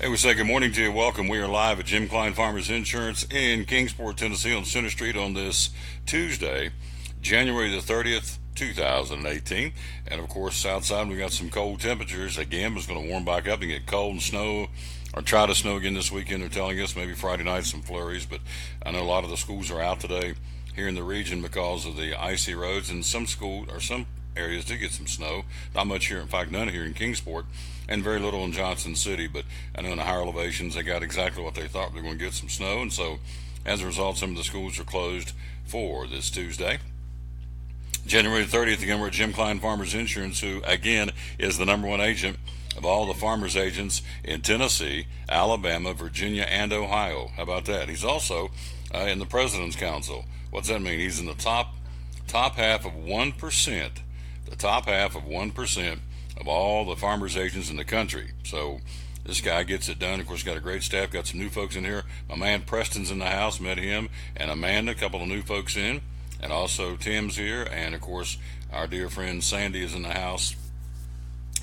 Hey, we say good morning to you. Welcome. We are live at Jim Cline Farmers Insurance in Kingsport, Tennessee on Center Street on this Tuesday, January the 30th, 2018. And of course, outside we got some cold temperatures. Again, it's going to warm back up and get cold and snow or try to snow again this weekend. They're telling us maybe Friday night some flurries, but I know a lot of the schools are out today here in the region because of the icy roads, and some areas did get some snow. Not much here, in fact, none here in Kingsport, and very little in Johnson City. But I know in the higher elevations they got exactly what they thought they were going to get, some snow, and so as a result, some of the schools are closed for this Tuesday. January 30th, again, we're at Jim Cline Farmers Insurance, who, again, is the number one agent of all the farmers agents in Tennessee, Alabama, Virginia, and Ohio. How about that? He's also in the President's Council. What's that mean? He's in the top half of 1%, the top half of 1% of all the farmers agents in the country. So this guy gets it done. Of course, got a great staff, got some new folks in here. My man Preston's in the house, met him, and Amanda, a couple of new folks in, and also Tim's here, and of course our dear friend Sandy is in the house.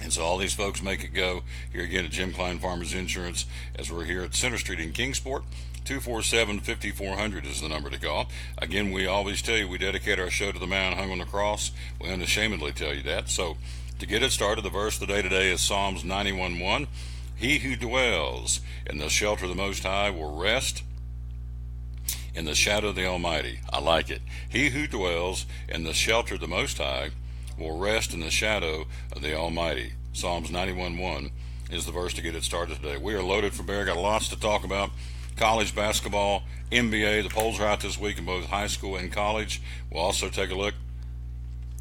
And so all these folks make it go here again at Jim Cline Farmers Insurance as we're here at Center Street in Kingsport. 247-5400 is the number to call. Again, we always tell you we dedicate our show to the man hung on the cross. We unashamedly tell you that. So to get it started, the verse of the day today is Psalms 91:1. He who dwells in the shelter of the Most High will rest in the shadow of the Almighty. I like it. He who dwells in the shelter of the Most High will rest in the shadow of the Almighty. Psalms 91:1 is the verse to get it started today. We are loaded for bear. Got lots to talk about. College basketball, NBA. The polls are out this week in both high school and college. We'll also take a look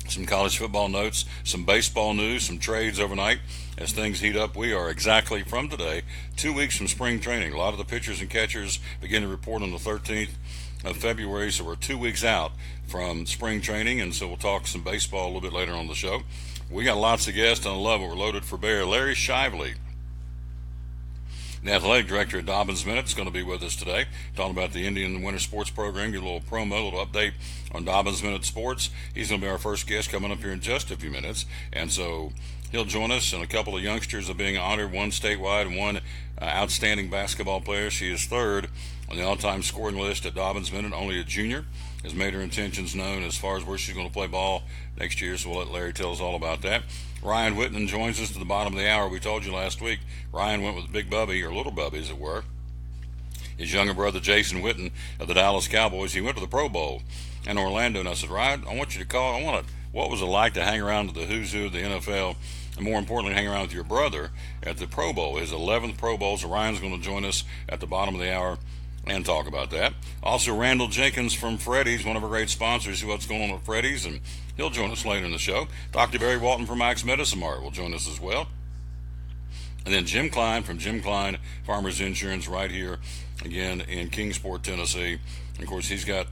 at some college football notes, some baseball news, some trades overnight as things heat up. We are exactly from today 2 weeks from spring training. A lot of the pitchers and catchers begin to report on the 13th of February, so we're 2 weeks out from spring training, and so we'll talk some baseball a little bit later on the show. We got lots of guests, and I love it. We're loaded for bear. Larry Shively, the athletic director at Dobbins Minute, is going to be with us today, talking about the Indian Winter Sports Program. Get a little promo, a little update on Dobbins Minute Sports. He's going to be our first guest coming up here in just a few minutes, and so he'll join us, and a couple of youngsters are being honored, one statewide and one outstanding basketball player. She is third on the all-time scoring list at Dobbins Minute. Only a junior has made her intentions known as far as where she's going to play ball next year, so we'll let Larry tell us all about that. Ryan Whitman joins us to the bottom of the hour. We told you last week Ryan went with Big Bubby, or Little Bubby as it were, his younger brother Jason Witten of the Dallas Cowboys. He went to the Pro Bowl in Orlando, and I said, Ryan, I want you to call. What was it like to hang around with the who's who of the NFL, and more importantly, hang around with your brother at the Pro Bowl, his 11th Pro Bowl. So Ryan's going to join us at the bottom of the hour and talk about that. Also, Randall Jenkins from Freddy's, one of our great sponsors, see what's going on with Freddy's, and he'll join us later in the show. Dr. Barry Walton from Max Medicine Mart will join us as well. And then Jim Cline from Jim Cline Farmers Insurance right here, again, in Kingsport, Tennessee. And of course, he can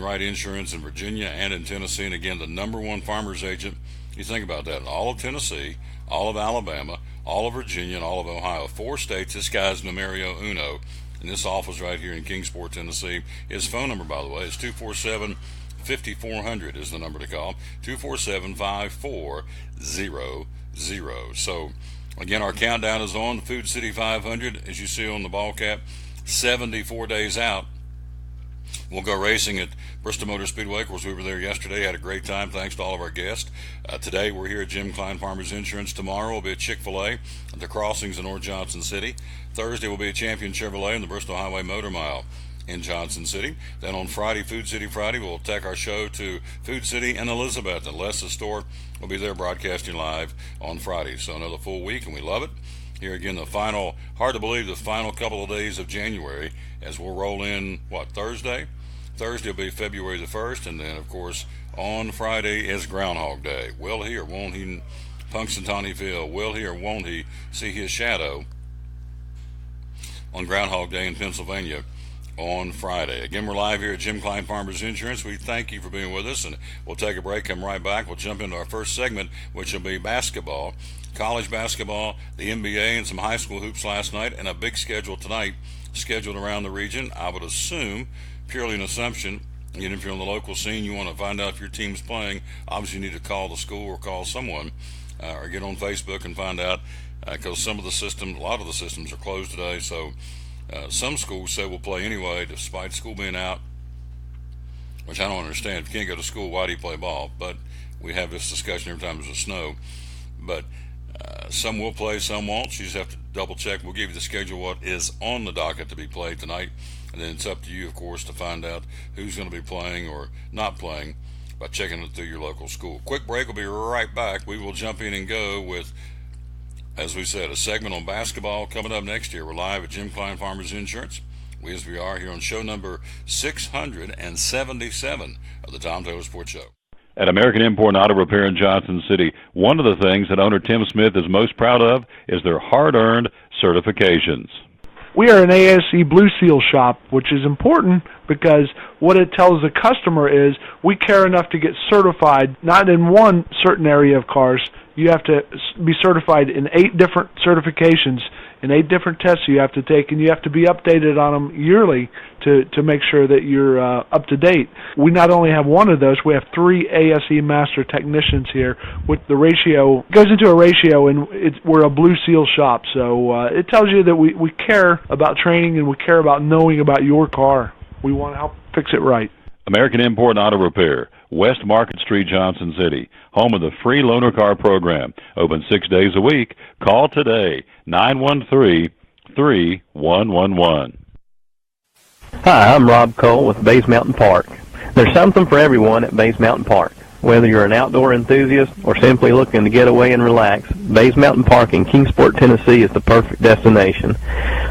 write insurance in Virginia and in Tennessee. And again, the number one farmers agent. You think about that. In all of Tennessee, all of Alabama, all of Virginia, and all of Ohio. 4 states. This guy's numero uno. And this office right here in Kingsport, Tennessee. His phone number, by the way, is 247-5400 is the number to call. 247-5400. So, again, our countdown is on. The Food City 500, as you see on the ball cap, 74 days out. We'll go racing at Bristol Motor Speedway. Of course, we were there yesterday. Had a great time. Thanks to all of our guests. Today, we're here at Jim Cline Farmers Insurance. Tomorrow, we'll be at Chick-fil-A at the Crossings in North Johnson City. Thursday, we'll be at Champion Chevrolet in the Bristol Highway Motor Mile in Johnson City. Then on Friday, Food City Friday, we'll take our show to Food City and Elizabeth. And Les's store will be there broadcasting live on Friday. So another full week, and we love it. Here again, hard to believe, the final couple of days of January as we'll roll in, Thursday? Thursday will be February the 1st, and then, of course, on Friday is Groundhog Day. Will he or won't he, Punxsutawney Phil, will he or won't he see his shadow on Groundhog Day in Pennsylvania on Friday? Again, we're live here at Jim Cline Farmers Insurance. We thank you for being with us, and we'll take a break, come right back. We'll jump into our first segment, which will be basketball, college basketball, the NBA, and some high school hoops last night, and a big schedule tonight scheduled around the region. I would assume, purely an assumption, and if you're on the local scene, you want to find out if your team's playing, obviously you need to call the school or call someone or get on Facebook and find out, because a lot of the systems are closed today. So some schools say we'll play anyway, despite school being out, which I don't understand. If you can't go to school, why do you play ball? But we have this discussion every time there's a snow. But some will play, some won't. You just have to double check. We'll give you the schedule, what is on the docket to be played tonight, and then it's up to you, of course, to find out who's going to be playing or not playing by checking it through your local school. Quick break. We'll be right back. We will jump in and go with, as we said, a segment on basketball coming up next year. We're live at Jim Cline Farmers Insurance. As we are here on show number 677 of the Tom Taylor Sports Show. At American Import and Auto Repair in Johnson City, one of the things that owner Tim Smith is most proud of is their hard-earned certifications. We are an ASE Blue Seal shop, which is important because what it tells the customer is we care enough to get certified, not in one certain area of cars. You have to be certified in 8 different certifications and 8 different tests you have to take, and you have to be updated on them yearly to make sure that you're up to date. We not only have one of those, we have 3 ASE master technicians here. With the ratio, it goes into a ratio, and we're a Blue Seal shop, so it tells you that we care about training and we care about knowing about your car. We want to help fix it right. American Import and Auto Repair, West Market Street, Johnson City, home of the free loaner car program. Open 6 days a week. Call today, 913-3111. Hi, I'm Rob Cole with Bays Mountain Park. There's something for everyone at Bays Mountain Park. Whether you're an outdoor enthusiast or simply looking to get away and relax, Bays Mountain Park in Kingsport, Tennessee is the perfect destination.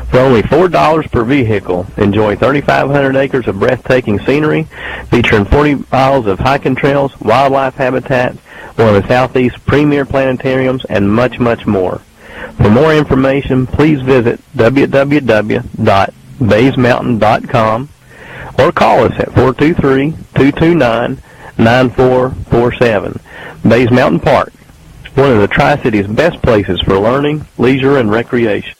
For only $4 per vehicle, enjoy 3,500 acres of breathtaking scenery, featuring 40 miles of hiking trails, wildlife habitat, one of the Southeast's premier planetariums, and much, much more. For more information, please visit www.baysmountain.com or call us at 423-229-9447. Bays Mountain Park, one of the Tri-City's best places for learning, leisure, and recreation.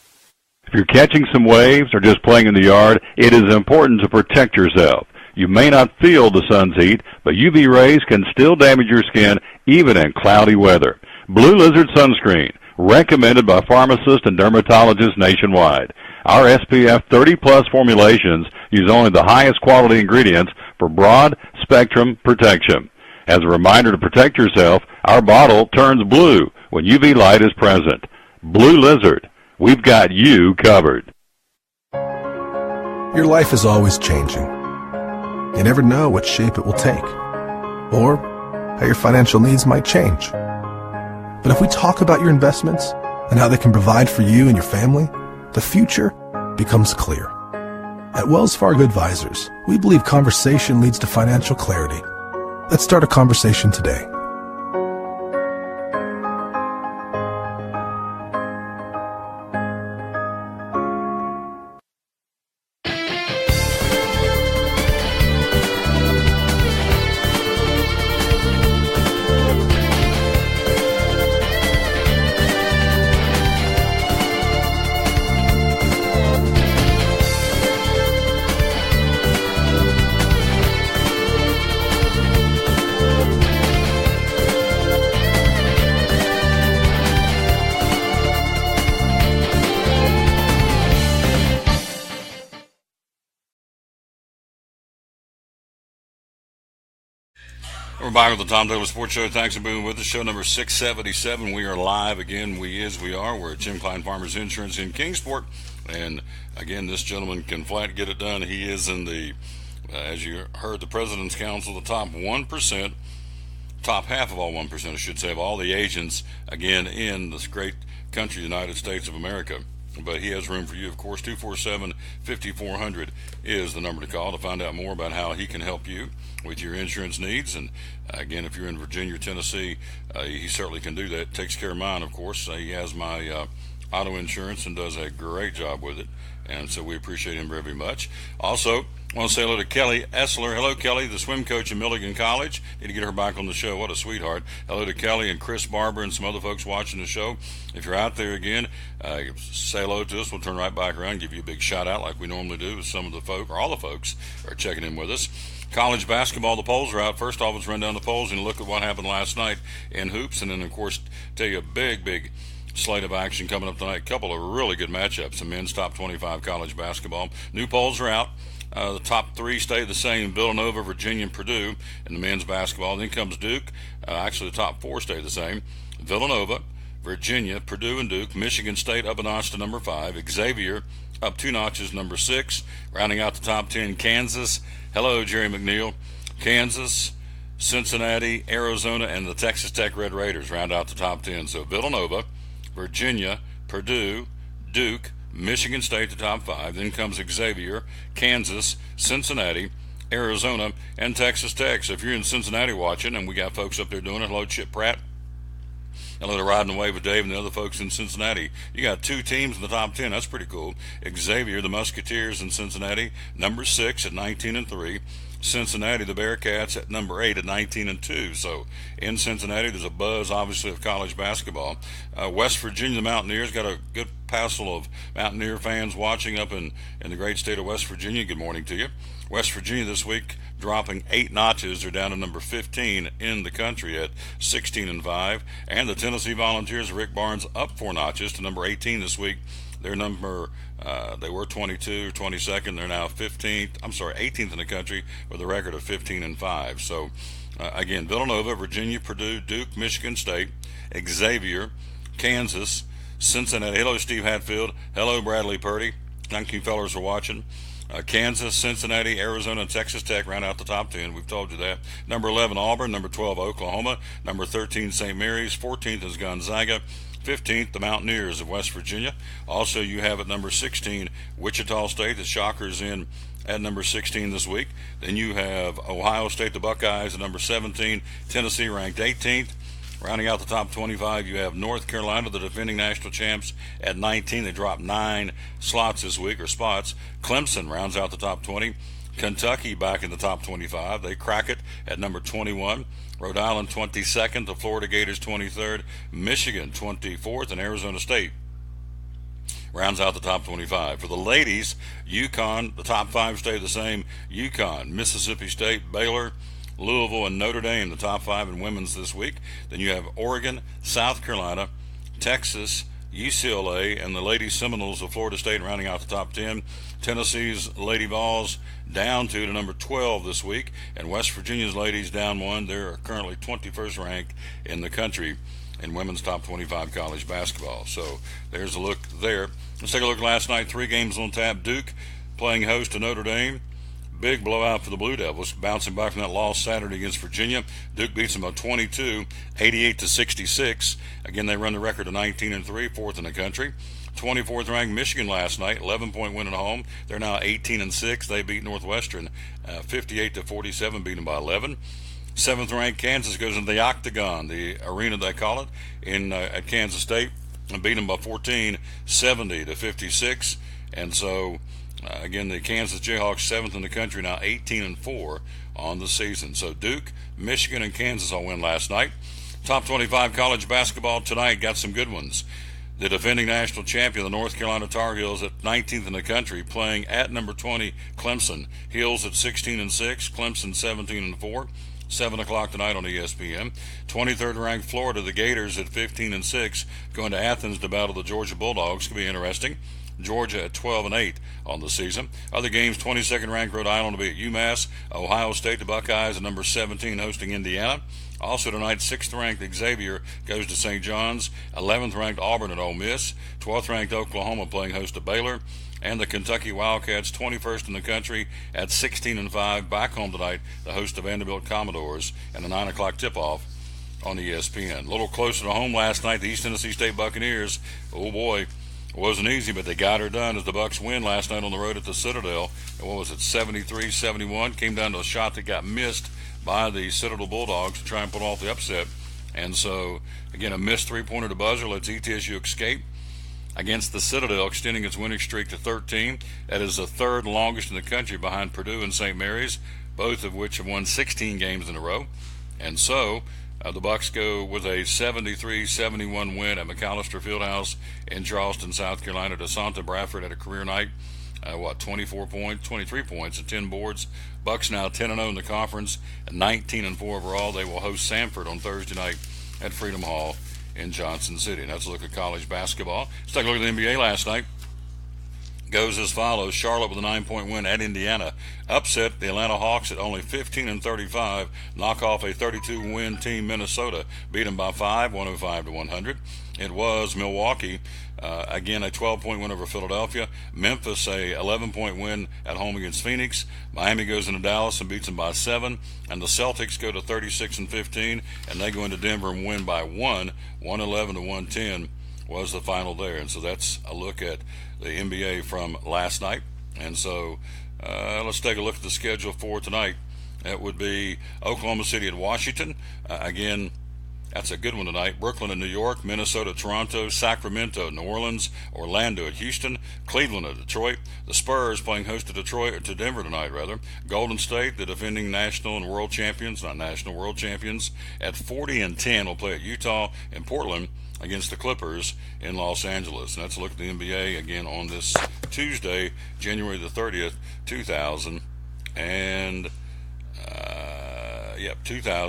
If you're catching some waves or just playing in the yard, it is important to protect yourself. You may not feel the sun's heat, but UV rays can still damage your skin even in cloudy weather. Blue Lizard Sunscreen, recommended by pharmacists and dermatologists nationwide. Our SPF 30-plus formulations use only the highest quality ingredients for broad spectrum protection. As a reminder to protect yourself, our bottle turns blue when UV light is present. Blue Lizard, we've got you covered. Your life is always changing. You never know what shape it will take, or how your financial needs might change. But if we talk about your investments and how they can provide for you and your family, the future becomes clear. At Wells Fargo Advisors, we believe conversation leads to financial clarity. Let's start a conversation today. We're back with the Tom Taylor Sports Show. Thanks for being with us. Show number 677. We are live again. We are. We're at Jim Cline Farmers Insurance in Kingsport. And again, this gentleman can flat get it done. He is in the, as you heard, the President's Council, the top 1%, top half of all 1%, I should say, of all the agents, again, in this great country, United States of America. But he has room for you, of course. 247-5400 is the number to call to find out more about how he can help you with your insurance needs. And again, if you're in Virginia or Tennessee, he certainly can do that. Takes care of mine, of course. He has my auto insurance and does a great job with it. And so we appreciate him very much. Also, I want to say hello to Kelly Essler. Hello, Kelly, the swim coach at Milligan College. Need to get her back on the show. What a sweetheart. Hello to Kelly and Chris Barber and some other folks watching the show. If you're out there again, say hello to us. We'll turn right back around and give you a big shout out like we normally do with some of the folk, or all the folks are checking in with us. College basketball, the polls are out. First off, let's run down the polls and look at what happened last night in hoops. And then, of course, tell you a big slate of action coming up tonight. A couple of really good matchups in men's top 25 college basketball. New polls are out. The top three stay the same: Villanova, Virginia, and Purdue in the men's basketball. Then comes Duke. Actually, the top four stay the same: Villanova, Virginia, Purdue, and Duke. Michigan State up a notch to number 5. Xavier up 2 notches, number 6. Rounding out the top 10, Kansas. Hello, Jerry McNeil. Kansas, Cincinnati, Arizona, and the Texas Tech Red Raiders round out the top 10. So Villanova, Virginia, Purdue, Duke, Michigan State, the top 5. Then comes Xavier, Kansas, Cincinnati, Arizona, and Texas Tech. So if you're in Cincinnati watching, and we got folks up there doing it, hello, Chip Pratt. Hello to Riding Away with Dave and the other folks in Cincinnati. You got 2 teams in the top 10. That's pretty cool. Xavier, the Musketeers in Cincinnati, number 6 at 19-3. Cincinnati, the Bearcats, at number 8 at 19-2. So in Cincinnati, there's a buzz, obviously, of college basketball. West Virginia, the Mountaineers, got a good passel of Mountaineer fans watching up in the great state of West Virginia. Good morning to you. West Virginia this week dropping 8 notches. They're down to number 15 in the country at 16-5. And the Tennessee Volunteers, Rick Barnes, up 4 notches to number 18 this week. Their number, they were 22, 22nd. They're now 18th in the country with a record of 15-5. So, again, Villanova, Virginia, Purdue, Duke, Michigan State, Xavier, Kansas, Cincinnati. Hello, Steve Hatfield. Hello, Bradley Purdy. Thank you, fellas, for watching. Kansas, Cincinnati, Arizona, and Texas Tech round out the top 10. We've told you that. Number 11, Auburn. Number 12, Oklahoma. Number 13, St. Mary's. 14th is Gonzaga. 15th, the Mountaineers of West Virginia. Also, you have at number 16, Wichita State. The Shockers in at number 16 this week. Then you have Ohio State, the Buckeyes, at number 17. Tennessee ranked 18th. Rounding out the top 25, you have North Carolina, the defending national champs, at 19. They dropped 9 slots this week, or spots. Clemson rounds out the top 20. Kentucky back in the top 25. They crack it at number 21. Rhode Island 22nd. The Florida Gators 23rd. Michigan 24th. And Arizona State rounds out the top 25. For the ladies, UConn, the top 5 stay the same. UConn, Mississippi State, Baylor, Louisville, and Notre Dame, the top 5 in women's this week. Then you have Oregon, South Carolina, Texas, UCLA, and the Lady Seminoles of Florida State rounding out the top 10. Tennessee's Lady Vols down to number 12 this week, and West Virginia's ladies down 1. They're currently 21st ranked in the country in women's top 25 college basketball. So there's a look there. Let's take a look last night. 3 games on tap. Duke playing host to Notre Dame. Big blowout for the Blue Devils, bouncing back from that loss Saturday against Virginia. Duke beats them by 22, 88-66. Again, they run the record of 19-3, 4th in the country. 24th ranked Michigan last night, 11-point win at home. They're now 18-6. They beat Northwestern 58-47, beat them by 11. 7th ranked Kansas goes into the Octagon, the arena they call it, at Kansas State, and beat them by 14, 70-56. And so, again, the Kansas Jayhawks 7th in the country, now 18-4 on the season. So Duke, Michigan, and Kansas all win last night. Top 25 college basketball tonight got some good ones. The defending national champion, the North Carolina Tar Heels, at 19th in the country, playing at number 20, Clemson. Heels at 16-6, Clemson 17-4. 7 o'clock tonight on ESPN. 23rd ranked Florida, the Gators, at 15-6, going to Athens to battle the Georgia Bulldogs. Could be interesting. Georgia at 12-8 on the season. Other games: 22nd ranked Rhode Island will be at UMass. Ohio State, the Buckeyes, at number 17, hosting Indiana. Also tonight, 6th ranked Xavier goes to St. John's. 11th ranked Auburn at Ole Miss. 12th ranked Oklahoma playing host to Baylor. And the Kentucky Wildcats, 21st in the country at 16-5, back home tonight, the host of Vanderbilt Commodores, and a 9 o'clock tip-off on ESPN. A little closer to home last night, the East Tennessee State Buccaneers, oh boy, it wasn't easy, but they got her done as the Bucs win last night on the road at the Citadel. And what was it, 73-71? Came down to a shot that got missed by the Citadel Bulldogs to try and put off the upset. And so, again, a missed three-pointer to buzzer lets ETSU escape. against the Citadel, extending its winning streak to 13. That is the third longest in the country behind Purdue and St. Mary's, both of which have won 16 games in a row. And so the Bucks go with a 73-71 win at McAllister Fieldhouse in Charleston, South Carolina. DeSanta Bradford had a career night. 23 points and 10 boards. Bucks now 10-0 in the conference and 19-4 overall. They will host Samford on Thursday night at Freedom Hall in Johnson City. And that's a look at college basketball. Let's take a look at the NBA last night. Goes as follows. Charlotte with a 9-point win at Indiana. Upset the Atlanta Hawks at only 15-35. Knock off a 32-win team Minnesota. Beat them by 5, 105-100. It was Milwaukee. Again, a 12-point win over Philadelphia. Memphis, a 11-point win at home against Phoenix. Miami goes into Dallas and beats them by 7. And the Celtics go to 36-15, and they go into Denver and win by 1, 111-110 was the final there. And so that's a look at the NBA from last night. And so let's take a look at the schedule for tonight. It would be Oklahoma City at Washington. Again, that's a good one tonight. Brooklyn at New York, Minnesota, Toronto, Sacramento, New Orleans, Orlando at Houston, Cleveland at Detroit. The Spurs playing host to Denver tonight, rather. Golden State, the defending national and world champions, not national, world champions, at 40-10 will play at Utah and Portland against the Clippers in Los Angeles. And that's a look at the NBA again on this Tuesday, January the 30th, 2018. I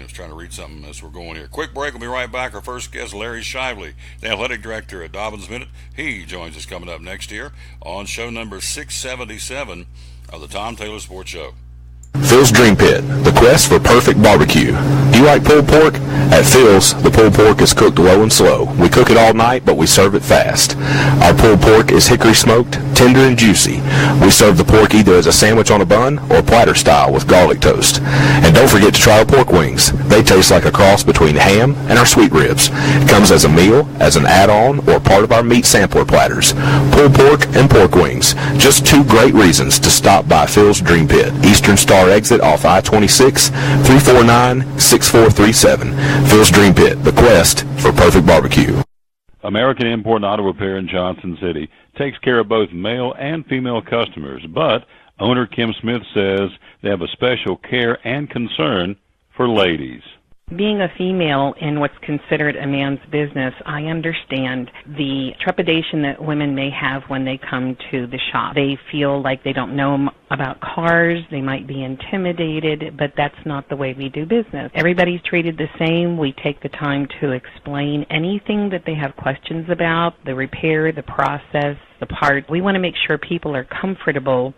was trying to read something as we're going here. Quick break. We'll be right back. Our first guest, Larry Shively, the athletic director at Dobbins Minute. He joins us coming up next year on show number 677 of the Tom Taylor Sports Show. Phil's Dream Pit, the quest for perfect barbecue. Do you like pulled pork? At Phil's, the pulled pork is cooked low and slow. We cook it all night, but we serve it fast. Our pulled pork is hickory smoked, tender and juicy. We serve the pork either as a sandwich on a bun or platter style with garlic toast. And don't forget to try our pork wings. They taste like a cross between ham and our sweet ribs. It comes as a meal, as an add-on, or part of our meat sampler platters. Pulled pork and pork wings. Just two great reasons to stop by Phil's Dream Pit. Eastern Star exit off I-26, 349-6437. Phil's Dream Pit, the quest for perfect barbecue. American Import and Auto Repair in Johnson City takes care of both male and female customers, but owner Kim Smith says they have a special care and concern for ladies. Being a female in what's considered a man's business, I understand the trepidation that women may have when they come to the shop. They feel like they don't know about cars, they might be intimidated, but that's not the way we do business. Everybody's treated the same. We take the time to explain anything that they have questions about, the repair, the process, the part. We want to make sure people are comfortable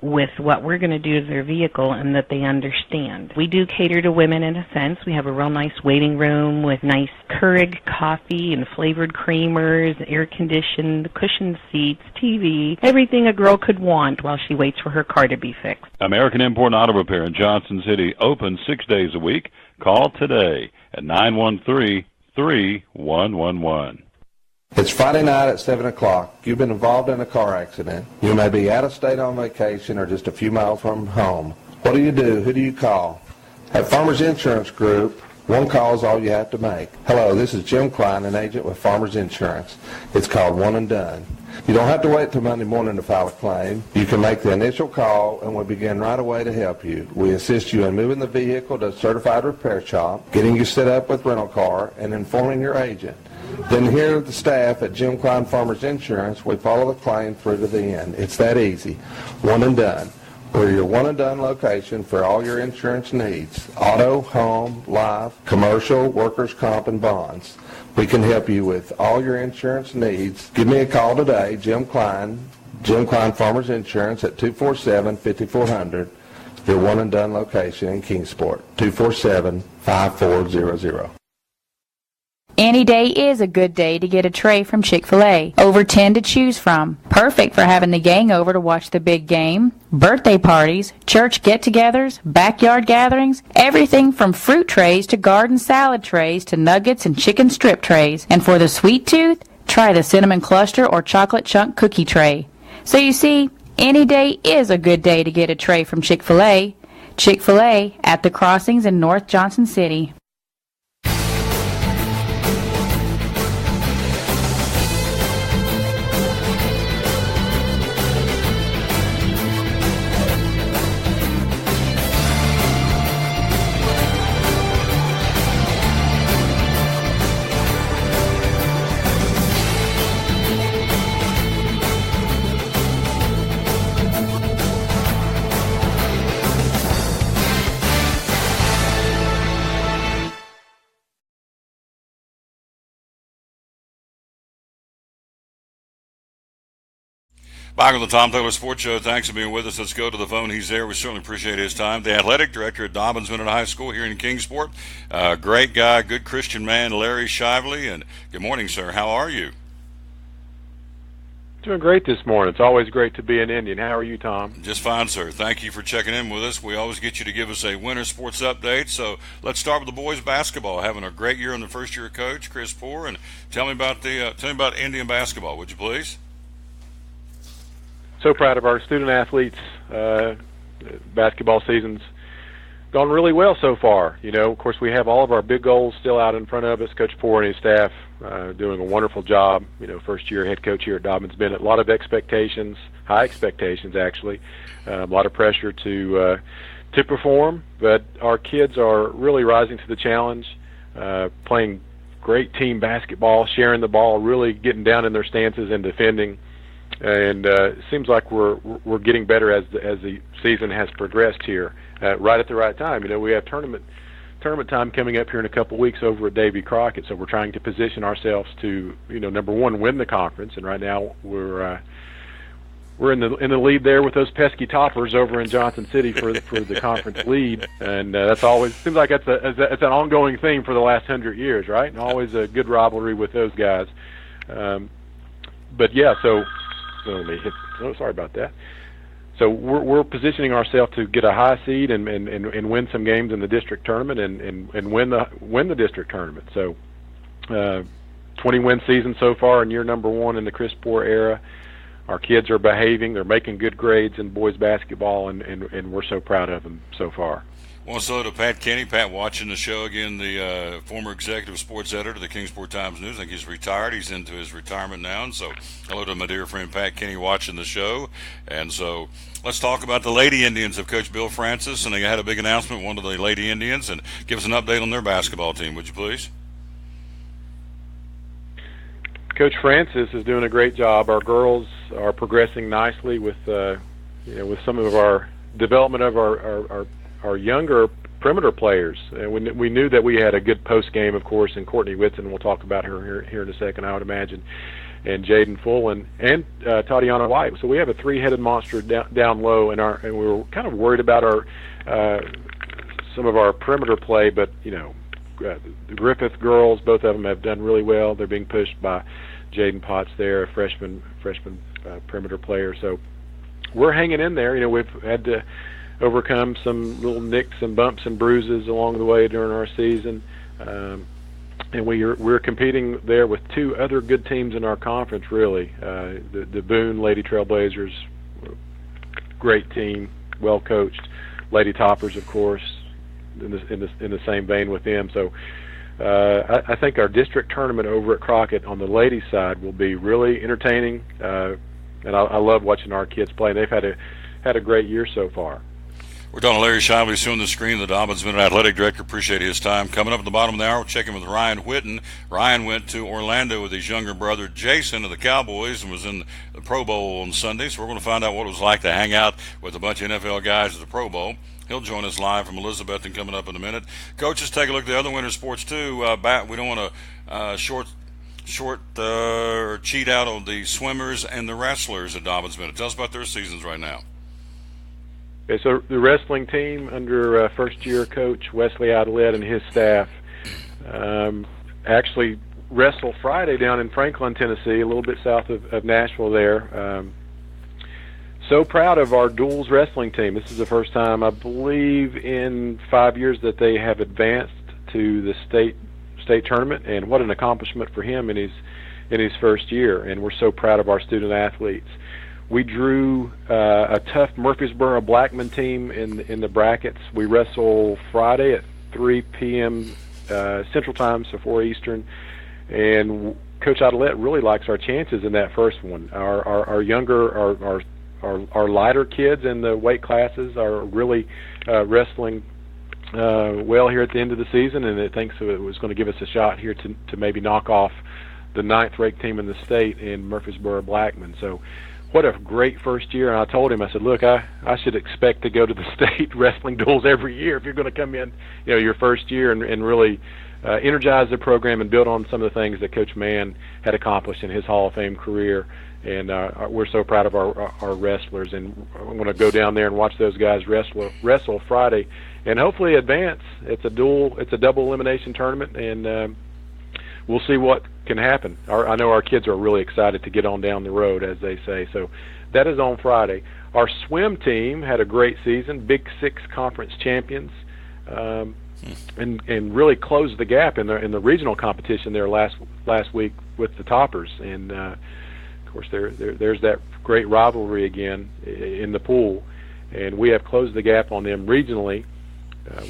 with what we're going to do to their vehicle and that they understand. We do cater to women in a sense. We have a real nice waiting room with nice Keurig coffee and flavored creamers, air-conditioned, cushioned seats, TV, everything a girl could want while she waits for her car to be fixed. American Import and Auto Repair in Johnson City, open 6 days a week. Call today at 913-3111. It's Friday night at 7 o'clock. You've been involved in a car accident. You may be out of state on vacation or just a few miles from home. What do? Who do you call? At Farmers Insurance Group, one call is all you have to make. Hello, this is Jim Cline, an agent with Farmers Insurance. It's called One and Done. You don't have to wait till Monday morning to file a claim. You can make the initial call and we'll begin right away to help you. We assist you in moving the vehicle to a certified repair shop, getting you set up with rental car, and informing your agent. Then here at the staff at Jim Cline Farmers Insurance, we follow the claim through to the end. It's that easy. One and Done. We're your one and done location for all your insurance needs. Auto, home, life, commercial, workers' comp, and bonds. We can help you with all your insurance needs. Give me a call today, Jim Cline Farmers Insurance at 247-5400. Your one and done location in Kingsport, 247-5400. Any day is a good day to get a tray from Chick-fil-A. Over 10 to choose from. Perfect for having the gang over to watch the big game, birthday parties, church get-togethers, backyard gatherings, everything from fruit trays to garden salad trays to nuggets and chicken strip trays. And for the sweet tooth, try the cinnamon cluster or chocolate chunk cookie tray. So you see, any day is a good day to get a tray from Chick-fil-A. Chick-fil-A at the Crossings in North Johnson City. Back on the Tom Taylor Sports Show. Thanks for being with us. Let's go to the phone. He's there. We certainly appreciate his time. The athletic director at Dobbins Minute High School here in Kingsport. Great guy, good Christian man, Larry Shively. And good morning, sir. How are you? Doing great this morning. It's always great to be an Indian. How are you, Tom? Just fine, sir. Thank you for checking in with us. We always get you to give us a winter sports update. So let's start with the boys basketball. Having a great year in the first year coach, Chris Poore, and tell me about Indian basketball, would you please? So proud of our student athletes. Basketball season's gone really well so far. You know, of course, we have all of our big goals still out in front of us. Coach Poore and his staff doing a wonderful job. You know, first-year head coach here at Dobbins Bennett. A lot of expectations, high expectations actually. A lot of pressure to perform, but our kids are really rising to the challenge, playing great team basketball, sharing the ball, really getting down in their stances and defending. And it seems like we're getting better as the season has progressed here, right at the right time. You know, we have tournament time coming up here in a couple of weeks over at Davy Crockett, so we're trying to position ourselves to, you know, number one, win the conference, and right now we're in the lead there with those pesky Toppers over in Johnson City for the conference lead, and that's always seems like it's an ongoing theme for the last 100 years, right? And always a good rivalry with those guys. But yeah, so. Oh, sorry about that. So we're positioning ourselves to get a high seed and win some games in the district tournament and win the district tournament. So 20-win season so far in year number one in the Chris Poore era. Our kids are behaving. They're making good grades in boys basketball, and we're so proud of them so far. Well, so to Pat Kenny. Pat watching the show again, the former executive sports editor of the Kingsport Times-News. I think he's retired. He's into his retirement now. And so hello to my dear friend Pat Kenny watching the show. And so let's talk about the Lady Indians of Coach Bill Francis. And they had a big announcement, one of the Lady Indians. And give us an update on their basketball team, would you please? Coach Francis is doing a great job. Our girls are progressing nicely with with some of our development of our younger perimeter players. And we knew that we had a good post game, of course, in Courtney Whitson. We'll talk about her here in a second, I would imagine, and Jaden Fullen and Tatiana White. So we have a three-headed monster down low, and we were kind of worried about some of our perimeter play. But you know, the Griffith girls, both of them have done really well. They're being pushed by Jaden Potts there, a freshman perimeter player. So we're hanging in there. You know, we've had to overcome some little nicks and bumps and bruises along the way during our season, and we're competing there with two other good teams in our conference. Really, the Boone Lady Trailblazers, great team, well coached. Lady Toppers, of course, in the same vein with them. So I think our district tournament over at Crockett on the ladies' side will be really entertaining, and I love watching our kids play. They've had a great year so far. We're talking to Larry Shively, soon on the screen, the Dobbins Minute Athletic Director. Appreciate his time. Coming up at the bottom of the hour, we'll check in with Ryan Whitten. Ryan went to Orlando with his younger brother Jason of the Cowboys and was in the Pro Bowl on Sunday. So we're going to find out what it was like to hang out with a bunch of NFL guys at the Pro Bowl. He'll join us live from Elizabeth and coming up in a minute. Coaches, take a look at the other winter sports too. We don't want to short or cheat out on the swimmers and the wrestlers at Dobbins Minute. Tell us about their seasons right now. Okay, so the wrestling team under first-year coach Wesley Adelet and his staff actually wrestled Friday down in Franklin, Tennessee, a little bit south of Nashville there. So proud of our duals wrestling team. This is the first time, I believe, in 5 years that they have advanced to the state tournament, and what an accomplishment for him in his first year. And we're so proud of our student athletes. We drew a tough Murfreesboro Blackman team in the brackets. We wrestle Friday at 3 p.m. Central Time, so 4 Eastern. And Coach Adelet really likes our chances in that first one. Our younger, our lighter kids in the weight classes are really wrestling well here at the end of the season, and it thinks it was going to give us a shot here to maybe knock off the 9th-ranked team in the state in Murfreesboro Blackman. So what a great first year. And I told him, I said, look, I should expect to go to the state wrestling duels every year if you're going to come in, your first year and really energize the program and build on some of the things that Coach Mann had accomplished in his Hall of Fame career. And we're so proud of our wrestlers, and I'm going to go down there and watch those guys wrestle Friday, and hopefully advance. It's a double elimination tournament, and we'll see what can happen. I know our kids are really excited to get on down the road, as they say. So that is on Friday. Our swim team had a great season, Big Six conference champions, and really closed the gap in the regional competition there last week with the toppers. And of course, there's that great rivalry again in the pool, and we have closed the gap on them regionally.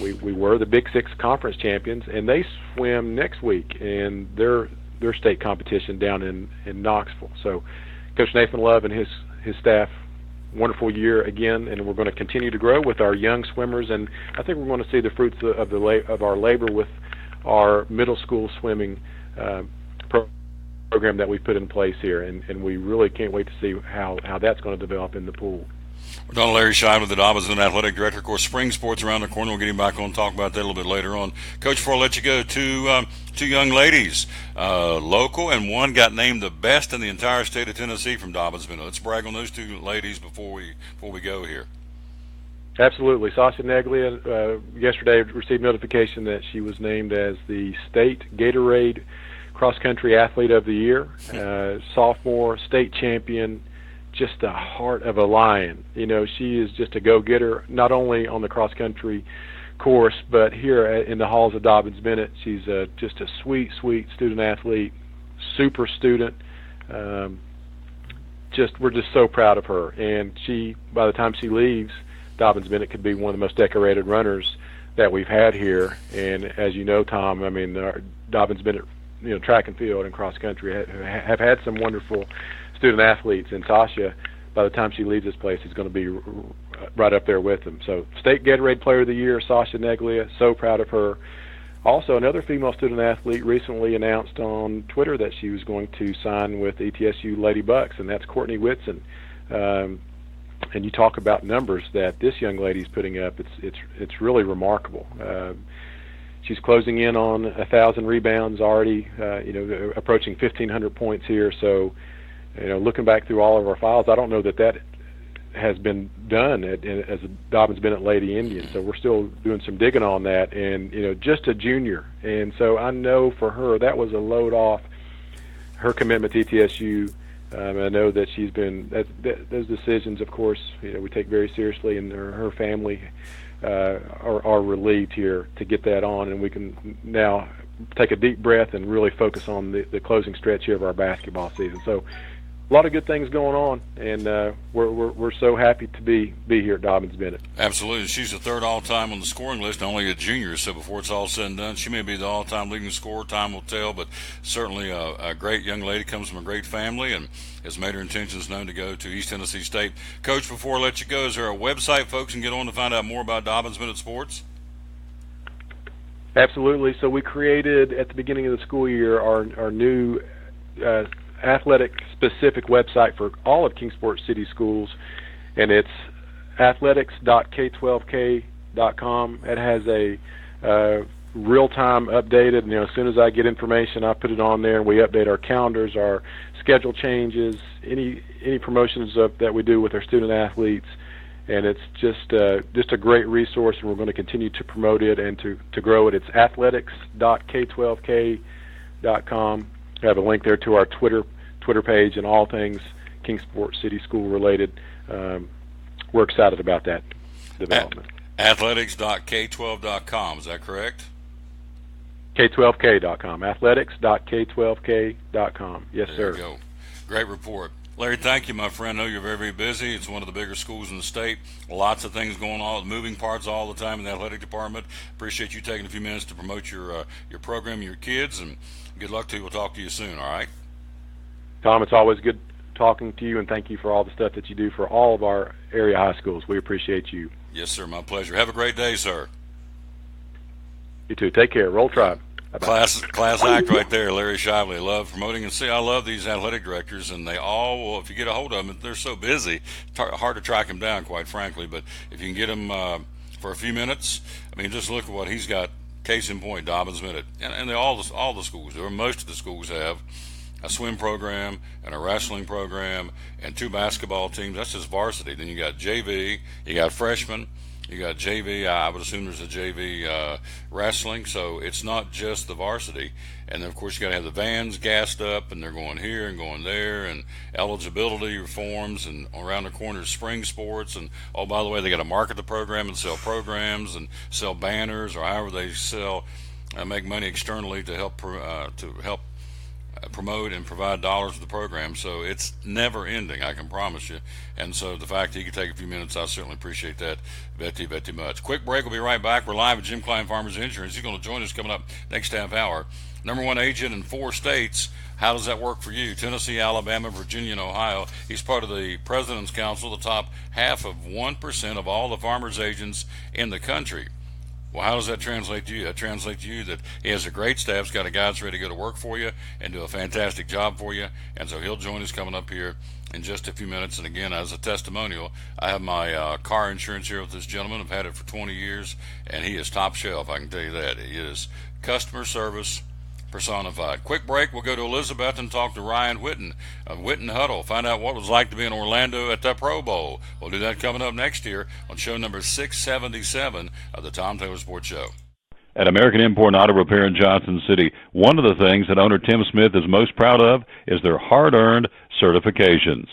We were the Big Six conference champions, and they swim next week in their state competition down in Knoxville. So Coach Nathan Love and his staff, wonderful year again, and we're going to continue to grow with our young swimmers, and I think we're going to see the fruits of our labor with our middle school swimming program that we've put in place here, and we really can't wait to see how that's going to develop in the pool. We're talking to Larry Shively, the Dobbins Athletic Director. Of course, spring sports around the corner. We'll get him back on and talk about that a little bit later on. Coach, before I let you go, two young ladies, local, and one got named the best in the entire state of Tennessee from Dobbins. Let's brag on those two ladies before we go here. Absolutely. Sasha Neglia yesterday received notification that she was named as the state Gatorade cross-country athlete of the year, sophomore, state champion, just a heart of a lion. You know, she is just a go-getter, not only on the cross-country course, but here in the halls of Dobbins-Bennett. She's just a sweet, sweet student-athlete, super student. We're just so proud of her. And she, by the time she leaves, Dobbins-Bennett could be one of the most decorated runners that we've had here. And as you know, Tom, I mean, Dobbins-Bennett, track and field and cross country have had some wonderful student athletes, and Sasha, by the time she leaves this place, is going to be right up there with them. So state Gatorade Player of the Year, Sasha Neglia, so proud of her. Also, another female student athlete recently announced on Twitter that she was going to sign with ETSU Lady Bucks, and that's Courtney Whitson. And you talk about numbers that this young lady's putting up, it's really remarkable. She's closing in on 1,000 rebounds already, approaching 1,500 points here. So, looking back through all of our files, I don't know that has been done as a Dobbins-Bennett Lady Indian. So we're still doing some digging on that, and just a junior. And so I know for her that was a load off her commitment to ETSU. I know that she's been those decisions, of course, we take very seriously, and her family are relieved here to get that on, and we can now take a deep breath and really focus on the closing stretch here of our basketball season. So a lot of good things going on, and we're so happy to be here at Dobbins-Bennett. Absolutely. She's the third all-time on the scoring list, only a junior, so before it's all said and done, she may be the all-time leading scorer. Time will tell, but certainly a great young lady, comes from a great family, and has made her intentions known to go to East Tennessee State. Coach, before I let you go, is there a website folks can get on to find out more about Dobbins-Bennett sports? Absolutely. So we created, at the beginning of the school year, our new athletic-specific website for all of Kingsport City schools, and it's athletics.k12k.com. It has a real-time updated, as soon as I get information, I put it on there, and we update our calendars, our schedule changes, any promotions that we do with our student athletes, and it's just a great resource, and we're going to continue to promote it and to grow it. It's athletics.k12k.com. I have a link there to our Twitter page and all things Kingsport City School related. We're excited about that development. Athletics.k12.com, is that correct? K12k.com. Athletics.k12k.com. Yes, sir. There you go. Great report. Larry, thank you, my friend. I know you're very, very busy. It's one of the bigger schools in the state. Lots of things going on, moving parts all the time in the athletic department. Appreciate you taking a few minutes to promote your program, your kids, and good luck to you. We'll talk to you soon, all right? Tom, it's always good talking to you, and thank you for all the stuff that you do for all of our area high schools. We appreciate you. Yes, sir. My pleasure. Have a great day, sir. You too. Take care. Roll Tribe. Class act right there, Larry Shively. I love promoting, and see, I love these athletic directors, and they all, well, if you get a hold of them, they're so busy, hard to track them down, quite frankly, but if you can get them for a few minutes, I mean, just look at what he's got Case in point, Dobbins Minute, and all the schools, or most of the schools have a swim program and a wrestling program and 2 basketball teams. That's just varsity. Then you got JV, you got freshmen, you got JV. I would assume there's a JV wrestling, so it's not just the varsity. And then of course you got to have the vans gassed up, and they're going here and going there, and eligibility reforms, and around the corner is spring sports. And oh, by the way, they got to market the program and sell programs and sell banners, or however they sell, make money externally to help promote and provide dollars to the program. So it's never ending, I can promise you. And so the fact that you can take a few minutes, I certainly appreciate that very much. Quick break, we'll be right back. We're live at Jim Cline Farmers Insurance. He's going to join us coming up next half hour. #1 agent in 4 states. How does that work for you? Tennessee, Alabama, Virginia, and Ohio. He's part of the President's Council, the top half of 1% of all the farmers agents in the country. Well, how does that translate to you? That translates to you that he has a great staff, he's got a guy that's ready to go to work for you and do a fantastic job for you. And so he'll join us coming up here in just a few minutes. And again, as a testimonial, I have my car insurance here with this gentleman. I've had it for 20 years, and he is top shelf, I can tell you that. He is customer service personified. Quick break. We'll go to Elizabeth and talk to Ryan Whitten of Whitten Huddle. Find out what it was like to be in Orlando at that Pro Bowl. We'll do that coming up next year on show number 677 of the Tom Taylor Sports Show. At American Import and Auto Repair in Johnson City, one of the things that owner Tim Smith is most proud of is their hard-earned certifications.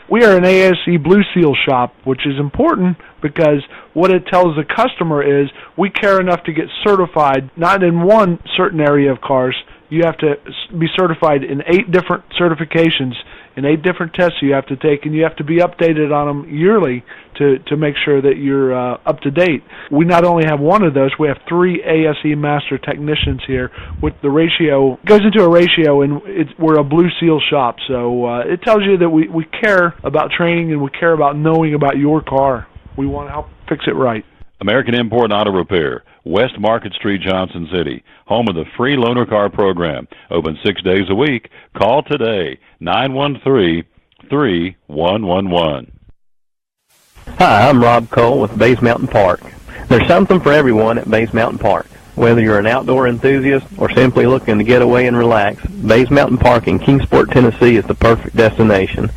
We are an ASE Blue Seal shop, which is important because what it tells the customer is we care enough to get certified, not in one certain area of cars. You have to be certified in 8 different certifications, in 8 different tests you have to take, and you have to be updated on them yearly to make sure that you're up to date. We not only have one of those, we have 3 ASE master technicians here. With the ratio, goes into a ratio, and we're a Blue Seal shop, so it tells you that we care about training and we care about knowing about your car. We want to help fix it right. American Import and Auto Repair, West Market Street, Johnson City, home of the free loaner car program. Open 6 days a week. Call today, 913-3111. Hi, I'm Rob Cole with Bays Mountain Park. There's something for everyone at Bays Mountain Park. Whether you're an outdoor enthusiast or simply looking to get away and relax, Bays Mountain Park in Kingsport, Tennessee is the perfect destination.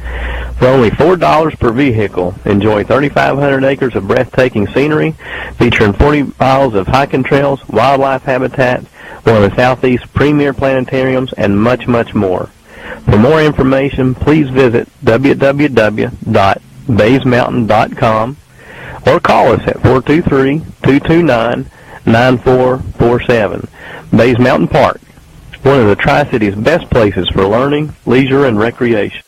For only $4 per vehicle, enjoy 3,500 acres of breathtaking scenery, featuring 40 miles of hiking trails, wildlife habitats, one of the Southeast's premier planetariums, and much, much more. For more information, please visit www.baysmountain.com or call us at 423-229-9447. Bays Mountain Park, one of the Tri-City's best places for learning, leisure, and recreation.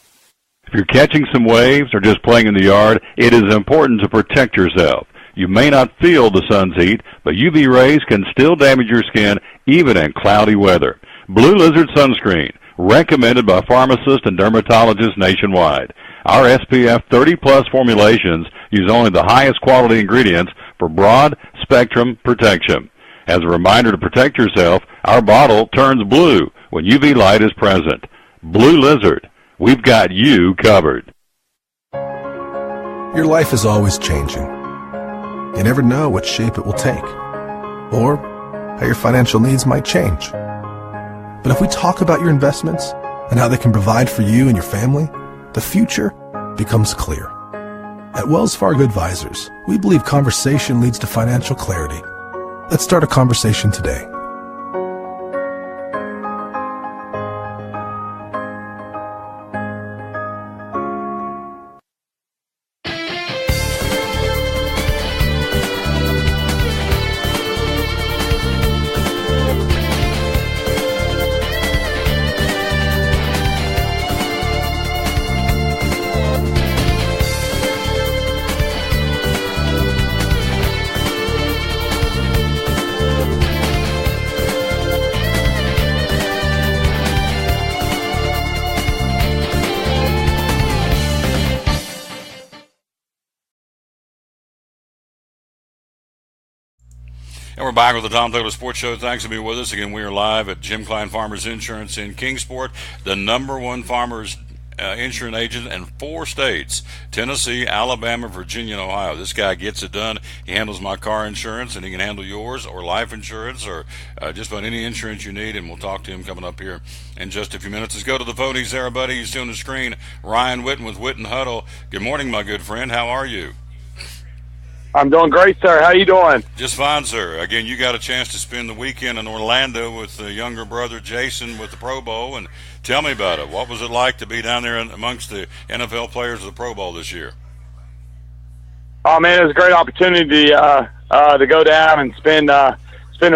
If you're catching some waves or just playing in the yard, it is important to protect yourself. You may not feel the sun's heat, but UV rays can still damage your skin even in cloudy weather. Blue Lizard Sunscreen, recommended by pharmacists and dermatologists nationwide. Our SPF 30-plus formulations use only the highest quality ingredients for broad spectrum protection. As a reminder to protect yourself, our bottle turns blue when UV light is present. Blue Lizard, we've got you covered. Your life is always changing. You never know what shape it will take, or how your financial needs might change. But if we talk about your investments and how they can provide for you and your family, the future becomes clear. At Wells Fargo Advisors, we believe conversation leads to financial clarity. Let's start a conversation today. And we're back with the Tom Taylor Sports Show. Thanks for being with us. Again, we are live at Jim Cline Farmers Insurance in Kingsport, the #1 farmers insurance agent in 4 states: Tennessee, Alabama, Virginia, and Ohio. This guy gets it done. He handles my car insurance, and he can handle yours or life insurance or just about any insurance you need, and we'll talk to him coming up here in just a few minutes. Let's go to the phone. He's there, buddy. He's on the screen. Ryan Witten with Witten Huddle. Good morning, my good friend. How are you? I'm doing great, sir. How you doing? Just fine, sir. Again, you got a chance to spend the weekend in Orlando with younger brother Jason with the Pro Bowl, and tell me about it. What was it like to be down there amongst the NFL players of the Pro Bowl this year? Oh man, it was a great opportunity to go down and spend the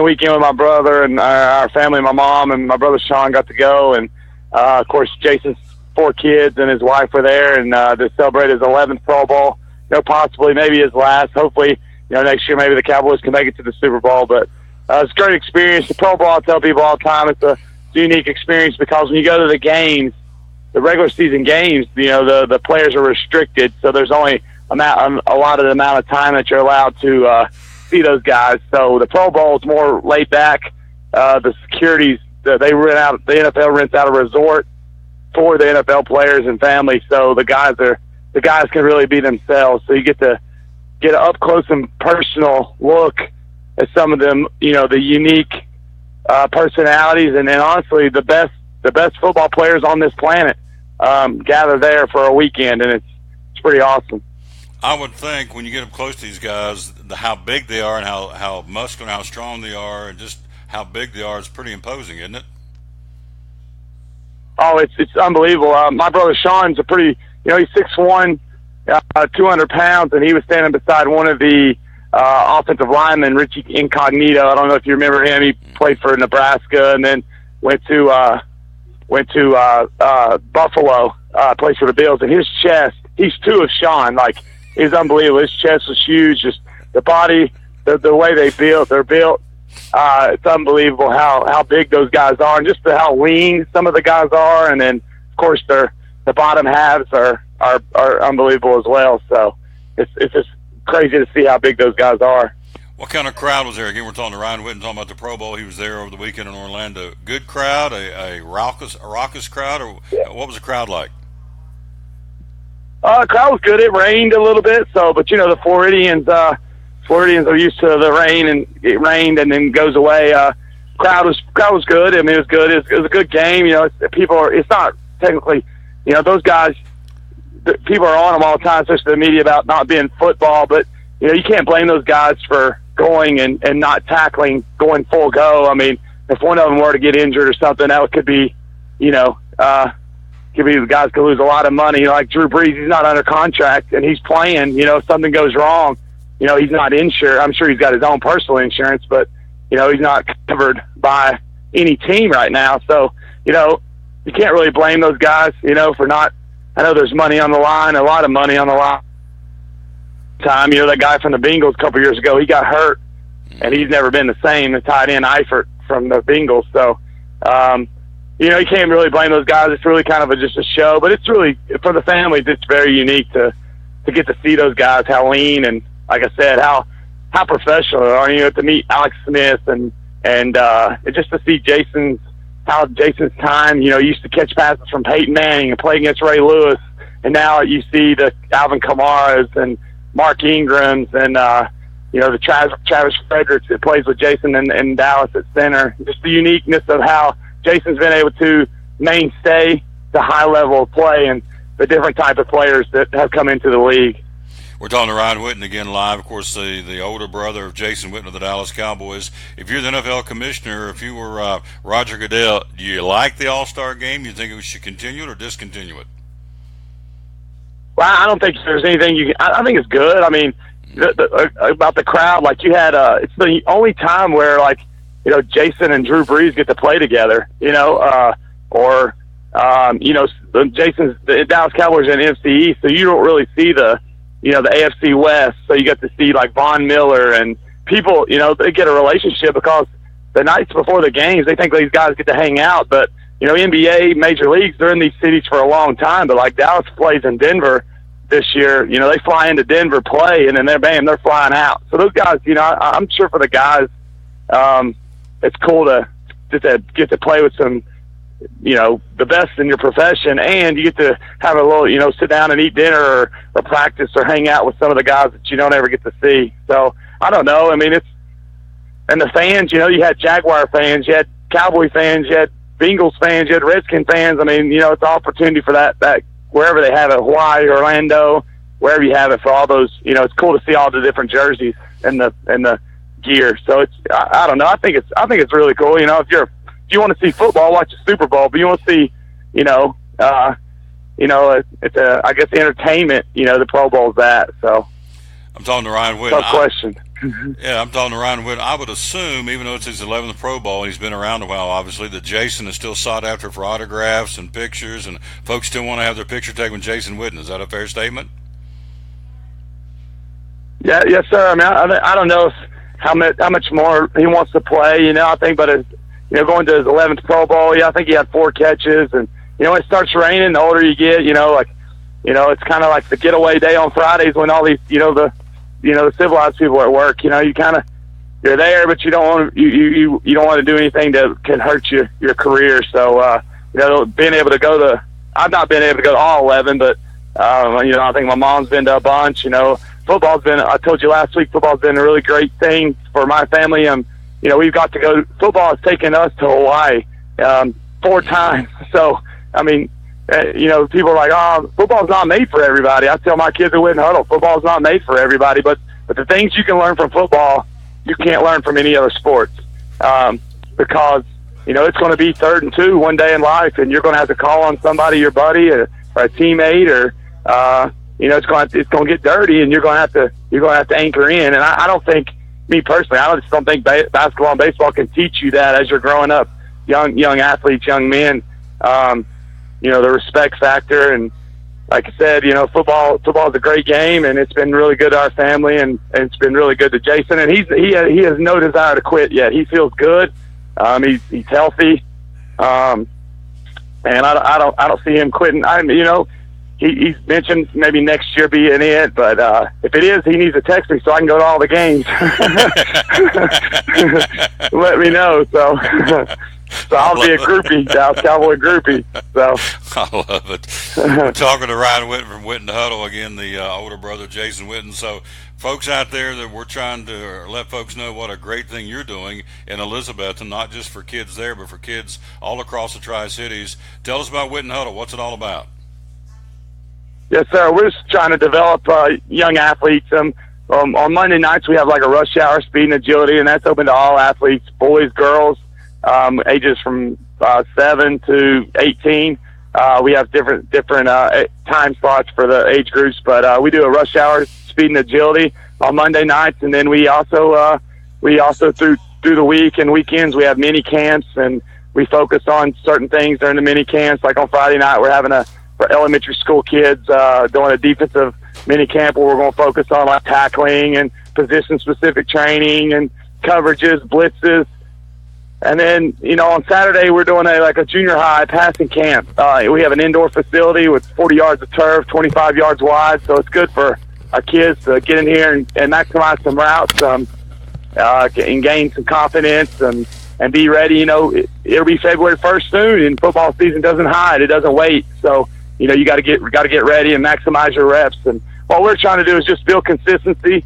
weekend with my brother and our family. My mom and my brother Sean got to go, and of course Jason's 4 kids and his wife were there, and to celebrate his 11th Pro Bowl. Possibly maybe his last. Hopefully, next year maybe the Cowboys can make it to the Super Bowl. But it's a great experience. The Pro Bowl, I tell people all the time, it's a unique experience because when you go to the games, the regular season games, the players are restricted, so there's only a lot of the amount of time that you're allowed to see those guys. So the Pro Bowl is more laid back. The securities, the NFL rents out a resort for the NFL players and families, so the guys can really be themselves. So you get to get an up close and personal look at some of them, the unique personalities, and then honestly the best football players on this planet gather there for a weekend, and it's pretty awesome. I would think when you get up close to these guys, how big they are and how muscular and how strong they are and just how big they are is pretty imposing, isn't it? Oh, it's unbelievable. My brother Sean's he's 6'1", 200 pounds, and he was standing beside one of the offensive linemen, Richie Incognito. I don't know if you remember him. He played for Nebraska and then went to Buffalo, played for the Bills. And his chest, he's 2 of Sean. Like, it's unbelievable. His chest was huge. Just the body, the way they're built. It's unbelievable how big those guys are, and just how lean some of the guys are. And then, of course, the bottom halves are unbelievable as well. So it's just crazy to see how big those guys are. What kind of crowd was there? Again, we're talking to Ryan Witten, talking about the Pro Bowl. He was there over the weekend in Orlando. Good crowd, a raucous crowd, or what was the crowd like? The crowd was good. It rained a little bit, but the Floridians are used to the rain, and it rained and then goes away. Crowd was good. I mean, it was good. It was a good game. It's not technically, those guys. People are on them all the time, especially the media, about not being football, but you can't blame those guys for going and not tackling, going full go. I mean, if one of them were to get injured or something, that could be, the guys could lose a lot of money. Like Drew Brees, he's not under contract and he's playing. If something goes wrong, he's not insured. I'm sure he's got his own personal insurance, but he's not covered by any team right now. So you can't really blame those guys, for not. I know there's money on the line, a lot of money on the line. That guy from the Bengals a couple years ago, he got hurt, and he's never been the same. The tight end Eifert from the Bengals. So, you can't really blame those guys. It's really kind of just a show, but it's really, for the families, it's very unique to get to see those guys, how lean and, like I said, how professional they are. To meet Alex Smith and just to see Jason's time, he used to catch passes from Peyton Manning and play against Ray Lewis, and now you see the Alvin Kamara's and Mark Ingram's and the Travis Fredericks that plays with Jason in Dallas at center. Just the uniqueness of how Jason's been able to mainstay the high level of play and the different type of players that have come into the league. We're talking to Ryan Witten again live. Of course, the older brother of Jason Witten of the Dallas Cowboys. If you're the NFL commissioner, if you were Roger Goodell, do you like the All-Star game? Do you think we should continue it or discontinue it? Well, I don't think there's anything I think it's good. I mean, about the crowd, like you had, it's the only time where Jason and Drew Brees get to play together. The Dallas Cowboys are in NFC East, so you don't really see the AFC West. So you get to see like Von Miller and people. They get a relationship because the nights before the games, they think these guys get to hang out, but. NBA, major leagues, they're in these cities for a long time, but like Dallas plays in Denver this year, they fly into Denver, play, and then they're flying out. So those guys, I'm sure for the guys, it's cool to get to play with some the best in your profession, and you get to have a little, sit down and eat dinner or practice or hang out with some of the guys that you don't ever get to see. So I don't know. I mean, and the fans, you had Jaguar fans, you had Cowboy fans, you had Bengals fans, you had Redskin fans. I mean, it's an opportunity for that wherever they have it, Hawaii, Orlando, wherever you have it, for all those, it's cool to see all the different jerseys and the gear. So I don't know. I think it's really cool. If you want to see football, watch the Super Bowl, but you want to see, it's I guess the entertainment, the Pro Bowl is that. So I'm talking to Ryan Whitten. Tough question. Yeah, I'm talking to Ryan Whitten. I would assume, even though it's his 11th Pro Bowl, he's been around a while, obviously, that Jason is still sought after for autographs and pictures, and folks still want to have their picture taken with Jason Whitten. Is that a fair statement? Yeah, yes, sir. I mean, I don't know how much more he wants to play. I think, but going to his 11th Pro Bowl, I think he had 4 catches, and when it starts raining, the older you get, it's kind of like the getaway day on Fridays when all these, the civilized people at work, you're there, but you don't want to, you don't want to do anything that can hurt your career. So, being able to I've not been able to go to all 11, but, I think my mom's been to a bunch. Football's been, I told you last week, football's been a really great thing for my family. We've got to go, football has taken us to Hawaii 4 times. So, I mean, people are like, oh, football's not made for everybody. I tell my kids at Whitten Huddle, football's not made for everybody, but the things you can learn from football, you can't learn from any other sports, because, it's going to be 3rd and 2 one day in life, and you're going to have to call on somebody, your buddy or a teammate, or, it's going to get dirty, and you're going to have to anchor in. And I don't think, me personally, I just don't think basketball and baseball can teach you that as you're growing up, young athletes, young men. The respect factor, and like I said, football is a great game, and it's been really good to our family, and it's been really good to Jason. And he has no desire to quit yet. He feels good. He's healthy, and I don't see him quitting. He's mentioned maybe next year being it, but if it is, he needs to text me so I can go to all the games. Let me know. So I'll be a groupie, Dallas Cowboy groupie. So I love it. We're talking to Ryan Whitten from Whitten Huddle, again, the older brother Jason Whitten. So folks out there, that we're trying to let folks know what a great thing you're doing in Elizabeth, and not just for kids there, but for kids all across the Tri-Cities. Tell us about Whitten Huddle. What's it all about? Yes, sir. We're just trying to develop young athletes. On Monday nights, we have like a rush hour speed and agility, and that's open to all athletes, boys, girls, ages from 7 to 18. We have different time slots for the age groups, but we do a rush hour speed and agility on Monday nights, and then we also through the week and weekends we have mini camps, and we focus on certain things during the mini camps. Like on Friday night, we're having for elementary school kids doing a defensive mini camp where we're going to focus on like tackling and position specific training and coverages, blitzes. And then, on Saturday, we're doing a junior high passing camp. We have an indoor facility with 40 yards of turf, 25 yards wide. So it's good for our kids to get in here and maximize some routes, and gain some confidence and be ready. It'll be February 1st soon, and football season doesn't hide. It doesn't wait. So, you got to get ready and maximize your reps. And what we're trying to do is just build consistency,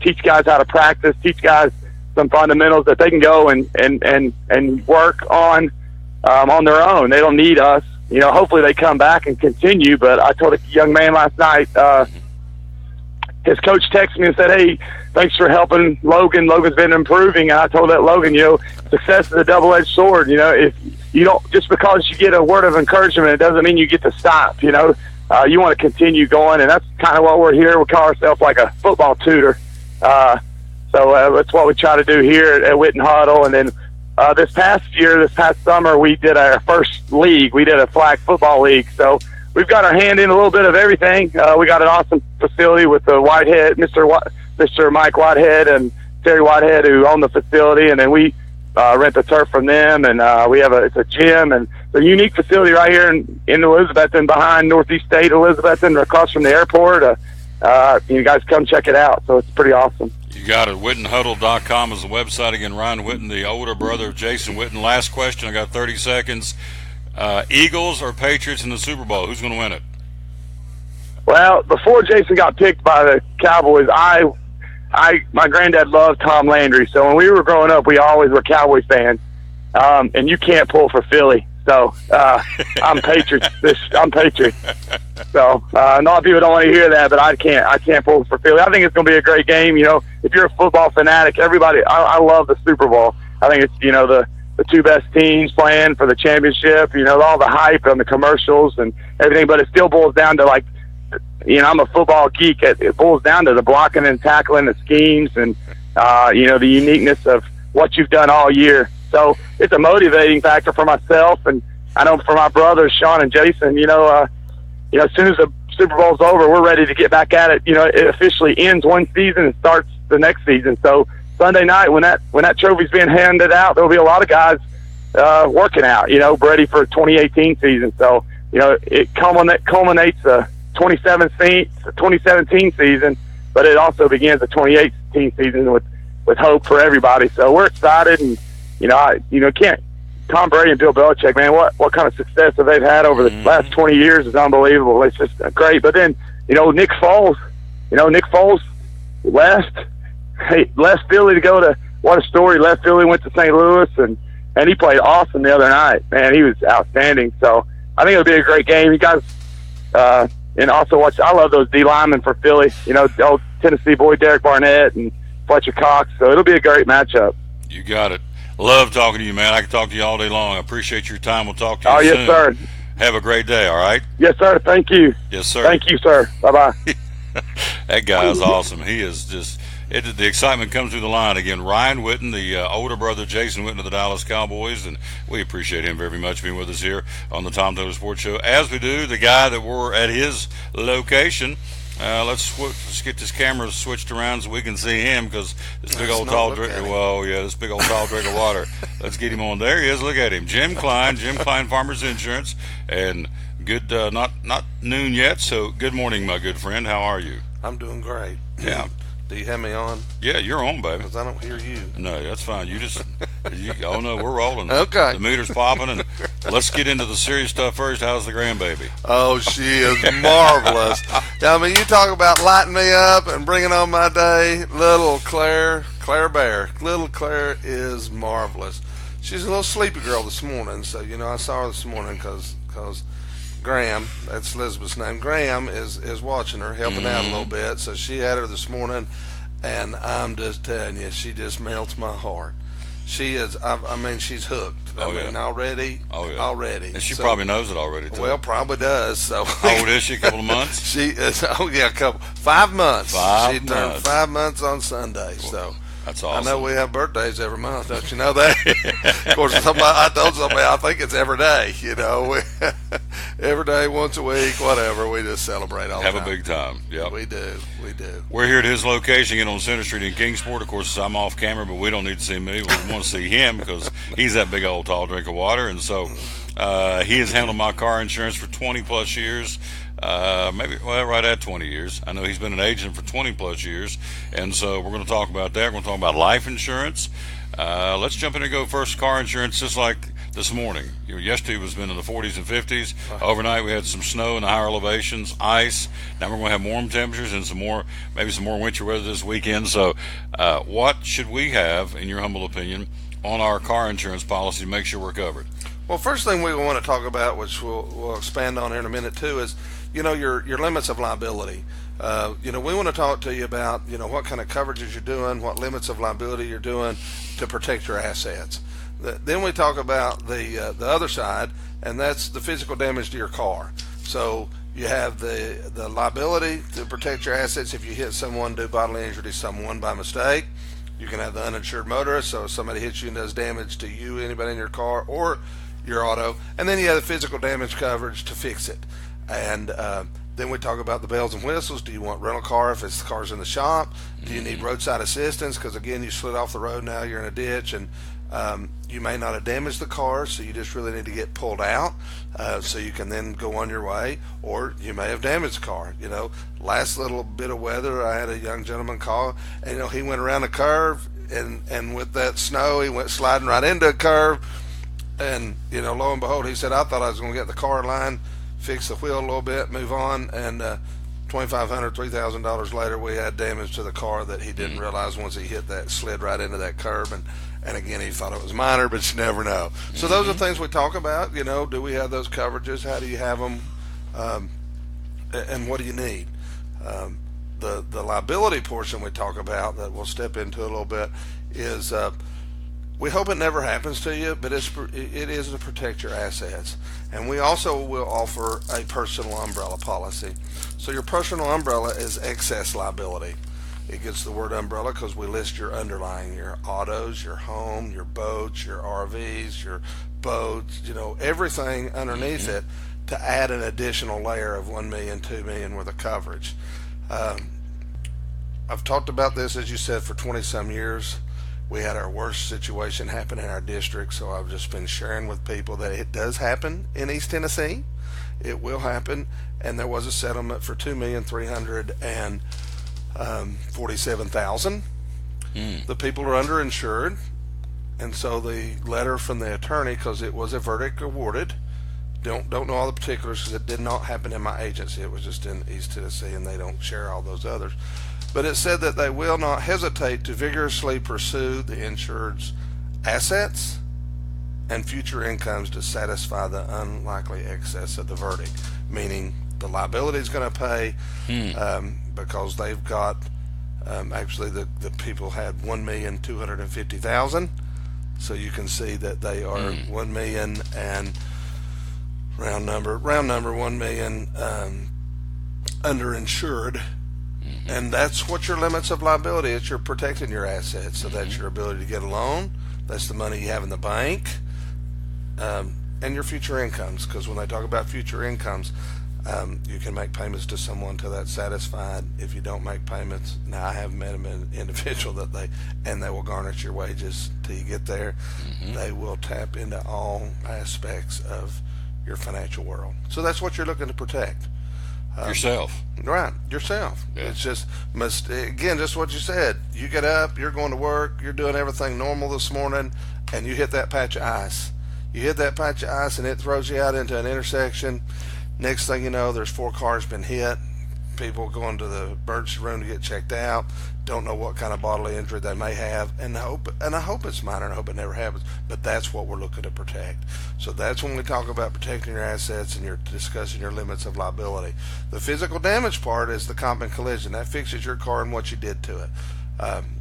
teach guys how to practice, teach guys some fundamentals that they can go and work on their own. They don't need us. Hopefully they come back and continue. But I told a young man last night, his coach texted me and said, "Hey, thanks for helping Logan. Logan's been improving." And I told that Logan, success is a double-edged sword. If you don't, just because you get a word of encouragement, it doesn't mean you get to stop. You want to continue going, and that's kind of what we're here. We call ourselves like a football tutor. So that's what we try to do here at Whitten Huddle. And then this past summer, we did our first league. We did a flag football league. So we've got our hand in a little bit of everything. We got an awesome facility with the Whitehead, Mr. Mike Whitehead and Terry Whitehead, who own the facility, and then we rent the turf from them. And it's a gym, and it's a unique facility right here in Elizabethton, behind Northeast State Elizabethton, across from the airport. You guys come check it out. So it's pretty awesome. You got it. WhittenHuddle.com is the website. Again, Ryan Whitten, the older brother of Jason Whitten. Last question. I got 30 seconds. Eagles or Patriots in the Super Bowl? Who's going to win it? Well, before Jason got picked by the Cowboys, my granddad loved Tom Landry. So when we were growing up, we always were Cowboys fans. And you can't pull for Philly. So I'm Patriots. I'm Patriots. So a lot of people don't want to hear that, but I can't pull for Philly. I think it's going to be a great game. You know, if you're a football fanatic, I love the Super Bowl. I think it's, you know, the two best teams playing for the championship. You know, all the hype and the commercials and everything. But it still boils down to, like, you know, I'm a football geek. It boils down to the blocking and tackling, the schemes, and you know, the uniqueness of what you've done all year. So it's a motivating factor for myself, and I know for my brothers, Sean and Jason. You know, as soon as the Super Bowl's over, we're ready to get back at it. You know, it officially ends one season and starts the next season. So Sunday night, when that trophy's being handed out, there'll be a lot of guys working out. You know, ready for 2018 season. So you know, it culminates the 2017 season, but it also begins the 2018 season with hope for everybody. So we're excited, and Tom Brady and Bill Belichick, man, what kind of success that they've had over the last 20 years is unbelievable. It's just great. But then, you know, Nick Foles left Philly to go to, what a story, left Philly, went to St. Louis, and he played awesome the other night. Man, he was outstanding. So I think it'll be a great game. You guys, and also I love those D linemen for Philly, you know, the old Tennessee boy, Derek Barnett and Fletcher Cox. So it'll be a great matchup. You got it. Love talking to you, man. I can talk to you all day long. I appreciate your time. We'll talk to you soon. Yes, sir. Have a great day, all right? Yes, sir. Thank you. Yes, sir. Thank you, sir. Bye-bye. That guy is awesome. He is just the excitement comes through the line. Again, Ryan Witten, the older brother, Jason Witten of the Dallas Cowboys, and we appreciate him very much being with us here on the Tom Taylor Sports Show, as we do the guy that we're at his location. Let's get this camera switched around so we can see him, because this big old tall drink. Well, yeah, this big old tall drink of water. Let's get him on. There he is. Look at him, Jim Cline, Jim Cline Farmers Insurance, and good. Not noon yet, so good morning, my good friend. How are you? I'm doing great. Yeah. Do you have me on? Yeah, you're on, baby. Because I don't hear you. No, that's fine. Oh no, we're rolling. Okay. The meter's popping, and let's get into the serious stuff first. How's the grandbaby? Oh, she is marvelous. I mean, you talk about lighting me up and bringing on my day. Little Claire Bear. Little Claire is marvelous. She's a little sleepy girl this morning, so, you know, I saw her this morning because Graham, that's Elizabeth's name, Graham is watching her, helping out a little bit. So she had her this morning, and I'm just telling you, she just melts my heart. She is, I mean, she's hooked. Already. And she probably knows it already, too. Well, probably does. So how old is she? A couple of months? She is, 5 months. She turned 5 months on Sunday, so. That's awesome. I know we have birthdays every month, don't you know that? Of course, I told somebody I think it's every day, you know. Every day, once a week, whatever. We just celebrate all the time. Have a big time. Yep. We do. We're here at his location again on Center Street in Kingsport. Of course, I'm off camera, but we don't need to see me. We want to see him because he's that big old tall drink of water. And so he has handled my car insurance for 20-plus years. Right at 20 years. I know he's been an agent for 20-plus years, and so we're going to talk about that. We're going to talk about life insurance. Let's jump in and go first. Car insurance, just like this morning. Yesterday was been in the 40s and 50s. Overnight we had some snow in the higher elevations, ice. Now we're going to have warm temperatures and maybe some more winter weather this weekend. So what should we have, in your humble opinion, on our car insurance policy to make sure we're covered? Well, first thing we want to talk about, which we'll expand on here in a minute too, is your limits of liability. We want to talk to you about what kind of coverages you're doing, what limits of liability you're doing to protect your assets. Then we talk about the other side, and that's the physical damage to your car. So you have the liability to protect your assets if you hit someone, do bodily injury to someone by mistake. You can have the uninsured motorist, so if somebody hits you and does damage to you, anybody in your car, or your auto. And then you have the physical damage coverage to fix it. And then we talk about the bells and whistles. Do you want rental car if the car's in the shop? Do you need roadside assistance? Because, again, you slid off the road, now you're in a ditch, and you may not have damaged the car, so you just really need to get pulled out so you can then go on your way. Or you may have damaged the car. Last little bit of weather, I had a young gentleman call, and he went around a curve, and with that snow, he went sliding right into a curve. And, lo and behold, he said, I thought I was going to get the car in line, fix the wheel a little bit, move on, and $2,500, $3,000 later, we had damage to the car that he didn't realize once he hit that, slid right into that curb, and again, he thought it was minor, but you never know. So those are things we talk about, do we have those coverages, how do you have them, and what do you need? The liability portion we talk about that we'll step into a little bit is we hope it never happens to you, but it is to protect your assets. And we also will offer a personal umbrella policy. So your personal umbrella is excess liability. It gets the word umbrella because we list your underlying, your autos, your home, your boats, your RVs, your boats, everything underneath it to add an additional layer of $1 million, $2 million worth of coverage. I've talked about this, as you said, for 20-some years. We had our worst situation happen in our district, so I've just been sharing with people that it does happen in East Tennessee. It will happen, and there was a settlement for $2,347,000. The people are underinsured, and so the letter from the attorney, because it was a verdict awarded, don't know all the particulars because it did not happen in my agency. It was just in East Tennessee, and they don't share all those others. But it said that they will not hesitate to vigorously pursue the insured's assets and future incomes to satisfy the unlikely excess of the verdict, meaning the liability is going to pay because they've got actually the people had $1,250,000, so you can see that they are $1 million and round number $1 million underinsured. And that's what your limits of liability is. You're protecting your assets. So that's your ability to get a loan. That's the money you have in the bank. And your future incomes. Because when they talk about future incomes, you can make payments to someone till that's satisfied. If you don't make payments, now I have met an individual that they will garnish your wages till you get there. They will tap into all aspects of your financial world. So that's what you're looking to protect. Yourself. Right, yourself. Yeah. It's just what you said. You get up, you're going to work, you're doing everything normal this morning, and you hit that patch of ice. You hit that patch of ice, and it throws you out into an intersection. Next thing you know, there's 4 cars been hit. People going to the emergency room to get checked out. Don't know what kind of bodily injury they may have, and I hope it's minor, and I hope it never happens. But that's what we're looking to protect. So that's when we talk about protecting your assets and you're discussing your limits of liability. The physical damage part is the comp and collision. That fixes your car and what you did to it.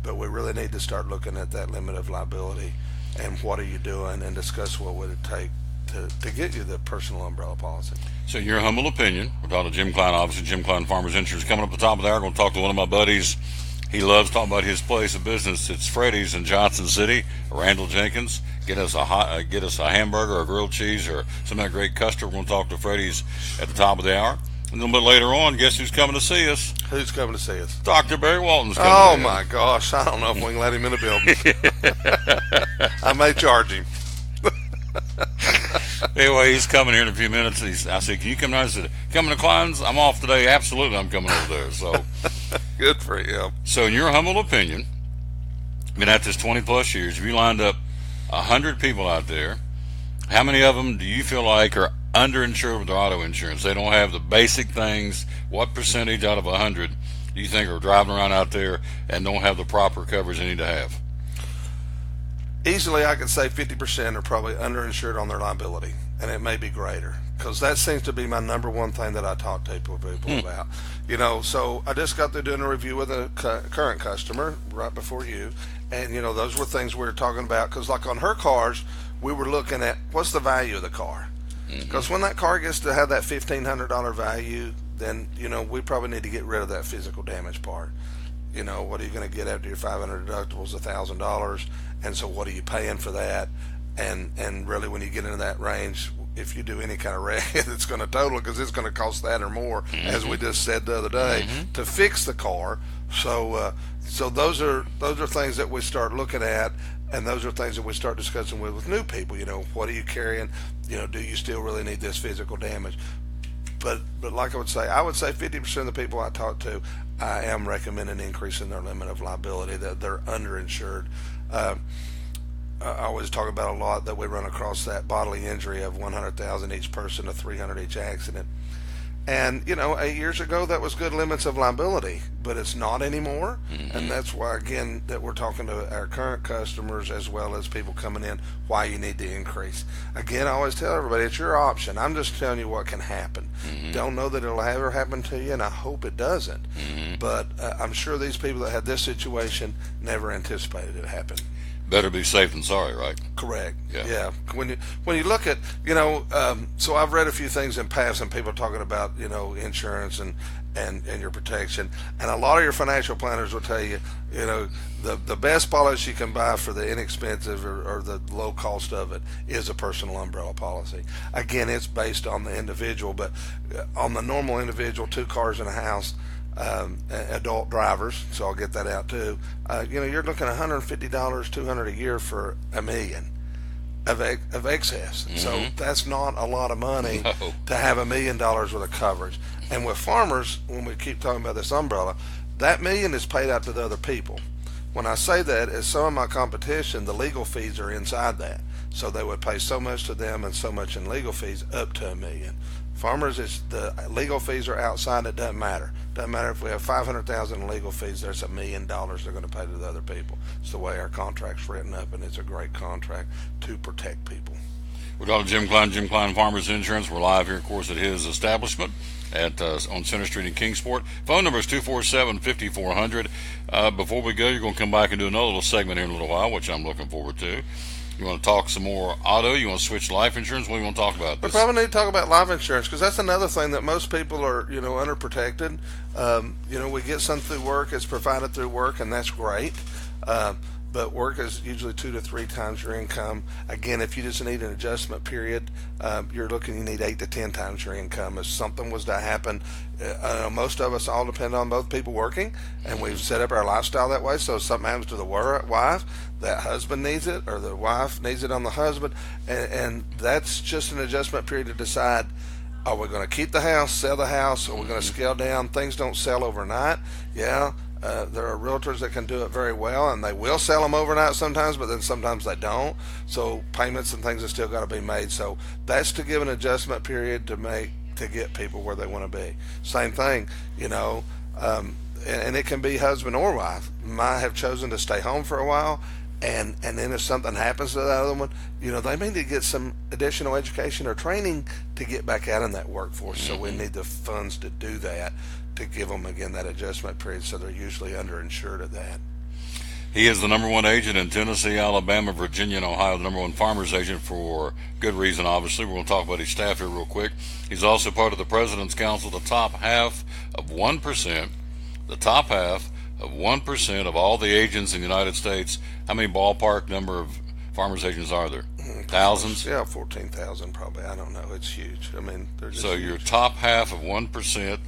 But we really need to start looking at that limit of liability and what are you doing, and discuss what would it take to get you the personal umbrella policy. So in your humble opinion, we're talking to Jim Cline, obviously Jim Cline Farmers Insurance. Coming up at the top of the hour, I'm going to talk to one of my buddies. He loves talking about his place of business. It's Freddy's in Johnson City. Randall Jenkins. Get us a hamburger or grilled cheese or some of that great custard. We're going to talk to Freddy's at the top of the hour. A little bit later on, guess who's coming to see us? Who's coming to see us? Dr. Barry Walton's coming. Oh, my gosh. I don't know if we can let him in the building. I may charge him. Anyway, he's coming here in a few minutes. I said, can you come down? He said, coming to Cline's? I'm off today. Absolutely, I'm coming over there. So good for him. So in your humble opinion, been at this 20-plus years, if you lined up 100 people out there, how many of them do you feel like are underinsured with their auto insurance? They don't have the basic things. What percentage out of 100 do you think are driving around out there and don't have the proper coverage they need to have? Easily, I could say 50% are probably underinsured on their liability, and it may be greater, because that seems to be my number one thing that I talk to people about. So I just got through doing a review with a current customer right before you, and those were things we were talking about, because like on her cars, we were looking at what's the value of the car, because when that car gets to have that $1,500 value, then we probably need to get rid of that physical damage part. What are you going to get after your $500 deductibles? $1,000, and so what are you paying for that? And really, when you get into that range, if you do any kind of wreck, it's going to total, because it's going to cost that or more, as we just said the other day, to fix the car. So those are things that we start looking at, and those are things that we start discussing with new people. What are you carrying? Do you still really need this physical damage? But like I would say 50% of the people I talk to, I am recommending increasing their limit of liability, that they're underinsured. I always talk about a lot that we run across that bodily injury of 100,000 each person to 300 each accident. And, 8 years ago, that was good limits of liability, but it's not anymore. And that's why, again, that we're talking to our current customers as well as people coming in, why you need to increase. Again, I always tell everybody, it's your option. I'm just telling you what can happen. Don't know that it'll ever happen to you, and I hope it doesn't. But I'm sure these people that had this situation never anticipated it happening. Better be safe than sorry, right? Correct. Yeah. When you look at, so I've read a few things in past and people talking about, insurance and your protection. And a lot of your financial planners will tell you, the best policy you can buy for the inexpensive or the low cost of it is a personal umbrella policy. Again, it's based on the individual, but on the normal individual, 2 cars in a house, adult drivers, so I'll get that out too. You're looking at $150, $200 a year for $1 million of excess. So that's not a lot of money to have $1 million worth of coverage. And with farmers, when we keep talking about this umbrella, that $1 million is paid out to the other people. When I say that, is some of my competition, the legal fees are inside that. So they would pay so much to them and so much in legal fees up to $1 million. Farmers, the legal fees are outside. It doesn't matter. Doesn't matter if we have $500,000 in legal fees. There's $1 million they're going to pay to the other people. It's the way our contract's written up, and it's a great contract to protect people. We're talking to Jim Cline Farmers Insurance. We're live here, of course, at his establishment on Center Street in Kingsport. Phone number is 247-5400. Before we go, you're going to come back and do another little segment here in a little while, which I'm looking forward to. You want to talk some more auto? You want to switch to life insurance? What do you want to talk about? We probably need to talk about life insurance because that's another thing that most people are, underprotected. We get some through work. It's provided through work, and that's great. But work is usually 2 to 3 times your income. Again, if you just need an adjustment period, you need 8 to 10 times your income. If something was to happen, most of us all depend on both people working, and we've set up our lifestyle that way. So if something happens to the wife, that husband needs it, or the wife needs it on the husband, and that's just an adjustment period to decide, are we going to keep the house, sell the house, or are we going to scale down? Things don't sell overnight. Yeah. There are realtors that can do it very well, and they will sell them overnight sometimes, but then sometimes they don't. So payments and things have still got to be made. So that's to give an adjustment period to get people where they want to be. Same thing, and it can be husband or wife. Might have chosen to stay home for a while, and then if something happens to that other one, they may need to get some additional education or training to get back out in that workforce. So we need the funds to do that, to give them, again, that adjustment period, so they're usually underinsured at that. He is the number 1 agent in Tennessee, Alabama, Virginia, and Ohio, the number 1 farmers agent for good reason, obviously. We're going to talk about his staff here real quick. He's also part of the President's Council, the top half of 1%, of all the agents in the United States. How many ballpark number of farmers agents are there? Thousands? Yeah, 14,000 probably. I don't know. It's huge. I mean, they're just so huge. Your top half of 1%.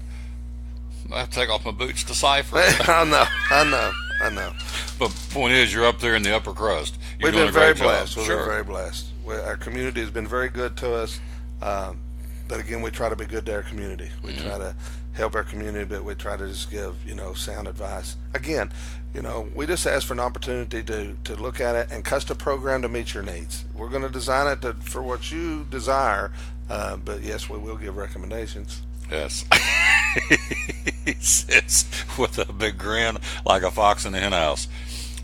I have to take off my boots to decipher. I know. But the point is, you're up there in the upper crust. We've been very blessed. We've been very blessed. Our community has been very good to us. But again, we try to be good to our community. We try to help our community, but we try to just give, sound advice. Again, we just ask for an opportunity to look at it and custom program to meet your needs. We're going to design it for what you desire, but yes, we will give recommendations. Yes. He says with a big grin like a fox in a hen house.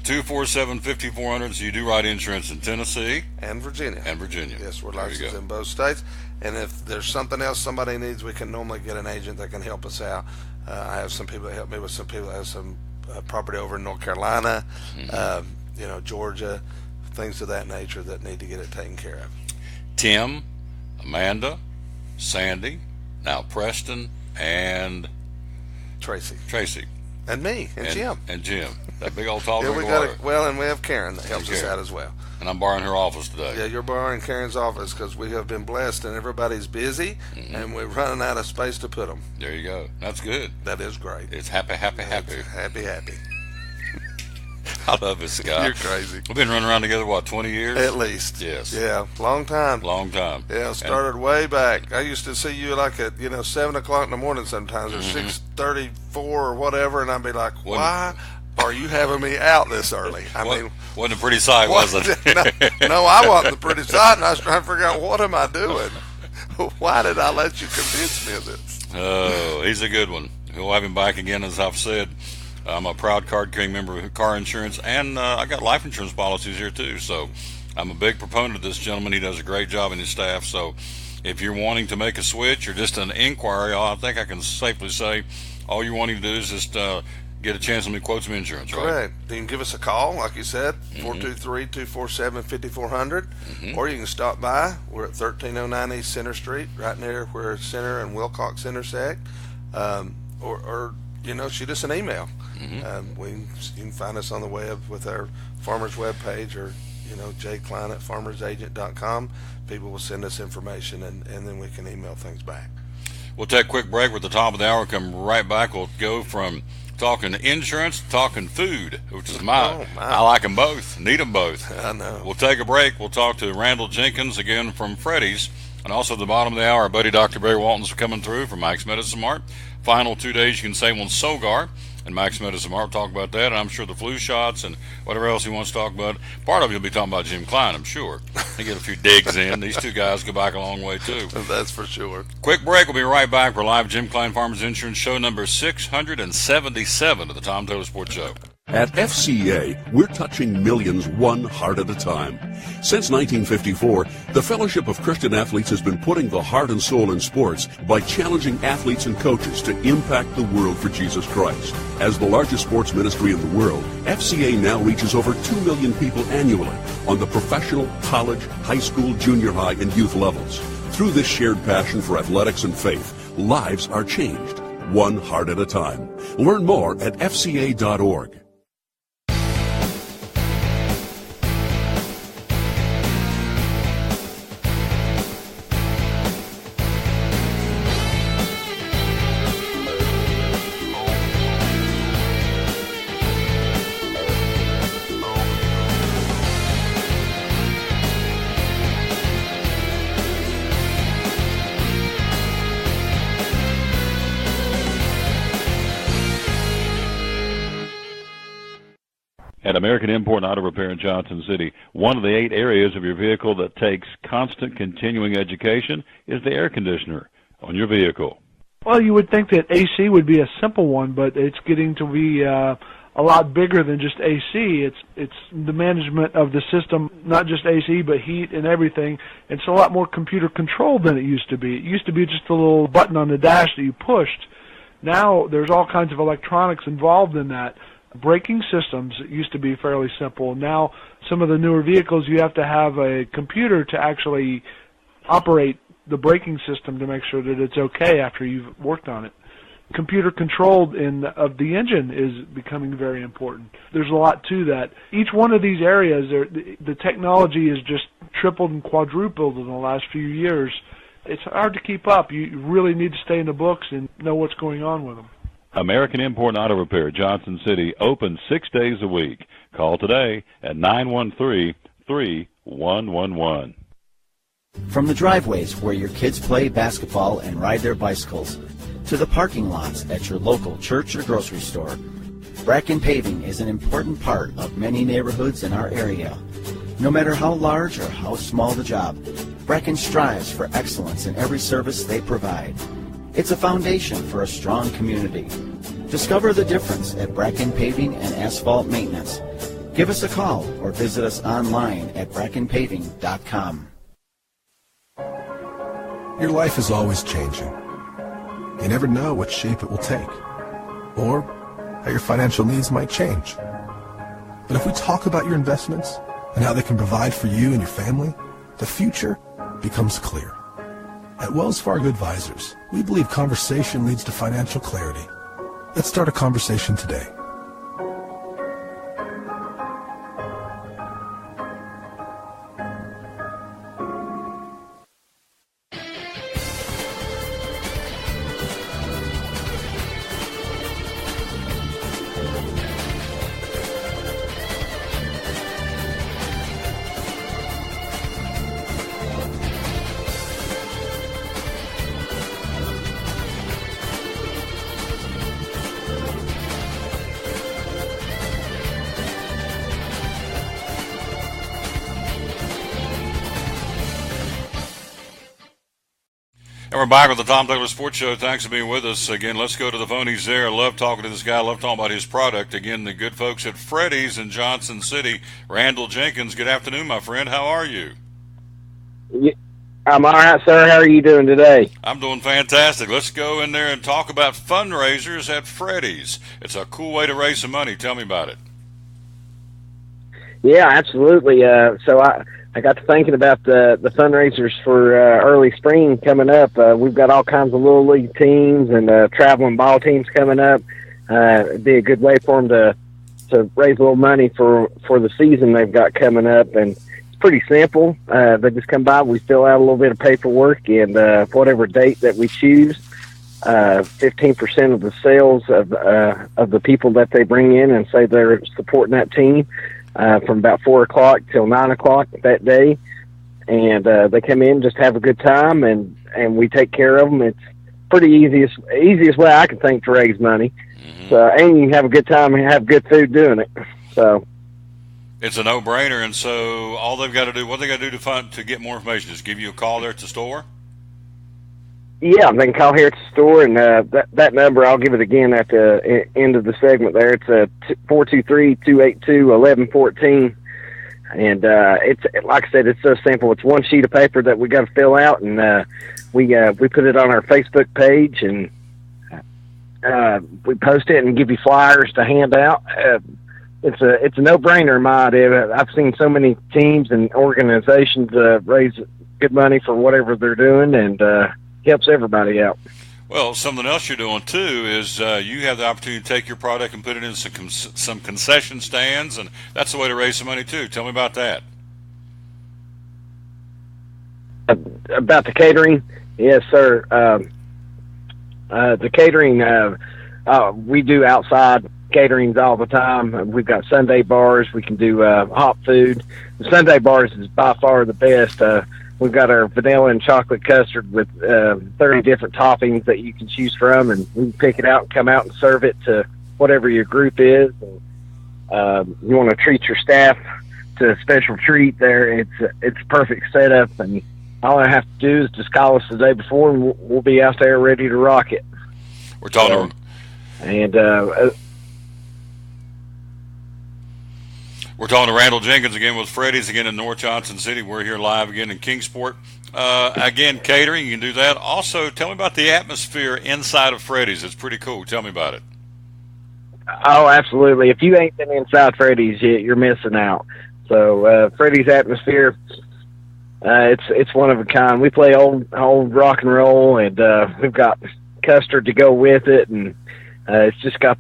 247-5400. So you do write insurance in Tennessee and Virginia. Yes, we're licensed in both states. And if there's something else somebody needs, we can normally get an agent that can help us out. I have some people that help me with some people that have some property over in North Carolina, Georgia, things of that nature that need to get it taken care of. Tim, Amanda, Sandy, now Preston, and Tracy. And me, and Jim. And Jim. That big old tall and we have Karen that helps us out as well. And I'm borrowing her office today. Yeah, you're borrowing Karen's office because we have been blessed and everybody's busy and we're running out of space to put them. There you go. That's good. That is great. It's happy. Happy. I love this guy. You're crazy. We've been running around together, 20 years? At least. Yes. Yeah, long time. Yeah, started way back. I used to see you like at, 7 o'clock in the morning sometimes, or 6:34 or whatever, and I'd be like, why are you having me out this early? I mean, wasn't a pretty sight, was it? No, I wasn't the pretty sight, and I was trying to figure out, what am I doing? Why did I let you convince me of this? Oh, he's a good one. We'll have him back again, as I've said. I'm a proud Card King member of car insurance, and I got life insurance policies here too. So I'm a big proponent of this gentleman. He does a great job in his staff. So if you're wanting to make a switch or just an inquiry, I think I can safely say all you're wanting to do is just get a chance to me quote some insurance, right? Correct. You can give us a call, like you said, 423-247-5400, or you can stop by. We're at 1309 East Center Street, right near where Center and Wilcox intersect, or shoot us an email. You can find us on the web with our farmers web page, or Cline at farmersagent.com. People will send us information, and then we can email things back. We'll take a quick break. We're at the top of the hour. Come right back. We'll go from talking insurance to talking food, which is I like them both. Need them both. I know. We'll take a break. We'll talk to Randall Jenkins again from Freddy's. And also at the bottom of the hour, our buddy Dr. Barry Walton's coming through from Max Medicine Mart. Final 2 days you can save on Sogar and Max Medicine Mart. Talk about that. And I'm sure the flu shots and whatever else he wants to talk about. Part of it will be talking about Jim Cline, I'm sure. He get a few digs in. These two guys go back a long way, too. That's for sure. Quick break. We'll be right back for live Jim Cline Farmers Insurance Show number 677 of the Tom Taylor Sports Show. At FCA, we're touching millions one heart at a time. Since 1954, the Fellowship of Christian Athletes has been putting the heart and soul in sports by challenging athletes and coaches to impact the world for Jesus Christ. As the largest sports ministry in the world, FCA now reaches over 2 million people annually on the professional, college, high school, junior high, and youth levels. Through this shared passion for athletics and faith, lives are changed, one heart at a time. Learn more at fca.org. At American Import and Auto Repair in Johnson City, one of the 8 areas of your vehicle that takes constant continuing education is the air conditioner on your vehicle. Well, you would think that AC would be a simple one, but it's getting to be a lot bigger than just AC. It's the management of the system, not just AC, but heat and everything. It's a lot more computer controlled than it used to be. It used to be just a little button on the dash that you pushed. Now there's all kinds of electronics involved in that. Braking systems used to be fairly simple. Now some of the newer vehicles, you have to have a computer to actually operate the braking system to make sure that it's okay after you've worked on it. Computer controlled of the engine is becoming very important. There's a lot to that. Each one of these areas, the technology has just tripled and quadrupled in the last few years. It's hard to keep up. You really need to stay in the books and know what's going on with them. American Import and Auto Repair, Johnson City, open 6 days a week. Call today at 913-3111. From the driveways where your kids play basketball and ride their bicycles, to the parking lots at your local church or grocery store, Bracken Paving is an important part of many neighborhoods in our area. No matter how large or how small the job, Bracken strives for excellence in every service they provide. It's a foundation for a strong community. Discover the difference at Bracken Paving and Asphalt Maintenance. Give us a call or visit us online at brackenpaving.com. Your life is always changing. You never know what shape it will take, or how your financial needs might change. But if we talk about your investments and how they can provide for you and your family, the future becomes clear. At Wells Fargo Advisors, we believe conversation leads to financial clarity. Let's start a conversation today. And we're back with the Tom Taylor Sports Show. Thanks for being with us. Again, let's go to the phone. He's there. I love talking to this guy. I love talking about his product. Again, the good folks at Freddy's in Johnson City. Randall Jenkins, good afternoon, my friend. How are you? I'm all right, sir. How are you doing today? I'm doing fantastic. Let's go in there and talk about fundraisers at Freddy's. It's a cool way to raise some money. Tell me about it. Yeah, absolutely. So I got to thinking about the fundraisers for early spring coming up. We've got all kinds of little league teams and traveling ball teams coming up. It'd be a good way for them to raise a little money for the season they've got coming up. And it's pretty simple. They just come by, we fill out a little bit of paperwork, and whatever date that we choose, 15% of the sales of the people that they bring in and say they're supporting that team, from about 4 o'clock till 9 o'clock that day, and they come in, just have a good time, and we take care of them. It's pretty easiest way I can think to raise money. So, and you can have a good time and have good food doing it. So it's a no-brainer. And so all they've got to do, what they got to do to get more information, is give you a call there at the store. Yeah, they can call here at the store, and that number, I'll give it again at the end of the segment there. It's 423-282-1114. And it's, like I said, it's so simple. It's one sheet of paper that we got to fill out, and we put it on our Facebook page, and we post it and give you flyers to hand out. It's a no-brainer in my idea. I've seen so many teams and organizations raise good money for whatever they're doing, and helps everybody out. Well, something else you're doing too is you have the opportunity to take your product and put it in some concession stands, and that's the way to raise some money too. Tell me about that. About the catering, yes, sir. The catering, we do outside caterings all the time. We've got Sunday bars. We can do hot food. The Sunday bars is by far the best. We've got our vanilla and chocolate custard with 30 different toppings that you can choose from, and we can pick it out and come out and serve it to whatever your group is. And, you want to treat your staff to a special treat there, it's a perfect setup, and all I have to do is just call us the day before, and we'll be out there ready to rock it. We're talking We're talking to Randall Jenkins again with Freddy's again in North Johnson City. We're here live again in Kingsport. Again, catering, you can do that. Also, tell me about the atmosphere inside of Freddy's. It's pretty cool. Tell me about it. Oh, absolutely. If you ain't been inside Freddy's yet, you're missing out. So Freddy's atmosphere, it's one of a kind. We play old rock and roll, and we've got custard to go with it, and it's just got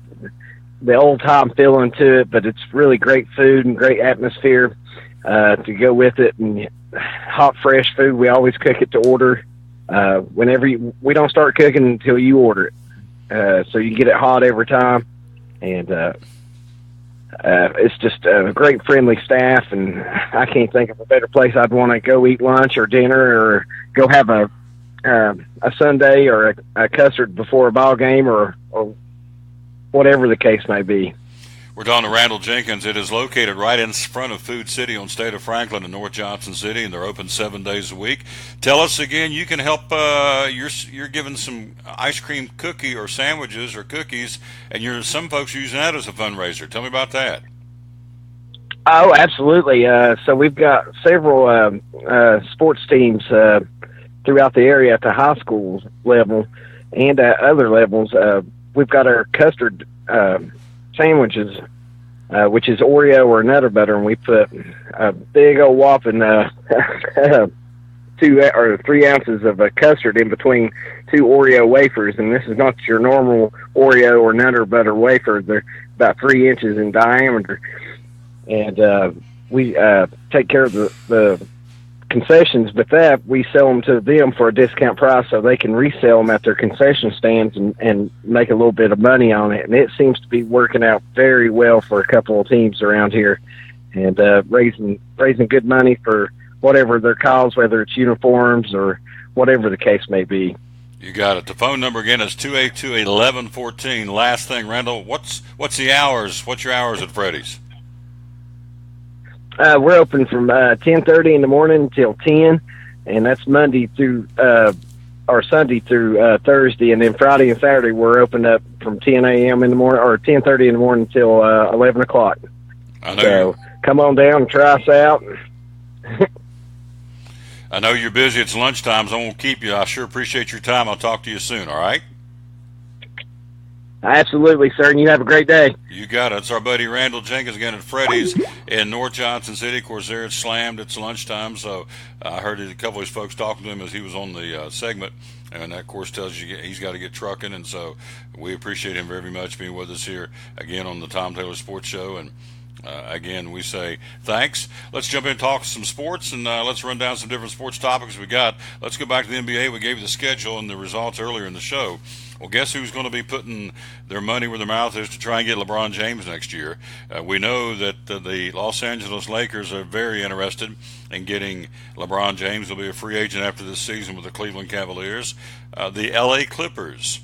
the old time feeling to it, but it's really great food and great atmosphere to go with it, and hot fresh food. We always cook it to order. We don't start cooking until you order it, so you get it hot every time, and it's just a great friendly staff, and I can't think of a better place I'd want to go eat lunch or dinner or go have a sundae or a custard before a ball game or whatever the case may be. We're talking to Randall Jenkins. It is located right in front of Food City on State of Franklin in North Johnson City, and they're open 7 days a week. Tell us again, you can help, you're giving some ice cream cookie or sandwiches or cookies, and some folks are using that as a fundraiser. Tell me about that. Oh, absolutely. So we've got several sports teams throughout the area at the high school level and at other levels. We've got our custard sandwiches, which is Oreo or Nutter Butter, and we put a big old whopping 2 or 3 ounces of custard in between 2 Oreo wafers. And this is not your normal Oreo or Nutter Butter wafer. They're about 3 inches in diameter. And we take care of the concessions, but that we sell them to them for a discount price so they can resell them at their concession stands and make a little bit of money on it. And it seems to be working out very well for a couple of teams around here, and raising good money for whatever their cause, whether it's uniforms or whatever the case may be. You got it. The phone number again is 282-1114. Last thing, Randall, what's the hours? What's your hours at Freddy's? We're open from 10:30 in the morning until 10, and that's Monday through or Sunday through Thursday, and then Friday and Saturday we're opened up from 10 a.m. in the morning or 10:30 in the morning until 11 o'clock. I know. So come on down and try us out. I know you're busy. It's lunchtime, so I won't keep you. I sure appreciate your time. I'll talk to you soon, all right? Absolutely, sir, and you have a great day. You got it. It's our buddy Randall Jenkins again at Freddy's in North Johnson City. Of course, there it's slammed. It's lunchtime, so I heard a couple of his folks talking to him as he was on the segment, and that, of course, tells you he's got to get trucking, and so we appreciate him very much being with us here again on the Tom Taylor Sports Show, and again, we say thanks. Let's jump in and talk some sports, and let's run down some different sports topics we got. Let's go back to the NBA. We gave you the schedule and the results earlier in the show. Well, guess who's going to be putting their money where their mouth is to try and get LeBron James next year? We know that the Los Angeles Lakers are very interested in getting LeBron James. He'll be a free agent after this season with the Cleveland Cavaliers. The LA Clippers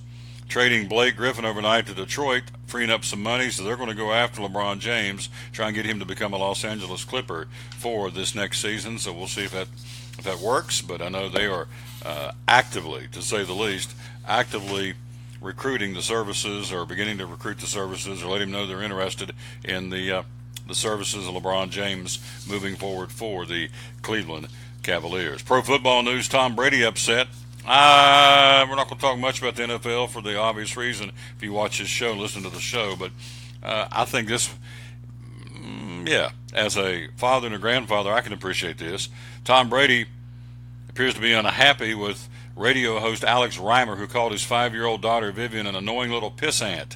trading Blake Griffin overnight to Detroit, freeing up some money, so they're going to go after LeBron James, try and get him to become a Los Angeles Clipper for this next season. So we'll see if that works. But I know they are actively, to say the least, recruiting the services, or beginning to recruit the services, or let him know they're interested in the services of LeBron James moving forward for the Cleveland Cavaliers. Pro football news: Tom Brady upset. We're not going to talk much about the NFL for the obvious reason if you watch his show, listen to the show, but I think this, as a father and a grandfather, I can appreciate this. Tom Brady appears to be unhappy with radio host Alex Reimer, who called his 5-year-old daughter Vivian an annoying little pissant.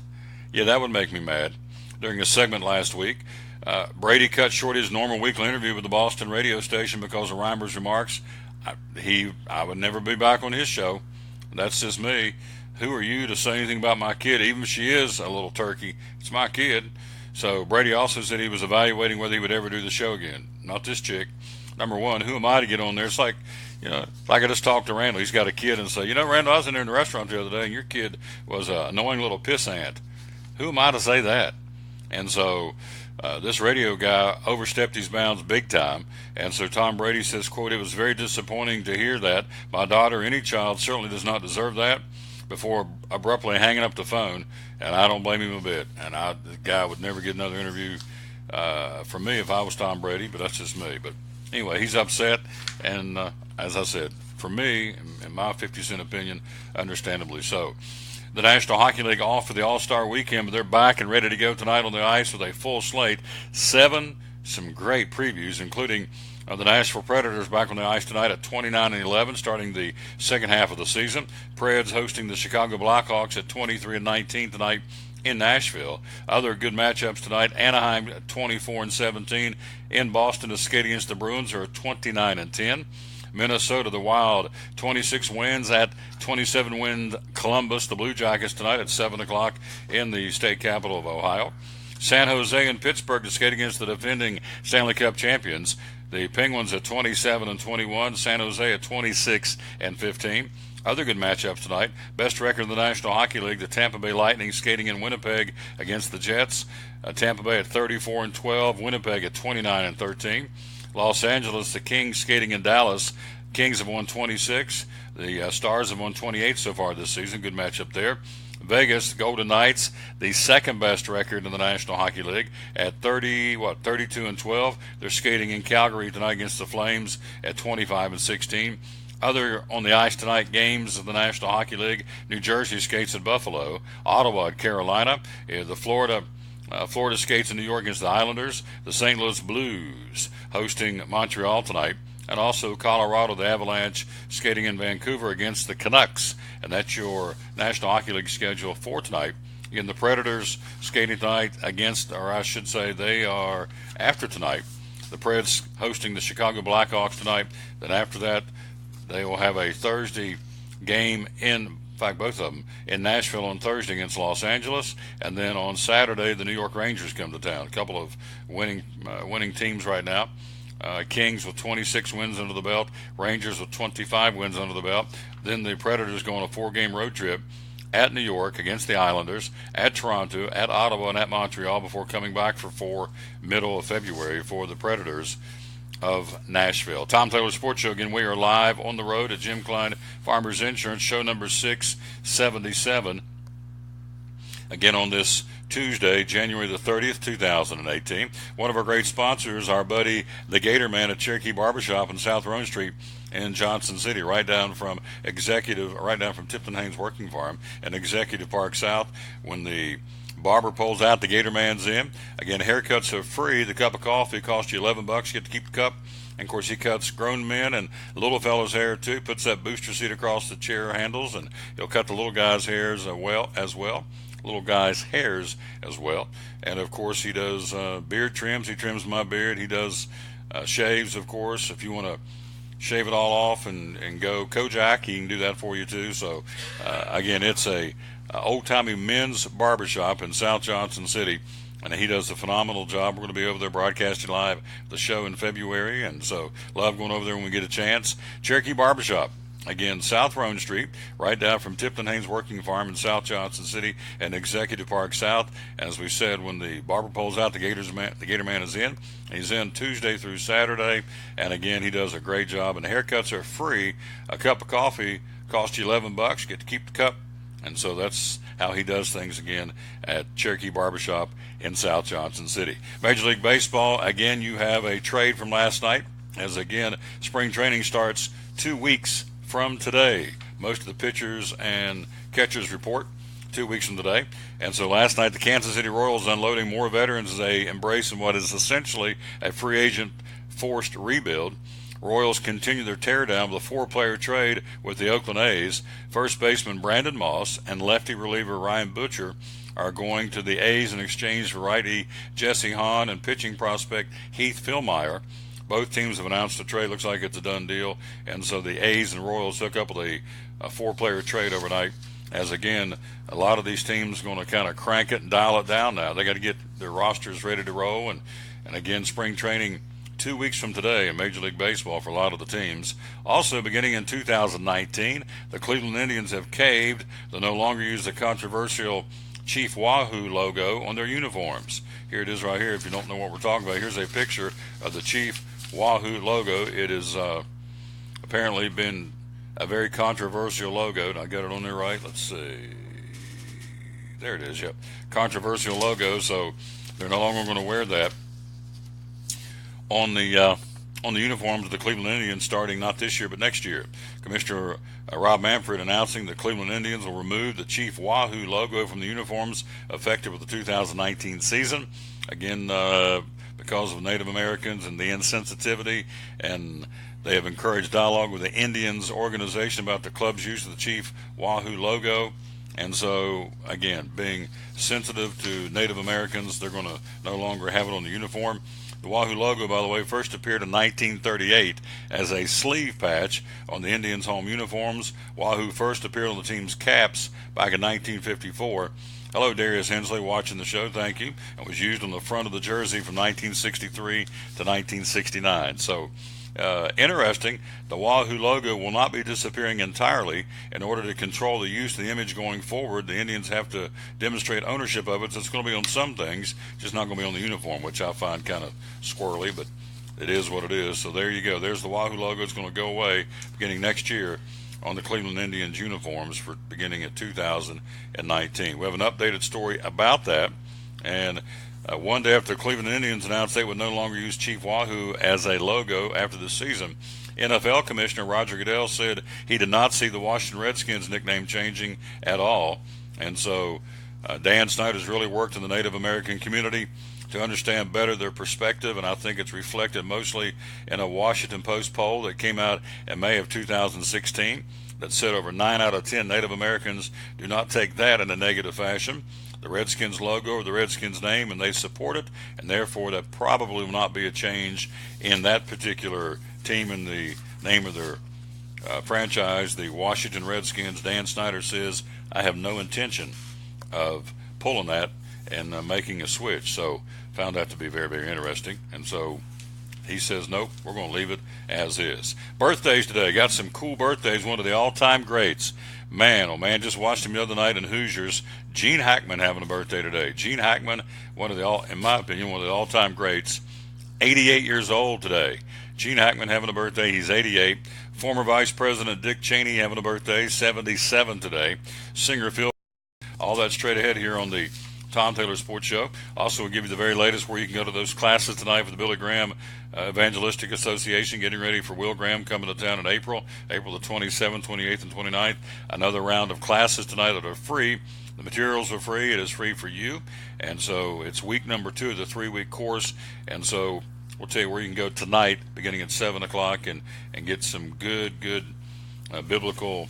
Yeah, that would make me mad. During a segment last week, Brady cut short his normal weekly interview with the Boston radio station because of Reimer's remarks. I would never be back on his show. That's just me. Who are you to say anything about my kid? Even if she is a little turkey, it's my kid. So Brady also said he was evaluating whether he would ever do the show again. Not this chick. Number one, who am I to get on there? It's like, like I just talked to Randall. He's got a kid and say, Randall, I was in there in the restaurant the other day and your kid was an annoying little pissant. Who am I to say that? And so this radio guy overstepped his bounds big time. And so Tom Brady says, quote, "It was very disappointing to hear that. My daughter, any child, certainly does not deserve that," before abruptly hanging up the phone. And I don't blame him a bit. And the guy would never get another interview from me if I was Tom Brady, but that's just me. But anyway, he's upset. And as I said, for me, in my 50-cent opinion, understandably so. The National Hockey League off for the All-Star Weekend, but they're back and ready to go tonight on the ice with a full slate. Some great previews, including the Nashville Predators back on the ice tonight at 29-11, starting the second half of the season. Preds hosting the Chicago Blackhawks at 23-19 tonight in Nashville. Other good matchups tonight: Anaheim at 24-17 in Boston to skate against the Bruins, are 29-10. Minnesota, the Wild, 26 wins at 27 wins Columbus, the Blue Jackets, tonight at 7 o'clock in the state capital of Ohio. San Jose and Pittsburgh to skate against the defending Stanley Cup champions. The Penguins at 27-21, San Jose at 26-15. Other good matchups tonight: best record in the National Hockey League, the Tampa Bay Lightning skating in Winnipeg against the Jets. Tampa Bay at 34-12, Winnipeg at 29-13. Los Angeles, the Kings skating in Dallas. Kings have won 26. The Stars have won 28 so far this season. Good matchup there. Vegas, Golden Knights, the second best record in the National Hockey League at 32-12. They're skating in Calgary tonight against the Flames at 25-16. Other on the ice tonight games of the National Hockey League: New Jersey skates at Buffalo, Ottawa at Carolina, the Florida skates in New York against the Islanders, the St. Louis Blues hosting Montreal tonight, and also Colorado, the Avalanche, skating in Vancouver against the Canucks. And that's your National Hockey League schedule for tonight. Again, the Predators skating tonight against, or I should say they are after tonight, the Preds hosting the Chicago Blackhawks tonight. Then after that, they will have a Thursday game in fact, both of them in Nashville on Thursday against Los Angeles, and then on Saturday the New York Rangers come to town. A couple of winning teams right now. Kings with 26 wins under the belt, Rangers with 25 wins under the belt. Then the Predators go on a 4-game road trip at New York against the Islanders, at Toronto, at Ottawa, and at Montreal before coming back for 4 middle of February for the Predators. of Nashville. Tom Taylor Sports Show. Again, we are live on the road at Jim Cline Farmers Insurance, show number 677. Again on this Tuesday, January the 30th, 2018. One of our great sponsors, our buddy, the Gator Man at Cherokee Barbershop on South Rhone Street in Johnson City, right down from Tipton Haynes Working Farm and Executive Park South. When the barber pulls out, the Gator Man's in. Again, haircuts are free. The cup of coffee costs you $11. You get to keep the cup. And, of course, he cuts grown men and little fellas' hair, too. Puts that booster seat across the chair handles, and he'll cut the little guy's hairs as well. Little guy's hairs as well. And, of course, he does beard trims. He trims my beard. He does shaves, of course. If you want to shave it all off and go Kojak, he can do that for you, too. So, again, it's a old-timey men's barbershop in South Johnson City, and he does a phenomenal job. We're going to be over there broadcasting live the show in February, and so love going over there when we get a chance. Cherokee Barbershop, again, South Rhone Street, right down from Tipton Haynes Working Farm in South Johnson City and Executive Park South. As we said, when the barber pulls out, the Gator Man is in. He's in Tuesday through Saturday, and again, he does a great job. And haircuts are free. A cup of coffee costs you $11. You get to keep the cup. And so that's how he does things again at Cherokee Barbershop in South Johnson City. Major League Baseball, again, you have a trade from last night, as again, spring training starts 2 weeks from today. Most of the pitchers and catchers report 2 weeks from today. And so last night, the Kansas City Royals unloading more veterans as they embrace in what is essentially a free agent forced rebuild. Royals continue their teardown with a 4-player trade with the Oakland A's. First baseman Brandon Moss and lefty reliever Ryan Butcher are going to the A's in exchange for righty Jesse Hahn and pitching prospect Heath Fillmyer. Both teams have announced the trade. Looks like it's a done deal. And so the A's and Royals hook up with a 4-player trade overnight. As again, a lot of these teams are going to kind of crank it and dial it down now. They got to get their rosters ready to roll. And again, spring training 2 weeks from today in Major League Baseball for a lot of the teams. Also, beginning in 2019, the Cleveland Indians have caved. They'll no longer use the controversial Chief Wahoo logo on their uniforms. Here it is right here. If you don't know what we're talking about, here's a picture of the Chief Wahoo logo. It has apparently been a very controversial logo. I got it on there right? Let's see. There it is, yep. Controversial logo, so they're no longer going to wear that on the uniforms of the Cleveland Indians starting not this year but next year. Commissioner Rob Manfred announcing the Cleveland Indians will remove the Chief Wahoo logo from the uniforms effective with the 2019 season. Again, because of Native Americans and the insensitivity, and they have encouraged dialogue with the Indians organization about the club's use of the Chief Wahoo logo. And so, again, being sensitive to Native Americans, they're going to no longer have it on the uniform. The Wahoo logo, by the way, first appeared in 1938 as a sleeve patch on the Indians' home uniforms. Wahoo first appeared on the team's caps back in 1954. Hello, Darius Hensley, watching the show. Thank you. It was used on the front of the jersey from 1963 to 1969. So, interesting. The Wahoo logo will not be disappearing entirely. In order to control the use of the image going forward, the Indians have to demonstrate ownership of it. So it's going to be on some things, just not going to be on the uniform, which I find kind of squirrely, but it is what it is. So there you go. There's the Wahoo logo. It's going to go away beginning next year on the Cleveland Indians uniforms for beginning at 2019. We have an updated story about that, and one day after the Cleveland Indians announced they would no longer use Chief Wahoo as a logo after the season, NFL Commissioner Roger Goodell said he did not see the Washington Redskins nickname changing at all. And so Dan Snyder's really worked in the Native American community to understand better their perspective, and I think it's reflected mostly in a Washington Post poll that came out in May of 2016 that said over 9 out of 10 Native Americans do not take that in a negative fashion. The Redskins logo or the Redskins name, and they support it, and therefore that probably will not be a change in that particular team in the name of their franchise, the Washington Redskins. Dan Snyder says, I have no intention of pulling that and making a switch. So found that to be very, very interesting. And so he says, nope, we're going to leave it as is. Birthdays today. Got some cool birthdays. One of the all-time greats. Man, oh man, just watched him the other night in Hoosiers. Gene Hackman having a birthday today. Gene Hackman, in my opinion, one of the all-time greats. 88 years old today. Gene Hackman having a birthday. He's 88. Former Vice President Dick Cheney having a birthday, 77 today. Singer Phil. All that straight ahead here on the Tom Taylor Sports Show. Also, we'll give you the very latest where you can go to those classes tonight for the Billy Graham Evangelistic Association, getting ready for Will Graham coming to town in April the 27th, 28th, and 29th. Another round of classes tonight that are free. The materials are free. It is free for you. And so it's week number 2 of the 3-week course. And so we'll tell you where you can go tonight, beginning at 7 o'clock, and get some good biblical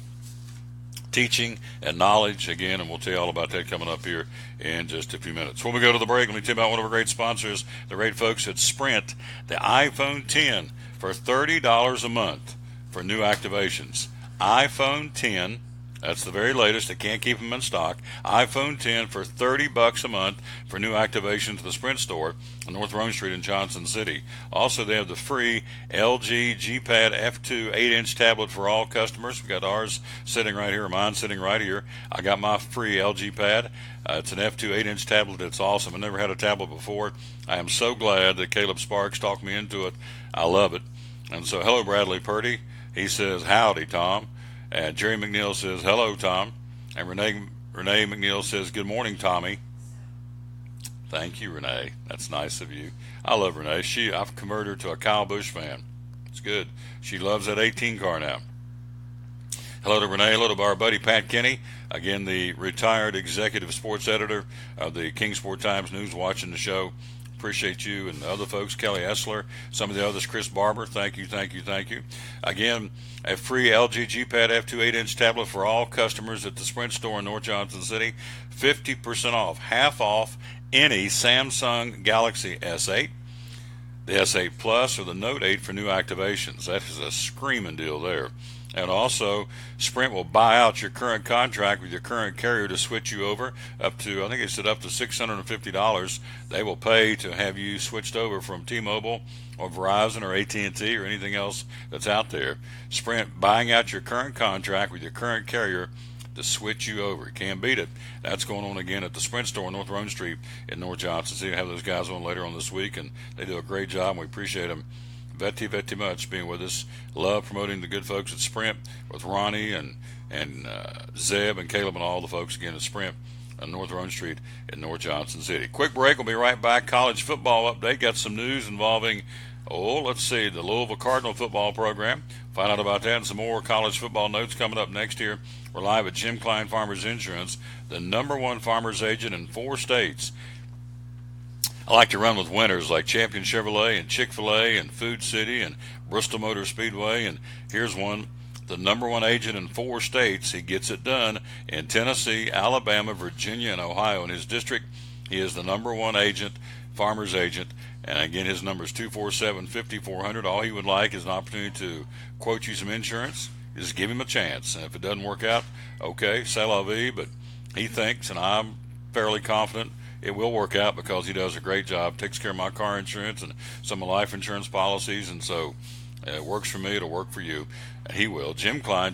teaching and knowledge again, and we'll tell you all about that coming up here in just a few minutes. When we go to the break, let me tell you about one of our great sponsors, the great folks at Sprint. The iPhone 10 for $30 a month for new activations. iPhone 10, that's the very latest. They can't keep them in stock. iPhone 10 for $30 a month for new activation to the Sprint store on North Rome Street in Johnson City. Also, they have the free LG G-Pad F2 8-inch tablet for all customers. We got ours sitting right here, mine sitting right here. I got my free LG pad. It's an F2 8-inch tablet. It's awesome. I've never had a tablet before. I am so glad that Caleb Sparks talked me into it. I love it. And so, hello, Bradley Purdy. He says, howdy, Tom. And Jerry McNeil says, hello, Tom. And Renee McNeil says, good morning, Tommy. Thank you, Renee. That's nice of you. I love Renee. I've converted her to a Kyle Busch fan. It's good. She loves that 18 car now. Hello to Renee. Hello to our buddy Pat Kenny. Again, the retired executive sports editor of the Kingsport Times News, watching the show. Appreciate you and the other folks, Kelly Essler, some of the others, Chris Barber. Thank you. Again, a free LG G-Pad F2 8-inch tablet for all customers at the Sprint store in North Johnson City. 50% off, half off any Samsung Galaxy S8, the S8 Plus, or the Note 8 for new activations. That is a screaming deal there. And also, Sprint will buy out your current contract with your current carrier to switch you over up to, I think it said up to $650. They will pay to have you switched over from T-Mobile or Verizon or AT&T or anything else that's out there. Sprint buying out your current contract with your current carrier to switch you over. You can't beat it. That's going on again at the Sprint store on North Rome Street in North Johnson City. Have those guys on later on this week, and they do a great job, and we appreciate them very much being with us. Love promoting the good folks at Sprint with Ronnie and Zeb and Caleb and all the folks again at Sprint on North Rome Street in North Johnson City. Quick break. We'll be right back. College football update. Got some news involving, the Louisville Cardinal football program. Find out about that and some more college football notes coming up next year. We're live at Jim Cline Farmers Insurance, the #1 farmers agent in 4 states. I like to run with winners like Champion Chevrolet and Chick-fil-A and Food City and Bristol Motor Speedway. And here's one, the #1 agent in 4 states. He gets it done in Tennessee, Alabama, Virginia, and Ohio. In his district, he is the #1 agent, farmer's agent. And again, his number is 247-5400. All he would like is an opportunity to quote you some insurance. Just give him a chance. And if it doesn't work out, okay, c'est la vie. But he thinks, and I'm fairly confident, it will work out because he does a great job, takes care of my car insurance and some of my life insurance policies, and so it works for me, it'll work for you, and he will. Jim Cline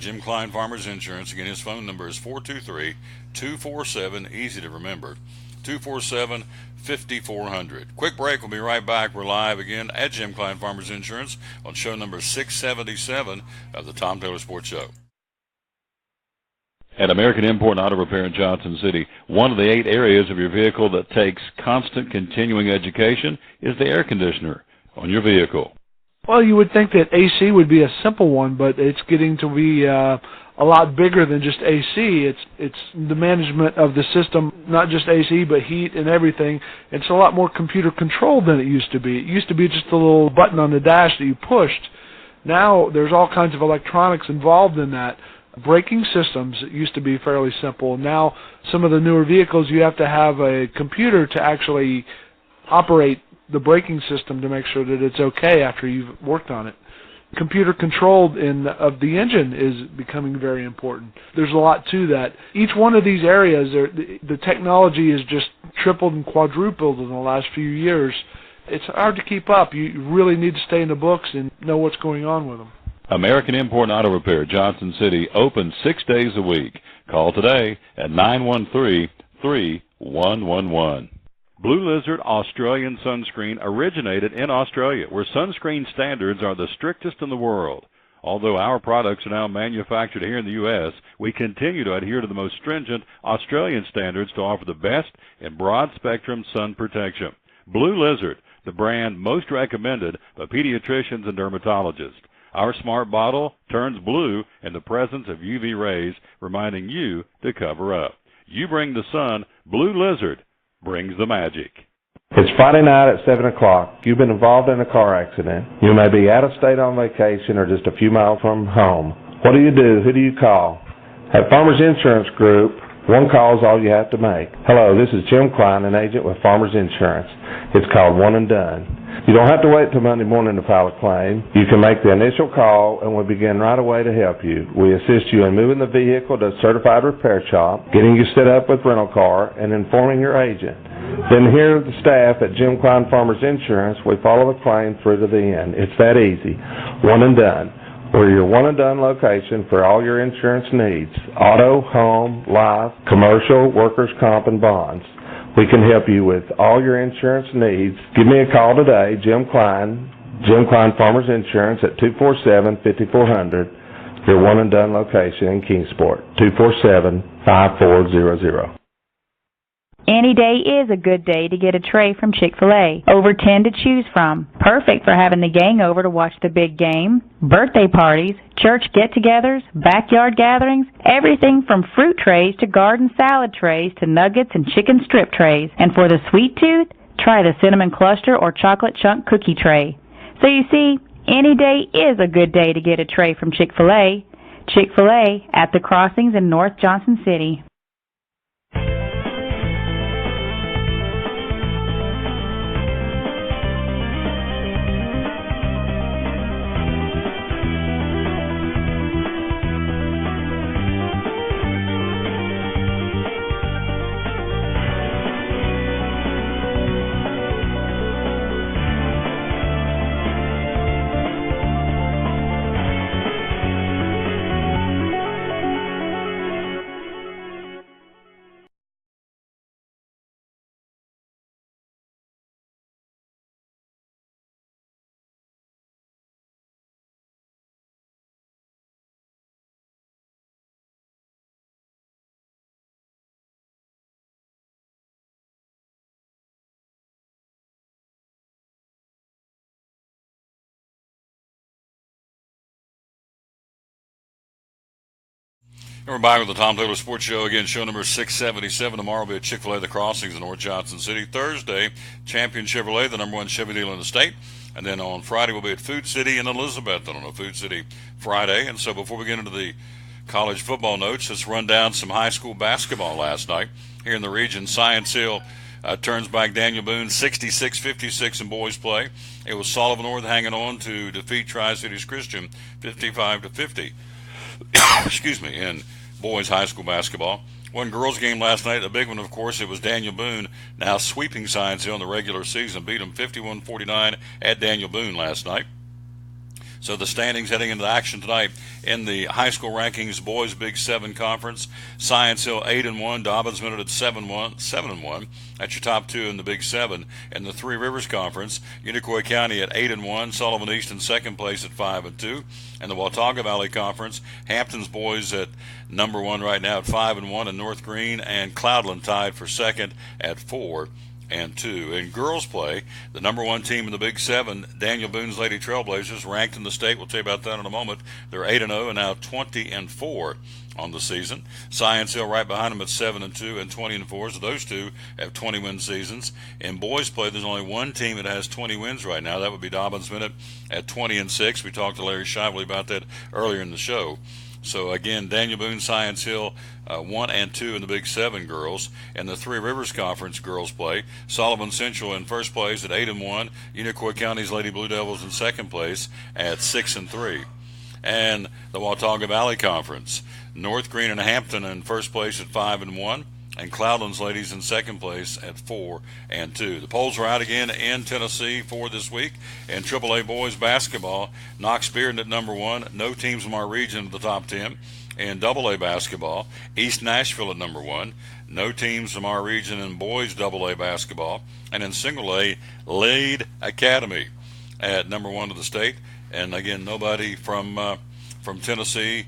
Farmers Insurance. Again, his phone number is 423-247, easy to remember, 247-5400. Quick break, we'll be right back. We're live again at Jim Cline Farmers Insurance on show number 677 of the Tom Taylor Sports Show. At American Import Auto Repair in Johnson City, one of the 8 areas of your vehicle that takes constant continuing education is the air conditioner on your vehicle. Well, you would think that AC would be a simple one, but it's getting to be a lot bigger than just AC. It's the management of the system, not just AC, but heat and everything. It's a lot more computer controlled than it used to be. It used to be just a little button on the dash that you pushed. Now there's all kinds of electronics involved in that. Braking systems used to be fairly simple. Now some of the newer vehicles, you have to have a computer to actually operate the braking system to make sure that it's okay after you've worked on it. Computer controlled of the engine is becoming very important. There's a lot to that. Each one of these areas, the technology is just tripled and quadrupled in the last few years. It's hard to keep up. You really need to stay in the books and know what's going on with them. American Import Auto Repair, Johnson City, open 6 days a week. Call today at 913-3111. Blue Lizard Australian sunscreen originated in Australia, where sunscreen standards are the strictest in the world. Although our products are now manufactured here in the U.S., we continue to adhere to the most stringent Australian standards to offer the best in broad-spectrum sun protection. Blue Lizard, the brand most recommended by pediatricians and dermatologists. Our smart bottle turns blue in the presence of UV rays, reminding you to cover up. You bring the sun, Blue Lizard brings the magic. It's Friday night at 7 o'clock. You've been involved in a car accident. You may be out of state on vacation or just a few miles from home. What do you do? Who do you call? At Farmers Insurance Group, one call is all you have to make. Hello, this is Jim Cline, an agent with Farmers Insurance. It's called One and Done. You don't have to wait till Monday morning to file a claim. You can make the initial call and we'll begin right away to help you. We assist you in moving the vehicle to a certified repair shop, getting you set up with rental car, and informing your agent. Then here the staff at Jim Cline Farmers Insurance, we follow the claim through to the end. It's that easy. One and Done. We're your one and done location for all your insurance needs. Auto, home, life, commercial, workers' comp, and bonds. We can help you with all your insurance needs. Give me a call today, Jim Cline Farmers Insurance at 247-5400, your one and done location in Kingsport, 247-5400. Any day is a good day to get a tray from Chick-fil-A. Over 10 to choose from. Perfect for having the gang over to watch the big game, birthday parties, church get-togethers, backyard gatherings, everything from fruit trays to garden salad trays to nuggets and chicken strip trays. And for the sweet tooth, try the cinnamon cluster or chocolate chunk cookie tray. So you see, any day is a good day to get a tray from Chick-fil-A. Chick-fil-A at the Crossings in North Johnson City. And we're back with the Tom Taylor Sports Show again, show number 677. Tomorrow will be at Chick-fil-A The Crossings in North Johnson City. Thursday, Champion Chevrolet, the number one Chevy dealer in the state. And then on Friday, we'll be at Food City in Elizabeth. I don't know, Food City Friday. And so before we get into the college football notes, let's run down some high school basketball last night here in the region. Science Hill turns back Daniel Boone 66-56 in boys play. It was Sullivan North hanging on to defeat Tri-Cities Christian 55-50. Excuse me, in boys high school basketball. One girls game last night, the big one, of course, it was Daniel Boone, now sweeping Science Hill in the regular season, beat them 51-49 at Daniel Boone last night. So the standings heading into action tonight in the high school rankings, boys Big 7 conference, Science Hill 8-1, Dobbins Minute at 7-1. That's your top two in the Big 7. In the Three Rivers Conference, Unicoi County at 8-1, Sullivan East in second place at 5-2. And the Watauga Valley Conference, Hampton's boys at number 1 right now at 5-1, and North Green and Cloudland tied for second at 4-2. In girls play, the number 1 team in the Big 7, Daniel Boone's Lady Trailblazers, ranked in the state. We'll tell you about that in a moment. They're 8-0 and now 20-4 on the season. Science Hill right behind them at 7-2 and 20-4. So those two have 20-win seasons. In boys play, there's only one team that has 20 wins right now. That would be Dobbins Minute at 20-6. We talked to Larry Shively about that earlier in the show. So again, Daniel Boone, Science Hill, 1 and 2 in the Big 7 girls. And the Three Rivers Conference girls play, Sullivan Central in first place at 8-1. Unicoi County's Lady Blue Devils in second place at 6-3. And the Watauga Valley Conference, North Green and Hampton in first place at 5-1. And Cloudland's ladies in second place at 4-2. The polls are out again in Tennessee for this week. In AAA boys basketball, Knox Bearden at number 1. No teams from our region at the top 10. In AA basketball, East Nashville at number 1. no teams from our region in boys AA basketball. And in single A, Lade Academy at number 1 of the state. And again, nobody from Tennessee.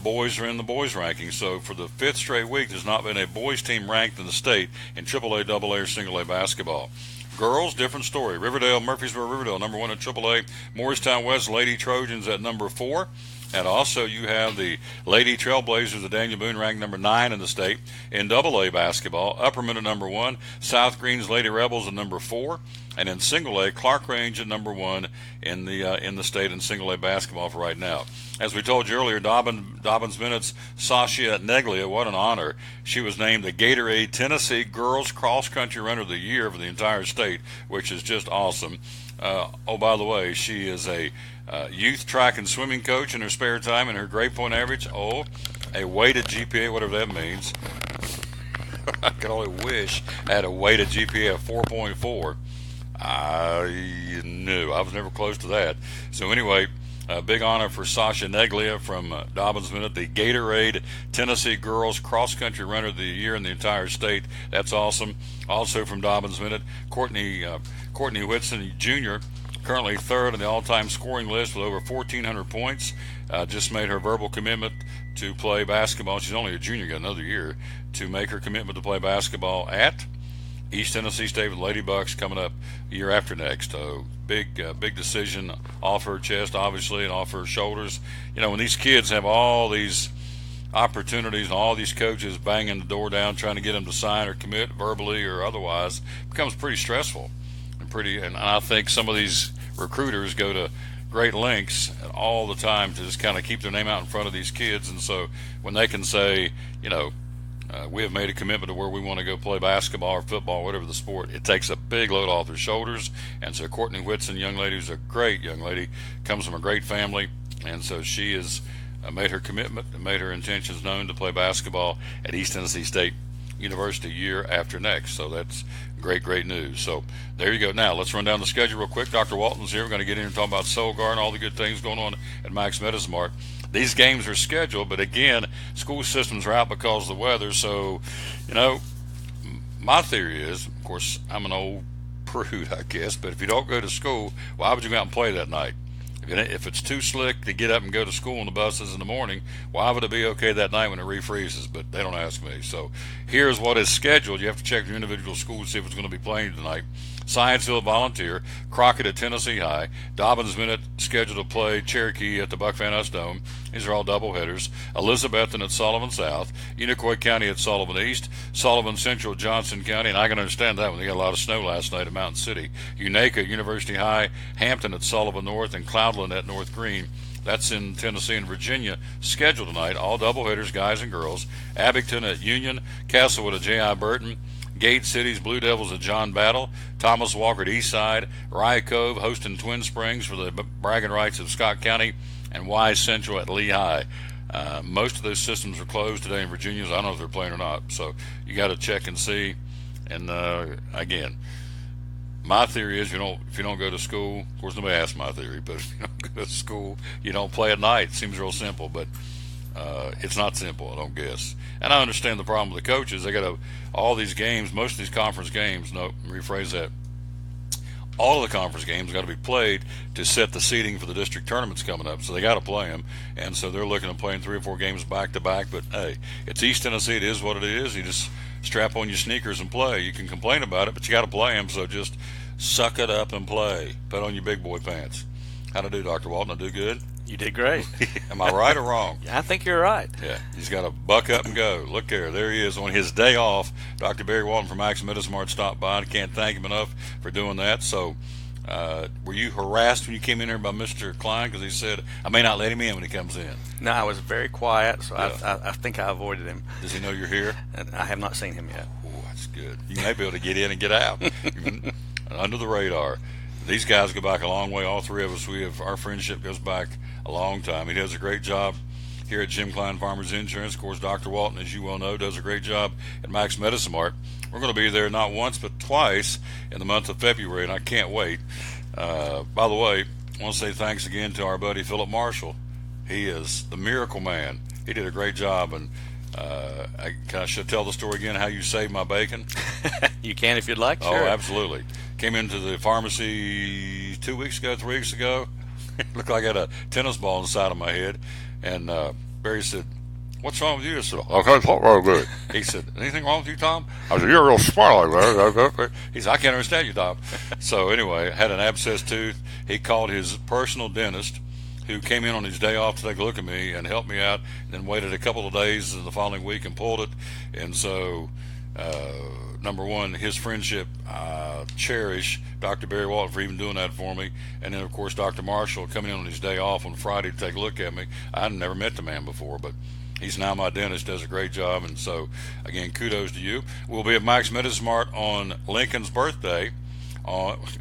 Boys are in the boys ranking. So for the 5th straight week, there's not been a boys team ranked in the state in AAA, AA, or single A basketball. Girls, different story. Riverdale, Murfreesboro, Riverdale, number 1 at AAA. Morristown West, Lady Trojans at number 4. And also you have the Lady Trailblazers of Daniel Boone ranked number 9 in the state. In AA basketball, Upperman at number 1. South Green's Lady Rebels at number 4. And in single A, Clark Range at number 1 in the state in single A basketball for right now. As we told you earlier, Dobbins Bennett's Sasha Neglia, what an honor. She was named the Gatorade Tennessee Girls Cross Country Runner of the Year for the entire state, which is just awesome. Oh, by the way, she is a youth track and swimming coach in her spare time, and her grade point average, a weighted GPA, whatever that means. I could only wish I had a weighted GPA of 4.4. I knew. I was never close to that. So anyway, a big honor for Sasha Neglia from Dobbins Bennett, the Gatorade Tennessee Girls Cross Country Runner of the Year in the entire state. That's awesome. Also from Dobbins Bennett, Courtney Whitson Jr., currently 3rd on the all-time scoring list with over 1,400 points. Just made her verbal commitment to play basketball. She's only a junior, got another year to make her commitment to play basketball at East Tennessee State with Lady Bucks coming up year after next. So big decision off her chest, obviously, and off her shoulders. You know, when these kids have all these opportunities and all these coaches banging the door down trying to get them to sign or commit verbally or otherwise, it becomes pretty stressful and I think some of these recruiters go to great lengths all the time to just kind of keep their name out in front of these kids. And so when they can say, you know, we have made a commitment to where we want to go play basketball or football, whatever the sport, it takes a big load off their shoulders. And so Courtney Whitson, young lady, who's a great young lady, comes from a great family, and so she has made her commitment and made her intentions known to play basketball at East Tennessee State University year after next. So that's great news. So there you go. Now let's run down the schedule real quick. Dr. Walton's here. We're going to get in and talk about Solgar and all the good things going on at Max Medicine Mart. These games are scheduled, but again, school systems are out because of the weather. So, you know, my theory is, of course, I'm an old prude, I guess, but if you don't go to school, why would you go out and play that night? If it's too slick to get up and go to school on the buses in the morning, why would it be okay that night when it refreezes? But they don't ask me. So here's what is scheduled. You have to check your individual school to see if it's going to be playing tonight. Scienceville Volunteer, Crockett at Tennessee High, Dobbins Bennett scheduled to play Cherokee at the Buck Van Ness Dome. These are all doubleheaders. Elizabethton at Sullivan South, Unicoi County at Sullivan East, Sullivan Central Johnson County, and I can understand that one. They got a lot of snow last night at Mountain City. Unaka University High, Hampton at Sullivan North, and Cloudland at North Green. That's in Tennessee and Virginia. Scheduled tonight, all doubleheaders, guys and girls. Abington at Union, Castlewood at J.I. Burton, Gate City's Blue Devils at John Battle, Thomas Walker at Eastside, Rye Cove hosting Twin Springs for the bragging rights of Scott County, and Wise Central at Lehigh. Most of those systems are closed today in Virginia, so I don't know if they're playing or not. So you got to check and see. And again, my theory is if you don't go to school, of course nobody asked my theory, but if you don't go to school, you don't play at night. It seems real simple, but it's not simple, I don't guess. And I understand the problem with the coaches. They got all these games, most of these conference games, rephrase that. All of the conference games got to be played to set the seeding for the district tournaments coming up. So they got to play them. And so they're looking at playing 3 or 4 games back to back. But hey, it's East Tennessee. It is what it is. You just strap on your sneakers and play. You can complain about it, but you got to play them. So just suck it up and play. Put on your big boy pants. How'd I do, Dr. Walton? I do good? You did great. Am I right or wrong? I think you're right. Yeah, he's got to buck up and go. Look there he is on his day off. Dr. Barry Walton from Max Medicine Mart stopped by. I can't thank him enough for doing that. So, were you harassed when you came in here by Mr. Cline because he said I may not let him in when he comes in? No, I was very quiet, so Yeah. I think I avoided him. Does he know you're here? And I have not seen him yet. Oh, that's good. You may be able to get in and get out under the radar. These guys go back a long way. All three of us, our friendship goes back a long time. He does a great job here at Jim Cline Farmers Insurance. Of course, Dr. Walton, as you well know, does a great job at Max Medicine Mart. We're going to be there not once but twice in the month of February, and I can't wait. By the way, I want to say thanks again to our buddy Philip Marshall. He is the miracle man. He did a great job, and I should tell the story again, how you saved my bacon? You can if you'd like. Oh, Sure. absolutely. Came into the pharmacy 3 weeks ago. Looked like I had a tennis ball inside of my head. And Barry said, "What's wrong with you?" I said, "I can't talk very good." He said, "Anything wrong with you, Tom?" I said, "You're real smart like that." He said, "I can't understand you, Tom." So anyway, I had an abscessed tooth. He called his personal dentist, who came in on his day off to take a look at me and helped me out, and then waited a couple of days in the following week and pulled it. And so, number one, his friendship, cherish Dr. Barry Walton for even doing that for me. And then, of course, Dr. Marshall coming in on his day off on Friday to take a look at me. I'd never met the man before, but he's now my dentist, does a great job. And so, again, kudos to you. We'll be at Mike's Medismart on Lincoln's birthday.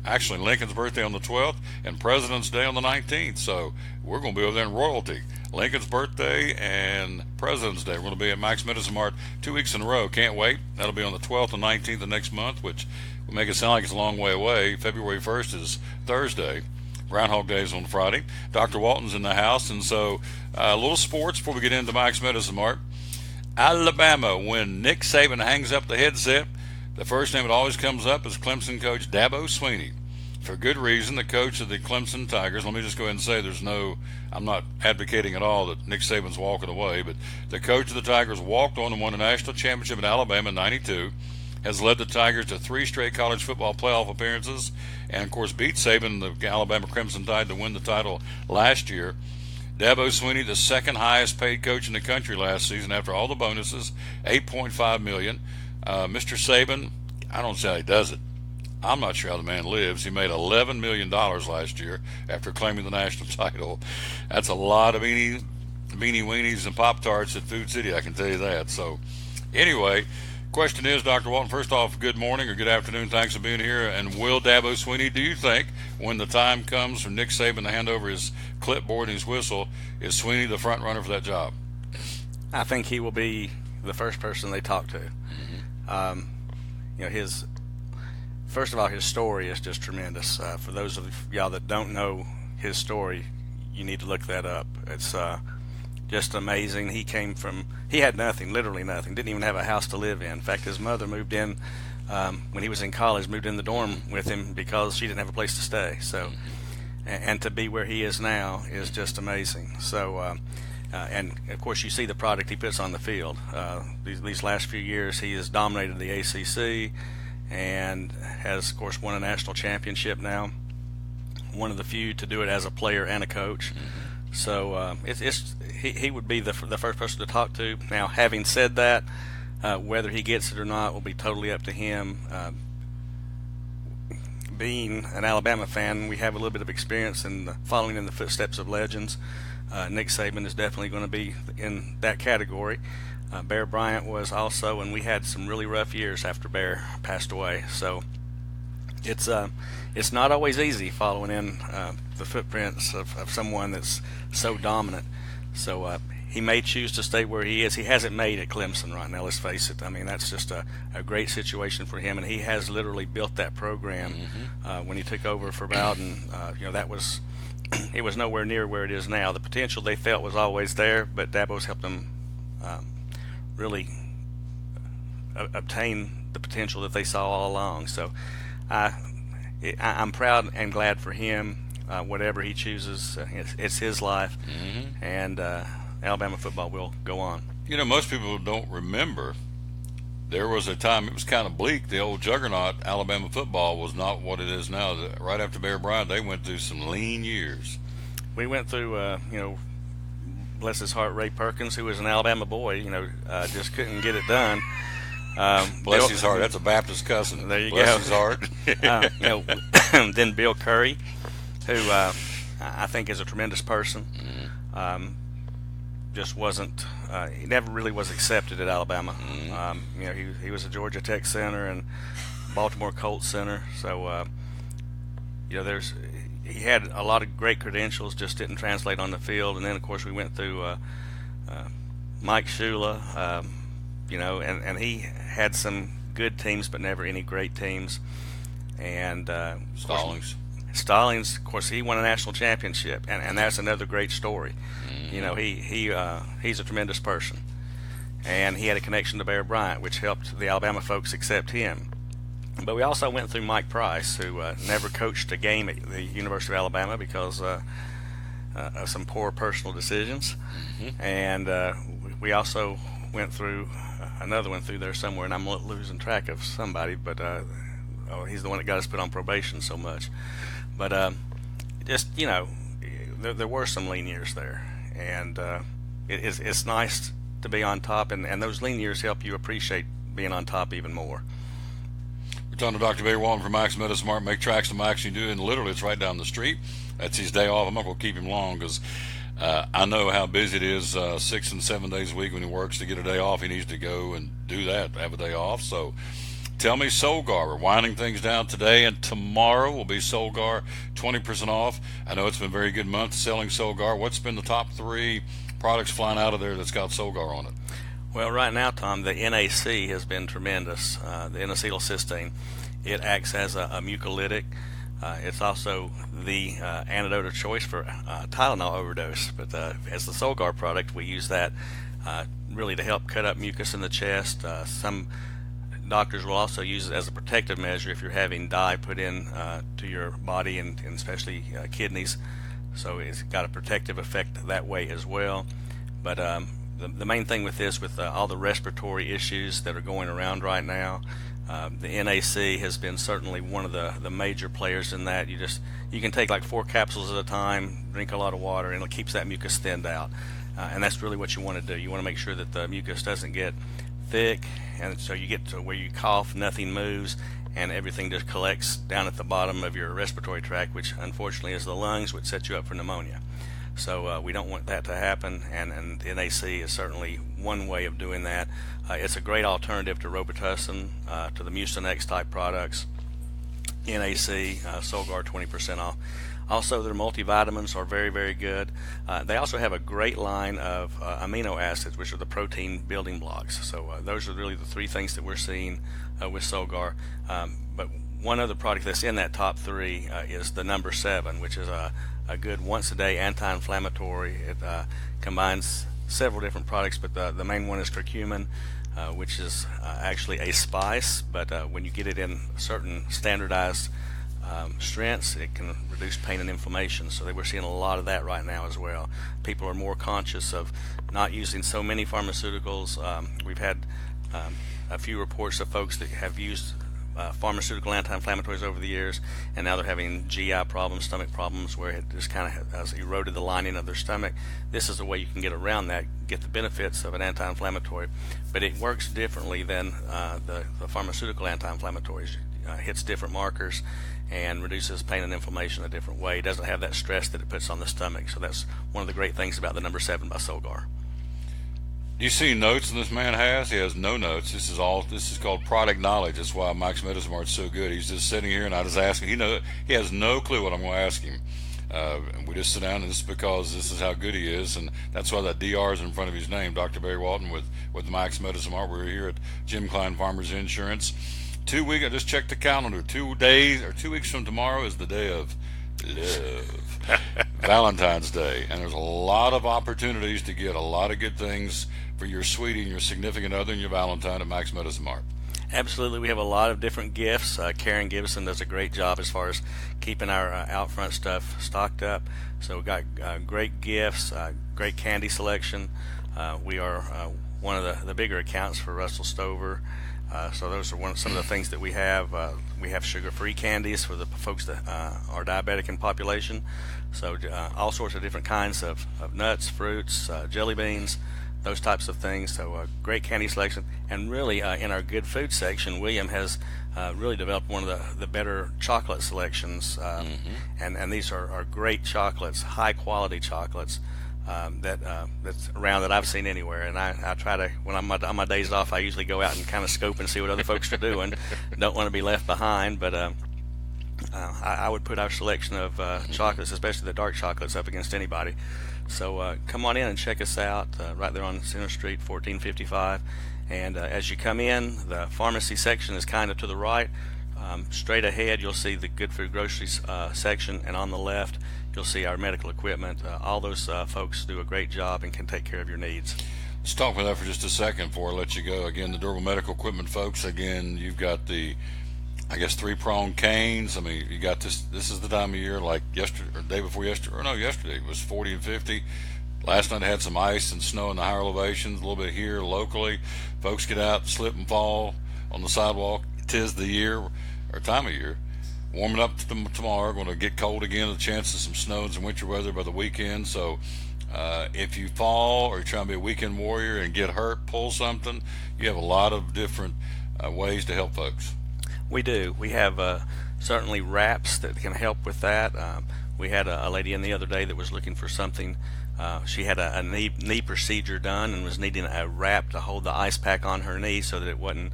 Actually, Lincoln's birthday on the 12th and President's Day on the 19th. So we're going to be over there in royalty. Lincoln's birthday and President's Day. We're going to be at Mike's Medismart 2 weeks in a row. Can't wait. That'll be on the 12th and 19th of next month, which will make it sound like it's a long way away. February 1st is Thursday. Groundhog Day is on Friday. Dr. Walton's in the house. And so a little sports before we get into Mike's Medismart. Alabama, when Nick Saban hangs up the headset, the first name that always comes up is Clemson coach Dabo Swinney. For good reason, the coach of the Clemson Tigers. Let me just go ahead and say I'm not advocating at all that Nick Saban's walking away, but the coach of the Tigers walked on and won a national championship in Alabama in '92, has led the Tigers to 3 straight college football playoff appearances, and of course beat Saban, the Alabama Crimson Tide, to win the title last year. Dabo Swinney, the second highest paid coach in the country last season after all the bonuses, $8.5 million. Mr. Saban, I don't see how he does it. I'm not sure how the man lives. He made $11 million last year after claiming the national title. That's a lot of beanie weenies and Pop-Tarts at Food City, I can tell you that. So anyway, question is, Dr. Walton, first off, good morning or good afternoon. Thanks for being here. And will Dabo Swinney, do you think, when the time comes for Nick Saban to hand over his clipboard and his whistle, is Swinney the front runner for that job? I think he will be the first person they talk to. First of all, his story is just tremendous. For those of y'all that don't know his story, you need to look that up. It's just amazing. He had nothing, literally nothing, didn't even have a house to live in. In fact, his mother moved in when he was in college, moved in the dorm with him because she didn't have a place to stay. So, and to be where he is now is just amazing. So, and of course, you see the product he puts on the field. These last few years, he has dominated the ACC and has, of course, won a national championship now. One of the few to do it as a player and a coach. So he would be the first person to talk to. Now, having said that, whether he gets it or not will be totally up to him. Being an Alabama fan, we have a little bit of experience in following in the footsteps of legends. Nick Saban is definitely going to be in that category. Bear Bryant was also, and we had some really rough years after Bear passed away. So it's not always easy following in the footprints of someone that's so dominant. So he may choose to stay where he is. He hasn't made at Clemson right now, let's face it. I mean, that's just a great situation for him, and he has literally built that program when he took over for Bowden. That was it was nowhere near where it is now. The potential they felt was always there, but Dabo's helped them really obtain the potential that they saw all along. So I'm proud and glad for him. Whatever he chooses, it's his life, and Alabama football will go on. You know, most people don't remember. There was a time it was kind of bleak. The old juggernaut Alabama football was not what it is now. Right after Bear Bryant, they went through some lean years. We went through, bless his heart, Ray Perkins, who was an Alabama boy, just couldn't get it done. Bless his heart. That's a Baptist cousin. There you bless go. His heart. Then Bill Curry, who I think is a tremendous person. Just wasn't. He never really was accepted at Alabama. He was a Georgia Tech center and Baltimore Colts center. So he had a lot of great credentials, just didn't translate on the field. And then of course we went through Mike Shula, and he had some good teams, but never any great teams. And Stallings, of course, he won a national championship, and that's another great story. He's a tremendous person. and he had a connection to Bear Bryant, which helped the Alabama folks accept him. But we also went through Mike Price, who never coached a game at the University of Alabama because of some poor personal decisions. And we also went through another one through there somewhere, and I'm losing track of somebody, but he's the one that got us put on probation so much. But just, there were some lean years there, and it's nice to be on top, and those lean years help you appreciate being on top even more. We're talking to Dr. Barry Walton from Max MetaSmart. Make tracks to Max you do, and literally it's right down the street. That's his day off. I'm not going to keep him long because I know how busy it is 6 and 7 days a week when he works. To get a day off, he needs to go and do that, have a day off. So tell me, Solgar, we're winding things down today, and tomorrow will be Solgar 20% off. I know it's been a very good month selling Solgar. What's been the top 3 products flying out of there that's got Solgar on it? Well, right now, Tom, the NAC has been tremendous. The N-acetylcysteine, it acts as a mucolytic. It's also the antidote of choice for Tylenol overdose. But as the Solgar product, we use that really to help cut up mucus in the chest. Some doctors will also use it as a protective measure if you're having dye put in to your body and especially kidneys. So it's got a protective effect that way as well. But the main thing with this, with all the respiratory issues that are going around right now, the NAC has been certainly one of the major players in that. You can take like 4 capsules at a time, drink a lot of water, and it keeps that mucus thinned out. And that's really what you want to do. You want to make sure that the mucus doesn't get thick, and so you get to where you cough, nothing moves, and everything just collects down at the bottom of your respiratory tract, which unfortunately is the lungs, which sets you up for pneumonia. So we don't want that to happen, and NAC is certainly one way of doing that. It's a great alternative to Robitussin, to the Mucinex type products. NAC, Solgar 20% off. Also, their multivitamins are very, very good. They also have a great line of amino acids, which are the protein building blocks. So those are really the 3 things that we're seeing with Solgar. But one other product that's in that top 3 is the number 7, which is a good once-a-day anti-inflammatory. It combines several different products, but the main one is curcumin, which is actually a spice, but when you get it in certain standardized strengths, it can reduce pain and inflammation. So we're seeing a lot of that right now as well. People are more conscious of not using so many pharmaceuticals. We've had a few reports of folks that have used pharmaceutical anti-inflammatories over the years, and now they're having GI problems, stomach problems, where it just kind of has eroded the lining of their stomach. This is a way you can get around that, get the benefits of an anti-inflammatory, but it works differently than the pharmaceutical anti-inflammatories. Hits different markers and reduces pain and inflammation a different way. It doesn't have that stress that it puts on the stomach. So that's one of the great things about the number 7 by Solgar. Do you see notes this man has? He has no notes. This is called product knowledge. That's why Max MetaSmart's so good. He's just sitting here, and I just ask him. He has no clue what I'm going to ask him. And we just sit down, and this is because this is how good he is, and that's why that DR is in front of his name, Dr. Barry Walton with Max MetaSmart. We're here at Jim Cline Farmers Insurance. 2 weeks, I just checked the calendar. 2 weeks from tomorrow is the day of love. Valentine's Day, and there's a lot of opportunities to get a lot of good things for your sweetie and your significant other and your Valentine at Max MetaSmart. Absolutely. We have a lot of different gifts. Karen Gibson does a great job as far as keeping our out front stuff stocked up. So we've got great gifts, great candy selection. We are one of the bigger accounts for Russell Stover. So those are some of the things that we have. We have sugar-free candies for the folks that are diabetic in population. So all sorts of different kinds of nuts, fruits, jelly beans, those types of things. So great candy selection. And really in our good food section, William has really developed one of the better chocolate selections. And these are great chocolates, high-quality chocolates. That's around that I've seen anywhere, and I try to, when I'm on my days off, I usually go out and kind of scope and see what other folks are doing. Don't want to be left behind, but I would put our selection of chocolates, especially the dark chocolates, up against anybody. So come on in and check us out right there on Center Street, 1455. And as you come in, the pharmacy section is kind of to the right. Straight ahead, you'll see the Good Food Groceries section, and on the left, you'll see our medical equipment. All those folks do a great job and can take care of your needs. Let's talk about that for just a second before I let you go. Again, the durable medical equipment folks. Again, you've got the, I guess, 3-pronged canes. I mean, you got this. This is the time of year, like yesterday or day before yesterday, or no, yesterday it was 40 and 50. Last night I had some ice and snow in the higher elevations, a little bit here locally. Folks get out, slip and fall on the sidewalk. 'Tis the year or time of year. Warming up tomorrow. Going to get cold again. The chance of some snow and some winter weather by the weekend. So if you fall or you're trying to be a weekend warrior and get hurt, pull something, you have a lot of different ways to help folks. We do. We have certainly wraps that can help with that. We had a lady in the other day that was looking for something. She had a knee procedure done and was needing a wrap to hold the ice pack on her knee so that it wouldn't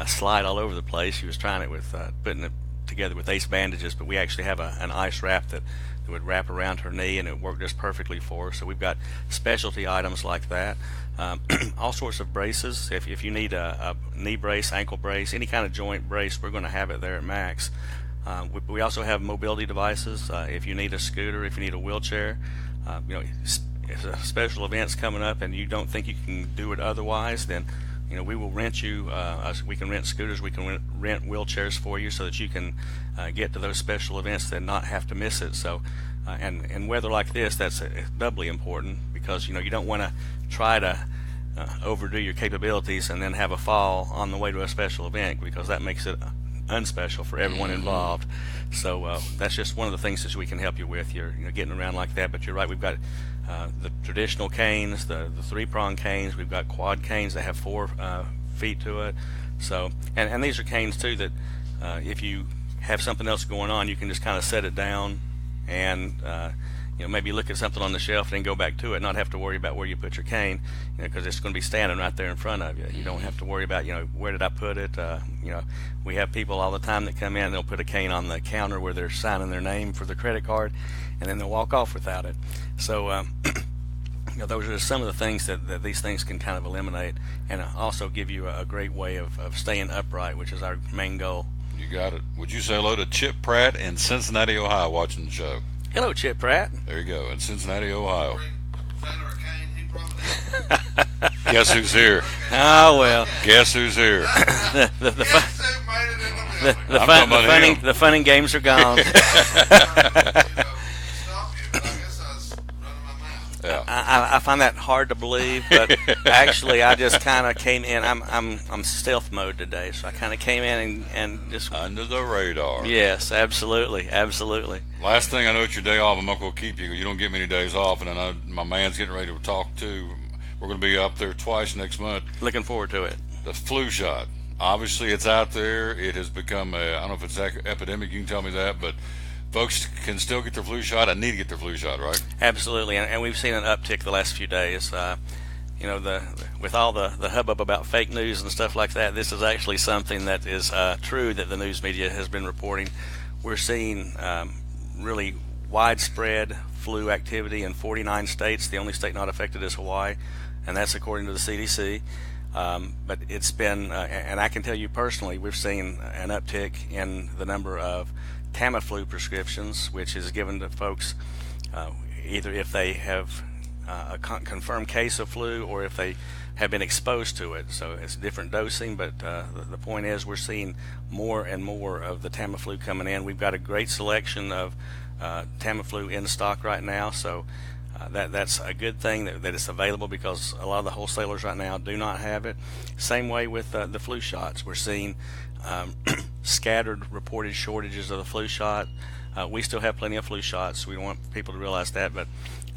slide all over the place. She was trying it with putting it together with ace bandages, but we actually have an ice wrap that would wrap around her knee, and it worked just perfectly for her. So we've got specialty items like that. All sorts of braces. If you need a knee brace, ankle brace, any kind of joint brace, we're going to have it there at Max. We also have mobility devices. If you need a scooter, if you need a wheelchair, if a special event's coming up and you don't think you can do it otherwise, then we will rent you. We can rent scooters. We can rent wheelchairs for you so that you can get to those special events and not have to miss it. So, and weather like this, that's doubly important because you don't want to try to overdo your capabilities and then have a fall on the way to a special event, because that makes it unspecial for everyone involved. So that's just one of the things that we can help you with. You're getting around like that, but you're right. We've got the traditional canes, the 3-prong canes. We've got quad canes that have 4 feet to it. So and these are canes too that if you have something else going on, you can just kind of set it down and maybe look at something on the shelf and then go back to it, not have to worry about where you put your cane, because it's going to be standing right there in front of you. You don't have to worry about, where did I put it? We have people all the time that come in, they'll put a cane on the counter where they're signing their name for the credit card, and then they'll walk off without it. So, those are some of the things that these things can kind of eliminate, and also give you a great way of staying upright, which is our main goal. You got it. Would you say hello to Chip Pratt in Cincinnati, Ohio, watching the show? Hello, Chip Pratt. There you go, in Cincinnati, Ohio. Guess who's here? Oh, well. Guess who's here? The fun and games are gone. Yeah. I find that hard to believe, but actually I just kind of came in. I'm stealth mode today, so I kind of came in and just under the radar. Yes, absolutely. Last thing I know, it's your day off. I'm not going to keep you. You don't get many days off, and I know my man's getting ready to talk too. We're going to be up there twice next month. Looking forward to it. The flu shot. Obviously, it's out there. It has become I don't know if it's epidemic. You can tell me that, but folks can still get their flu shot. I need to get their flu shot, right? Absolutely, and we've seen an uptick the last few days. With all the hubbub about fake news and stuff like that, this is actually something that is true that the news media has been reporting. We're seeing really widespread flu activity in 49 states. The only state not affected is Hawaii, and that's according to the CDC. But it's been, and I can tell you personally, we've seen an uptick in the number of Tamiflu prescriptions, which is given to folks either if they have a confirmed case of flu or if they have been exposed to it. So it's different dosing, but the point is we're seeing more and more of the Tamiflu coming in. We've got a great selection of Tamiflu in stock right now, so that's a good thing that it's available, because a lot of the wholesalers right now do not have it. Same way with the flu shots. We're seeing scattered reported shortages of the flu shot. We still have plenty of flu shots. We don't want people to realize that, but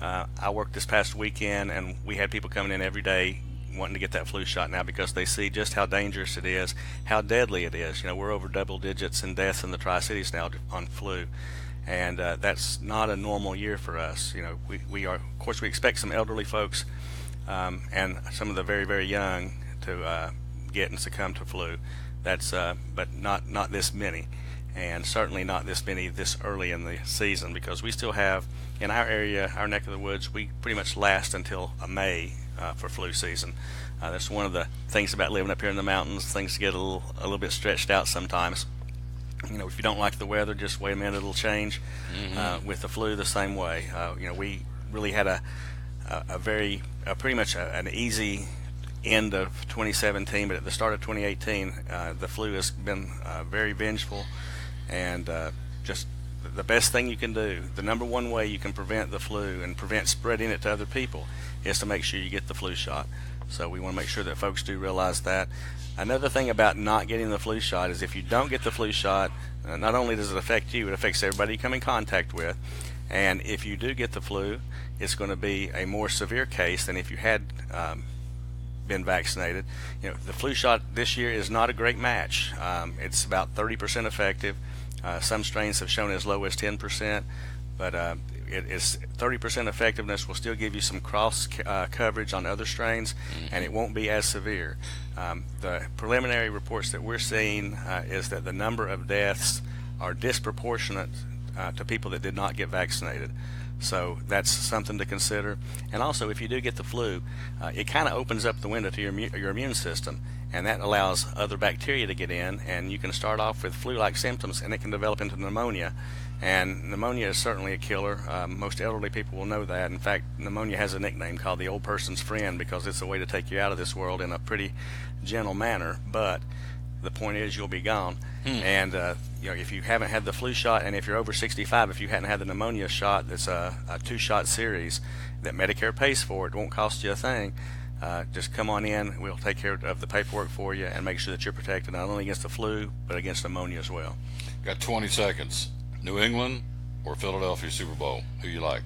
I worked this past weekend and we had people coming in every day wanting to get that flu shot now because they see just how dangerous it is, how deadly it is. We're over double digits in deaths in the Tri-Cities now on flu, and that's not a normal year for us. We are, of course, we expect some elderly folks and some of the very, very young to get and succumb to flu. That's but not this many, and certainly not this many this early in the season, because we still have in our area, our neck of the woods, we pretty much last until May for flu season. That's one of the things about living up here in the mountains. Things get a little bit stretched out sometimes. If you don't like the weather, just wait a minute, it'll change. With the flu, the same way. We really had pretty much an easy end of 2017, but at the start of 2018, the flu has been very vengeful, and just the best thing you can do, the number one way you can prevent the flu and prevent spreading it to other people, is to make sure you get the flu shot. So we want to make sure that folks do realize that. Another thing about not getting the flu shot is if you don't get the flu shot, not only does it affect you, it affects everybody you come in contact with. And if you do get the flu, it's going to be a more severe case than if you had been vaccinated. You know, the flu shot this year is not a great match. It's about 30% effective. Some strains have shown as low as 10%, but it is 30% effectiveness will still give you some cross coverage on other strains, and it won't be as severe. The preliminary reports that we're seeing is that the number of deaths are disproportionate to people that did not get vaccinated. So that's something to consider. And also, if you do get the flu, it kind of opens up the window to your immune system, and that allows other bacteria to get in, and you can start off with flu-like symptoms, and it can develop into pneumonia. And pneumonia is certainly a killer. Most elderly people will know that. In fact, pneumonia has a nickname called the old person's friend because it's a way to take you out of this world in a pretty gentle manner. But the point is, you'll be gone. And if you haven't had the flu shot, and if you're over 65, if you hadn't had the pneumonia shot, that's a 2-shot series that Medicare pays for. It won't cost you a thing. Just come on in. We'll take care of the paperwork for you and make sure that you're protected not only against the flu, but against pneumonia as well. Got 20 seconds. New England or Philadelphia Super Bowl? Who you like?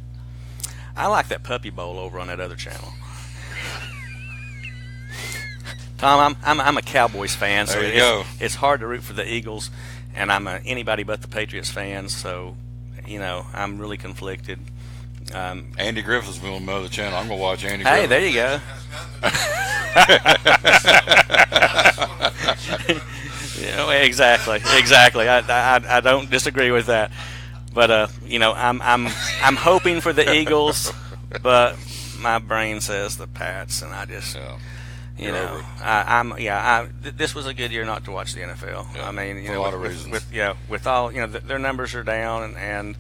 I like that Puppy Bowl over on that other channel. Tom, I'm a Cowboys fan, so it's hard to root for the Eagles, and I'm a anybody but the Patriots fan, so I'm really conflicted. Andy Griffith's been on the other channel. I'm gonna watch Andy. Hey, Griffith. there you go. Exactly. I don't disagree with that, but I'm hoping for the Eagles, but my brain says the Pats, and I just. This was a good year not to watch the NFL. Yeah, I mean, for a lot of reasons. With all their numbers are down, and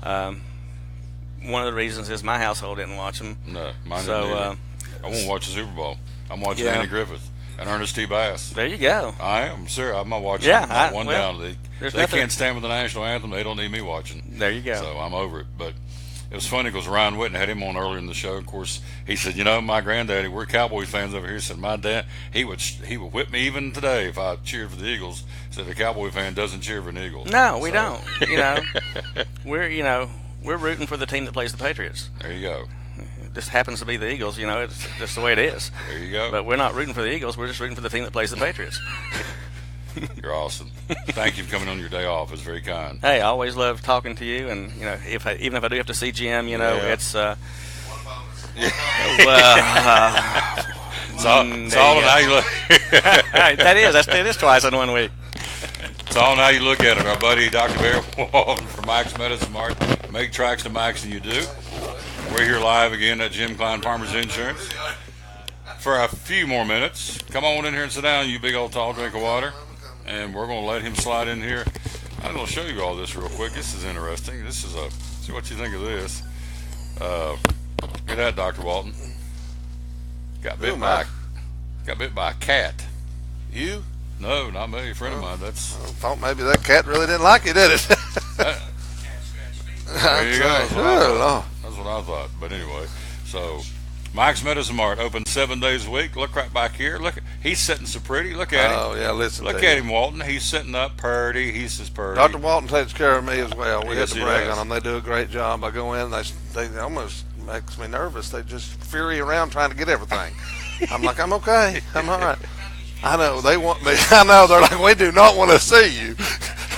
one of the reasons is my household didn't watch them. No, mine didn't either. I won't watch the Super Bowl. I'm watching Andy Griffith and Ernest T. Bass. There you go. I am sure I'm not watching. Down. They can't stand with the national anthem. They don't need me watching. There you go. So I'm over it, but. It was funny because Ryan Whitten had him on earlier in the show. Of course, he said, my granddaddy, we're Cowboys fans over here. He said, my dad, he would whip me even today if I cheered for the Eagles. He said, a Cowboy fan doesn't cheer for an Eagle. No, we don't. We're rooting for the team that plays the Patriots. There you go. This happens to be the Eagles. It's just the way it is. There you go. But we're not rooting for the Eagles. We're just rooting for the team that plays the Patriots. You're awesome. Thank you for coming on your day off. It's very kind. Hey, I always love talking to you, and even if I do have to see Jim, it's. Well, it's all on how you look. That is twice in 1 week. It's all on how you look at it. Our buddy Dr. Barry Walton from Max Medicine Mart. Make tracks to Max, and you do. We're here live again at Jim Cline Farmers Insurance for a few more minutes. Come on in here and sit down, you big old tall drink of water. And we're going to let him slide in here. I'm going to show you all this real quick. This is interesting. This is see what you think of this. Look at that, Dr. Walton. Got bit by a cat. You? No, not me. A friend of mine. I thought maybe that cat really didn't like you, did it? There you go. That's what I thought. But anyway, so Mike's Medicine Mart open 7 days a week. Look right back here. Look, he's sitting so pretty. Look at him. Oh yeah, listen. Look at him, Walton. He's sitting up purty. He's just purty. Dr. Walton takes care of me as well. We Yes, have to brag on them. They do a great job. I go in, they almost makes me nervous. They just fury around trying to get everything. I'm like, I'm okay. I'm all right. I know they want me. I know they're like, we do not want to see you.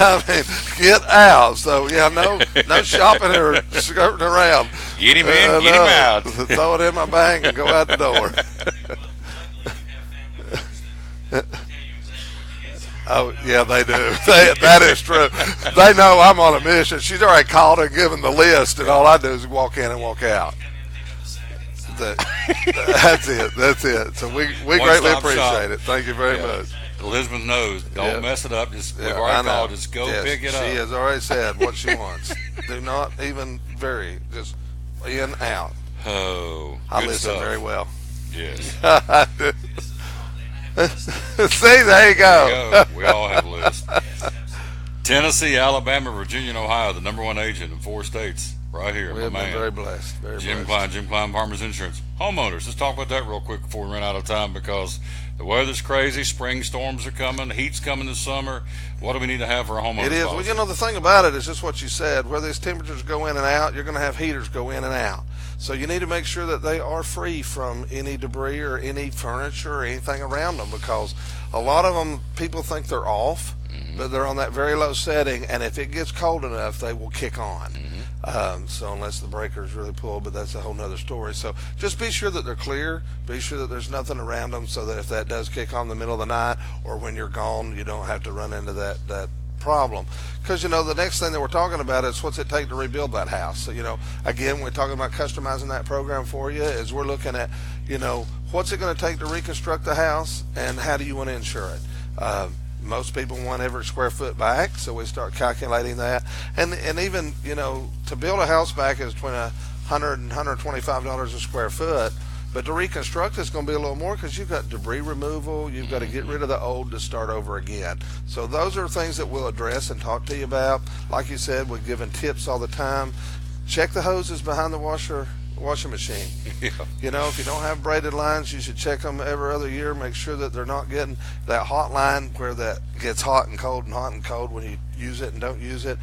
I mean, get out. So yeah, no shopping or skirting around. Get him in, get him out. Throw it in my bag and go out the door. Oh yeah, they do. That is true. They know I'm on a mission. She's already called and given the list, and all I do is walk in and walk out. That's it. So we greatly appreciate it. Thank you very much. Elizabeth knows. Don't mess it up. Just we've already called. Just go pick it up. She has already said what she wants. Do not even vary. Just in out. Oh, I good listen stuff. very well. Yes. See, there you go. There you go. We all have lists. Tennessee, Alabama, Virginia, and Ohio, the number one agent in 4 states, right here. We have been very blessed. Very Jim blessed. Cline, Jim Cline, Farmers Insurance. Homeowners, let's talk about that real quick before we run out of time, because the weather's crazy. Spring storms are coming. Heat's coming this summer. What do we need to have for a homeowners It is. policy? Well, you know, the thing about it is just what you said. Where these temperatures go in and out, you're going to have heaters go in and out. So you need to make sure that they are free from any debris or any furniture or anything around them, because a lot of them, people think they're off, but they're on that very low setting, and if it gets cold enough, they will kick on. So unless the breaker's really pulled, but that's a whole nother story. So just be sure that they're clear, be sure that there's nothing around them, so that if that does kick on in the middle of the night or when you're gone, you don't have to run into that problem. Because, you know, the next thing that we're talking about is what's it take to rebuild that house. So, you know, again, we're talking about customizing that program for you, is we're looking at, you know, what's it going to take to reconstruct the house, and how do you want to insure it. Most people want every square foot back, so we start calculating that. And even, you know, to build a house back is between $100 and $125 a square foot. But to reconstruct, it's going to be a little more, because you've got debris removal. You've got to get rid of the old to start over again. So those are things that we'll address and talk to you about. Like you said, we're giving tips all the time. Check the hoses behind the washing machine. Yeah. You know, if you don't have braided lines, you should check them every other year. Make sure that they're not getting that hot line where that gets hot and cold when you use it and don't use it.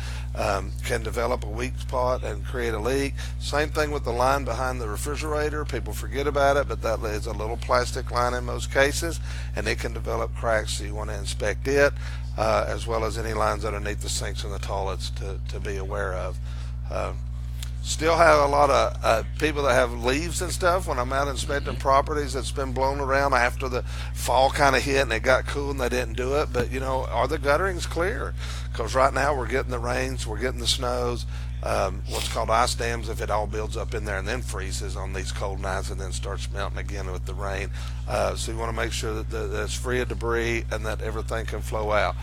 Can develop a weak spot and create a leak. Same thing with the line behind the refrigerator. People forget about it, but that is a little plastic line in most cases, and it can develop cracks, so you want to inspect it, as well as any lines underneath the sinks and the toilets to be aware of. Still have a lot of people that have leaves and stuff when I'm out inspecting properties that's been blown around after the fall kind of hit and it got cool and they didn't do it. But, you know, are the gutterings clear? Because right now we're getting the rains, we're getting the snows, what's called ice dams, if it all builds up in there and then freezes on these cold nights and then starts melting again with the rain. So you want to make sure that it's free of debris and that everything can flow out.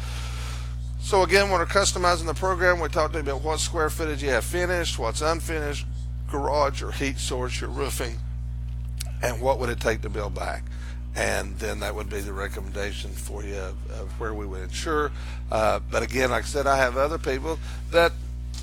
So again, when we're customizing the program, we talked to you about what square footage you have finished, what's unfinished, garage or heat source, your roofing, and what would it take to build back. And then that would be the recommendation for you of where we would insure. But again, like I said, I have other people that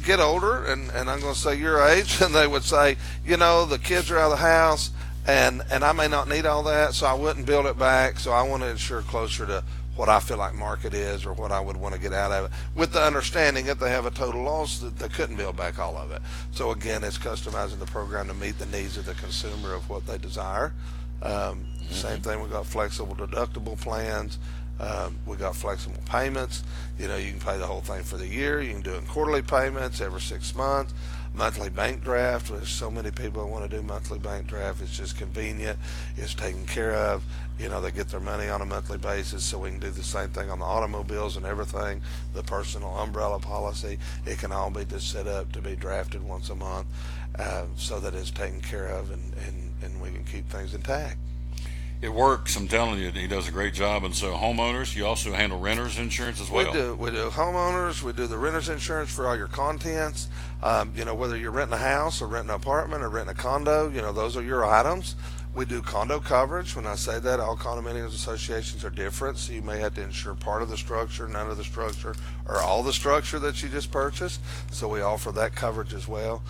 get older, and I'm going to say your age, and they would say, you know, the kids are out of the house, and I may not need all that, so I wouldn't build it back, so I want to insure closer to what I feel like market is or what I would want to get out of it, with the understanding that they have a total loss that they couldn't build back all of it. So again, it's customizing the program to meet the needs of the consumer of what they desire. Same thing, we got flexible deductible plans. We got flexible payments. You know, you can pay the whole thing for the year. You can do it in quarterly payments every 6 months. Monthly bank draft. There's so many people that want to do monthly bank draft. It's just convenient. It's taken care of. You know, they get their money on a monthly basis, so we can do the same thing on the automobiles and everything. The personal umbrella policy, it can all be just set up to be drafted once a month, so that it's taken care of and we can keep things intact. It works. I'm telling you, he does a great job. And so homeowners, you also handle renters insurance as well. We do homeowners. We do the renters insurance for all your contents. You know, whether you're renting a house or renting an apartment or renting a condo, you know, those are your items. We do condo coverage. When I say that, all condominium associations are different, so you may have to insure part of the structure, none of the structure, or all the structure that you just purchased. So we offer that coverage as well.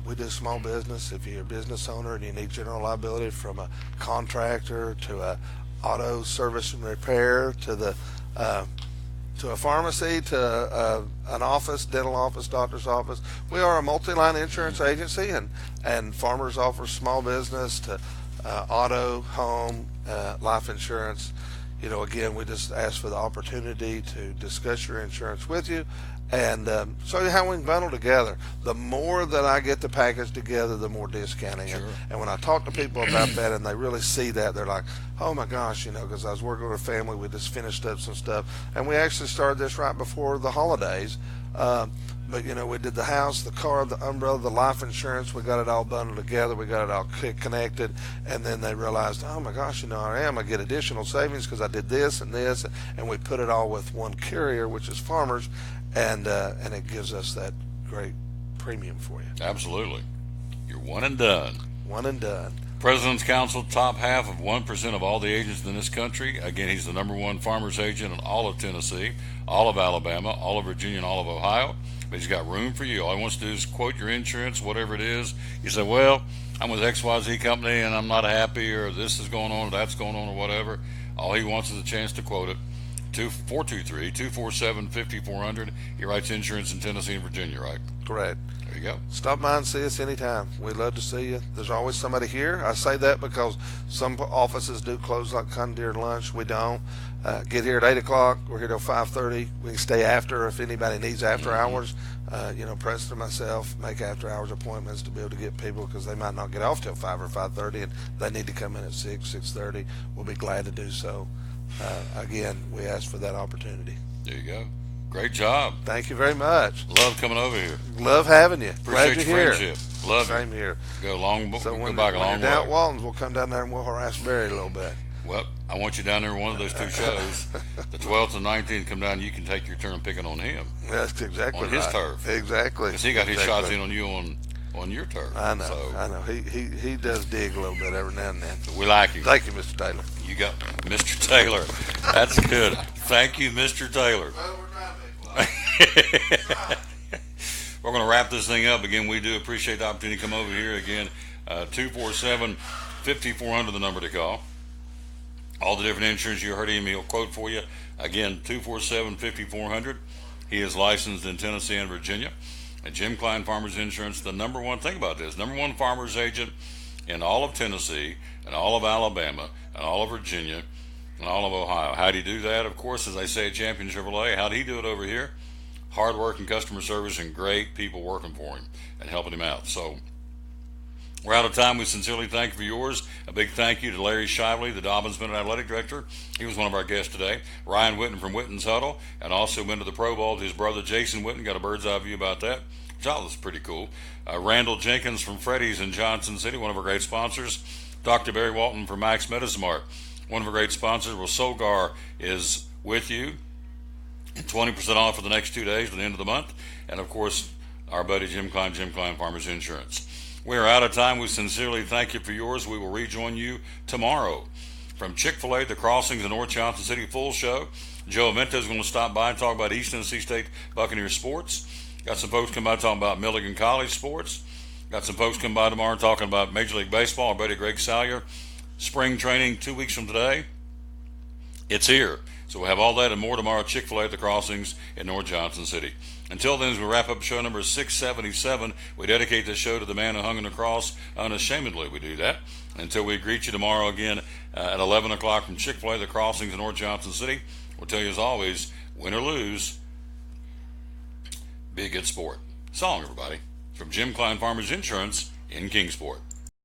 We do small business. If you're a business owner and you need general liability, from a contractor to a auto service and repair to a pharmacy to an office, dental office, doctor's office, we are a multi-line insurance agency, and Farmers offers small business to auto, home, life insurance. You know, again, we just ask for the opportunity to discuss your insurance with you and show you how we can bundle together. The more that I get the package together, the more discounting. Sure. And when I talk to people about that and they really see that, they're like, oh my gosh, you know, because I was working with a family, we just finished up some stuff. And we actually started this right before the holidays. But, you know, we did the house, the car, the umbrella, the life insurance. We got it all bundled together. We got it all connected. And then they realized, oh, my gosh, you know, I get additional savings because I did this and this. And we put it all with one carrier, which is Farmers. And it gives us that great premium for you. Absolutely. You're one and done. One and done. President's Council, top half of 1% of all the agents in this country. Again, he's the number one farmer's agent in all of Tennessee, all of Alabama, all of Virginia, and all of Ohio. But he's got room for you. All he wants to do is quote your insurance, whatever it is. You say, well, I'm with XYZ company and I'm not happy, or this is going on, or that's going on, or whatever. All he wants is a chance to quote it. 423-247-5400. He writes insurance in Tennessee and Virginia, right? Correct. There you go. Stop by and see us anytime. We'd love to see you. There's always somebody here. I say that because some offices do close like during lunch. We don't. Get here at 8 o'clock. We're here till 5:30. We can stay after if anybody needs after hours. Preston and myself make after hours appointments to be able to get people because they might not get off till 5 or 5:30 and they need to come in at 6:30. We'll be glad to do so. Again, we ask for that opportunity. There you go. Great job. Thank you very much. Love coming over here. Love having you. Appreciate Glad your you're friendship. here. Love Same you. here. Go long. So go when, back a when long you're down way. at Walton's, we'll come down there and we'll harass Barry a little bit. Well, I want you down there one of those two shows. The 12th and 19th, come down. You can take your turn picking on him. That's exactly on his right. turf. Exactly. Because he got his Exactly. shots in on you on your turf. I know. So, I know. He does dig a little bit every now and then. We like you. Thank you, Mr. Taylor. You got Mr. Taylor. That's good. Thank you, Mr. Taylor. We're going to wrap this thing up. Again, we do appreciate the opportunity to come over here. Again, 247-5400, the number to call. All the different insurance you heard him, he'll quote for you. Again, 247-5400. He is licensed in Tennessee and Virginia. And Jim Cline Farmers Insurance, the number one, think about this, number one farmers agent in all of Tennessee and all of Alabama and all of Virginia and all of Ohio. How'd he do that? Of course, as they say at Champion Chevrolet, how'd he do it over here? Hard work and customer service and great people working for him and helping him out. So we're out of time. We sincerely thank you for yours. A big thank you to Larry Shively, the Dobbins Bennett Athletic Director. He was one of our guests today. Ryan Whitten from Whitten's Huddle, and also went to the Pro Bowl. His brother Jason Whitten got a bird's eye view about that. Which I thought was pretty cool. Randall Jenkins from Freddy's in Johnson City, one of our great sponsors. Dr. Barry Walton from Max Medismart, one of our great sponsors. Well, Solgar is with you. And 20% off for the next 2 days to the end of the month. And, of course, our buddy Jim Cline Farmers Insurance. We are out of time. We sincerely thank you for yours. We will rejoin you tomorrow. From Chick-fil-A, the Crossings in North Johnson City, full show. Joe Avento is going to stop by and talk about East Tennessee State Buccaneer sports. Got some folks come by talking about Milligan College sports. Got some folks come by tomorrow talking about Major League Baseball. Our buddy Greg Salyer. Spring training 2 weeks from today. It's here. So we'll have all that and more tomorrow at Chick-fil-A at the Crossings in North Johnson City. Until then, as we wrap up show number 677, we dedicate this show to the man who hung on the cross unashamedly. We do that. Until we greet you tomorrow again at 11 o'clock from Chick-fil-A at the Crossings in North Johnson City, we'll tell you as always, win or lose, be a good sport. So long, everybody. From Jim Cline Farmers Insurance in Kingsport.